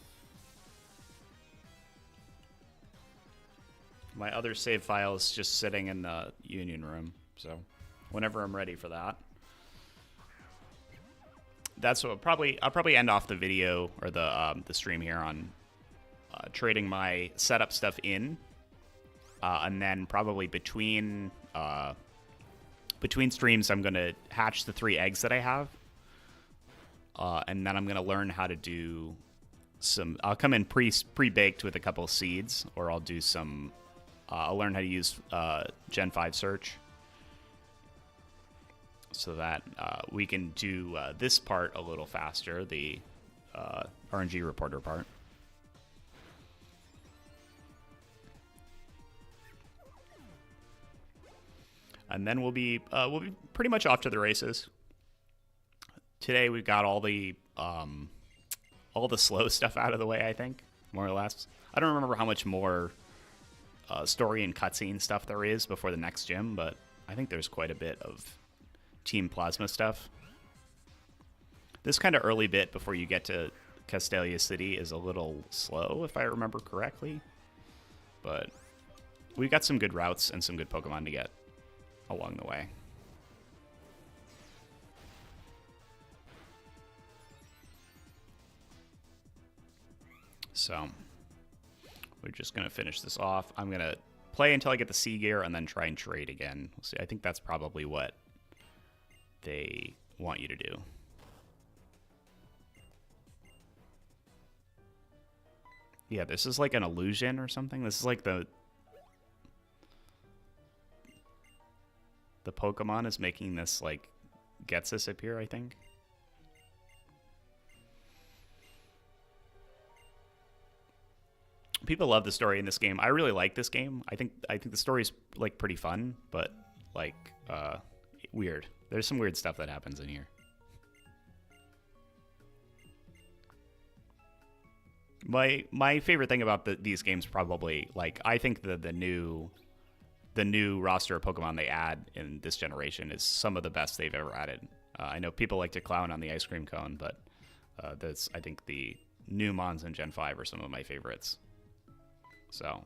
My other save file is just sitting in the union room, so whenever I'm ready for that. That's what I'll probably end off the video or the stream here on trading my setup stuff in, and then probably between streams I'm gonna hatch the 3 eggs that I have, and then I'm gonna learn how to do some. I'll come in pre-baked with a couple of seeds, or I'll do some. I'll learn how to use Gen 5 search, so that we can do this part a little faster, the RNG reporter part. And then we'll be pretty much off to the races. Today we've got all the slow stuff out of the way, I think, more or less. I don't remember how much more story and cutscene stuff there is before the next gym, but I think there's quite a bit of Team Plasma stuff. This kind of early bit before you get to Castelia City is a little slow, if I remember correctly. But we got some good routes and some good Pokemon to get along the way. So we're just going to finish this off. I'm going to play until I get the C gear and then try and trade again. We'll see. I think that's probably what they want you to do. Yeah, this is like an illusion or something. This is like the Pokemon is making this, like, gets us appear, I think. People love the story in this game. I really like this game. I think the story's, like, pretty fun, but, like, weird. There's some weird stuff that happens in here. My favorite thing about these games probably, like, I think the new roster of Pokemon they add in this generation is some of the best they've ever added. I know people like to clown on the ice cream cone, but I think the new Mons in Gen 5 are some of my favorites. So.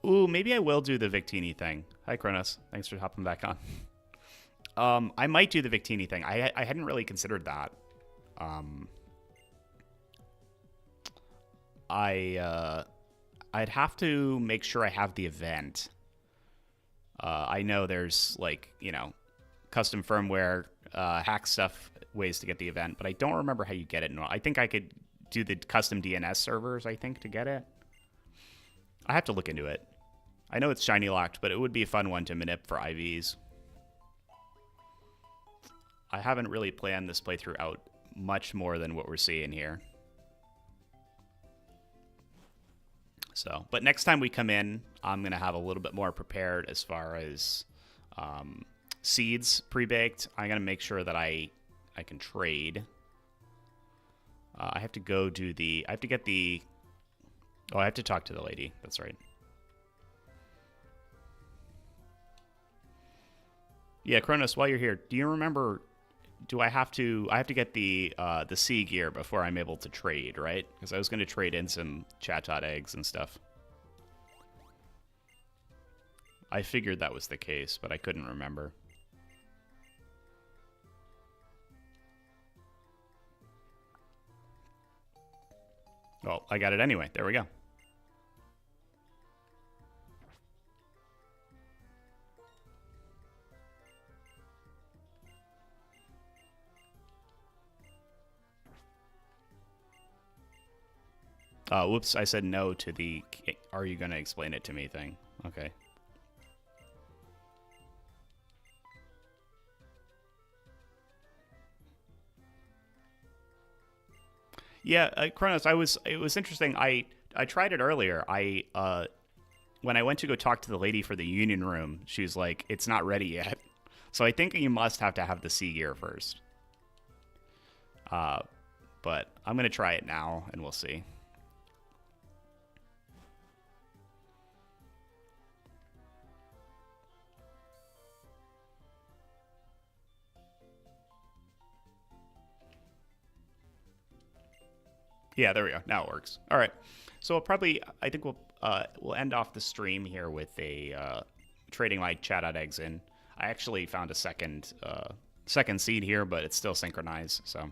Ooh, maybe I will do the Victini thing. Hi, Kronos. Thanks for hopping back on. I might do the Victini thing. I hadn't really considered that. I'd have to make sure I have the event. I know there's, like, you know, custom firmware, hack stuff, ways to get the event, but I don't remember how you get it. No, I think I could do the custom DNS servers, I think, to get it. I have to look into it. I know it's shiny locked, but it would be a fun one to manip for IVs. I haven't really planned this playthrough out much more than what we're seeing here. So, but next time we come in, I'm going to have a little bit more prepared as far as seeds pre-baked. I'm going to make sure that I can trade. I have to go do the... I have to get the... Oh, I have to talk to the lady. That's right. Yeah, Kronos, while you're here, do you remember... I have to get the C gear before I'm able to trade, right? Because I was going to trade in some Chatot eggs and stuff. I figured that was the case, but I couldn't remember. Well, I got it anyway. There we go. Whoops, I said no to the "are you going to explain it to me" thing. Okay. Yeah, Kronos, it was interesting. I tried it earlier. When I went to go talk to the lady for the union room, she was like, "It's not ready yet." So I think you must have to have the C gear first. But I'm going to try it now, and we'll see. Yeah, there we go. Now it works. All right. So I think we'll end off the stream here with a trading my chat eggs in. I actually found a second seed here, but it's still synchronized. So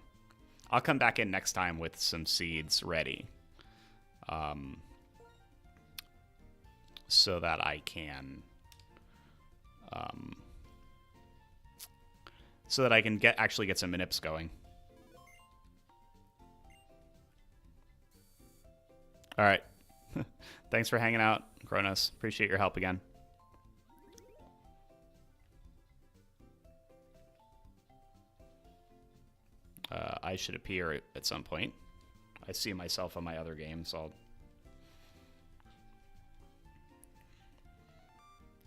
I'll come back in next time with some seeds ready, so that I can actually get some manips going. All right. Thanks for hanging out, Kronos. Appreciate your help again. I should appear at some point. I see myself on my other game, so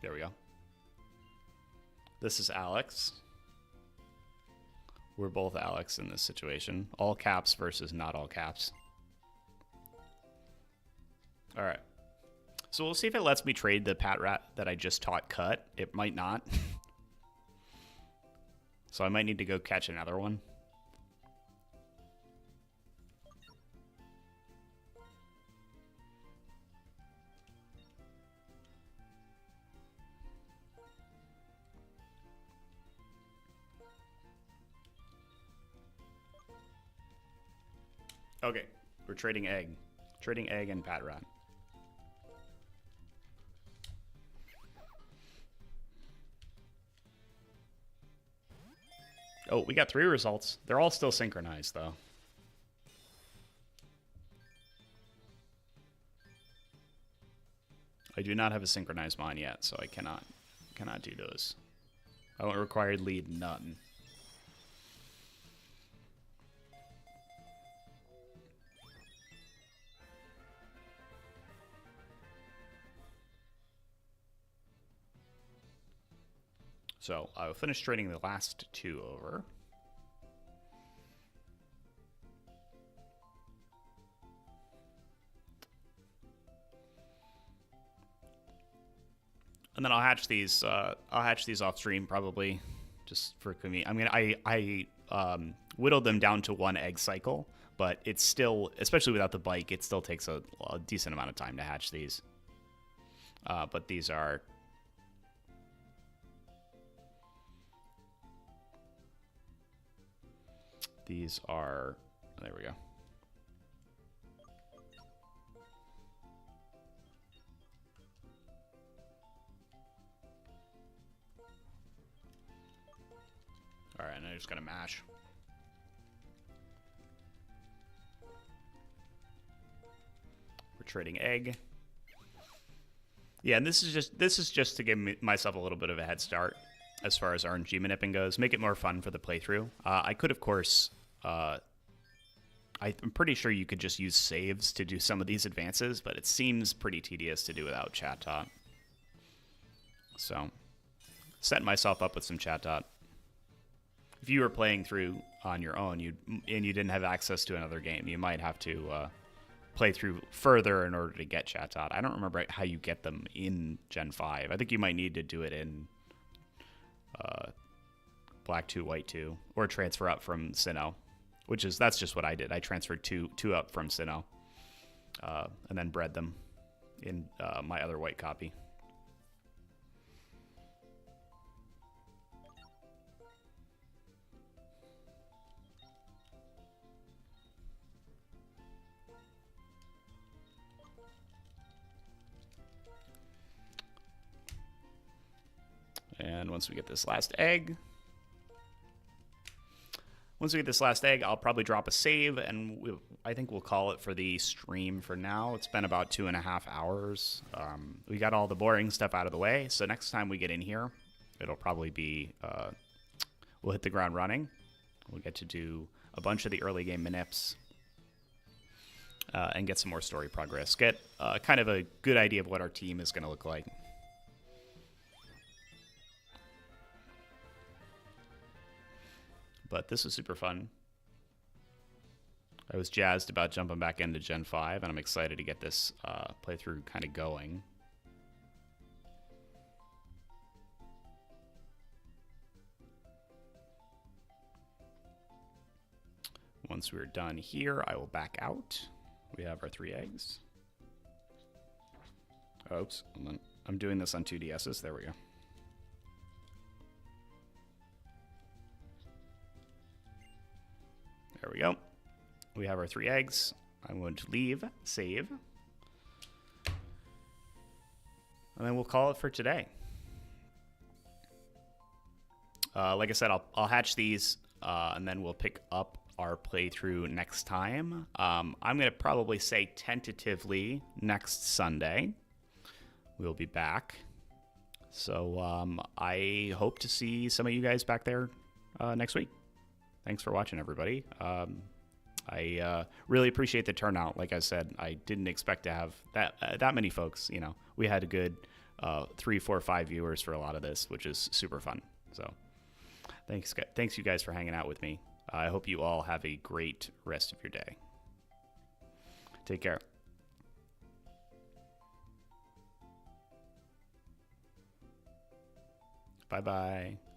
there we go. This is Alex. We're both Alex in this situation. All caps versus not all caps. All right. So we'll see if it lets me trade the Pat Rat that I just taught cut. It might not. So I might need to go catch another one. Okay, we're trading egg. Trading egg and Pat Rat. Oh, we got 3 results. They're all still synchronized, though. I do not have a synchronized mine yet, so I cannot do those. I want required lead, none. So I will finish trading the last 2 over. And then I'll hatch these. I'll hatch these off stream probably, just for convenience. I mean, I whittled them down to 1 egg cycle, but it's still, especially without the bike, it still takes a decent amount of time to hatch these. But these are. These are, there we go. All right, and I'm just gonna mash. We're trading egg. Yeah, and this is just to give myself a little bit of a head start as far as RNG manipping goes. Make it more fun for the playthrough. I could, of course. I'm pretty sure you could just use saves to do some of these advances, but it seems pretty tedious to do without chat dot. So, setting myself up with some chat dot. If you were playing through on your own, and you didn't have access to another game, you might have to play through further in order to get chat dot. I don't remember how you get them in Gen 5. I think you might need to do it in Black 2, White 2, or transfer up from Sinnoh. That's just what I did. I transferred two up from Sinnoh, and then bred them in my other white copy. And once we get this last egg, I'll probably drop a save, and I think we'll call it for the stream for now. It's been about 2.5 hours. We got all the boring stuff out of the way, so next time we get in here, it'll probably be, we'll hit the ground running. We'll get to do a bunch of the early game manips, and get some more story progress. Get kind of a good idea of what our team is going to look like. But this is super fun. I was jazzed about jumping back into Gen 5, and I'm excited to get this playthrough kind of going. Once we're done here, I will back out. We have our 3 eggs. Oops, I'm doing this on 2DSs. There we go. There we go. We have our 3 eggs. I'm going to leave, save. And then we'll call it for today. Like I said, I'll hatch these, and then we'll pick up our playthrough next time. I'm going to probably say tentatively next Sunday. We'll be back. So I hope to see some of you guys back there next week. Thanks for watching, everybody. I really appreciate the turnout. Like I said, I didn't expect to have that many folks. You know, we had a good 3, 4, 5 viewers for a lot of this, which is super fun. So thanks you guys for hanging out with me. I hope you all have a great rest of your day. Take care. Bye-bye.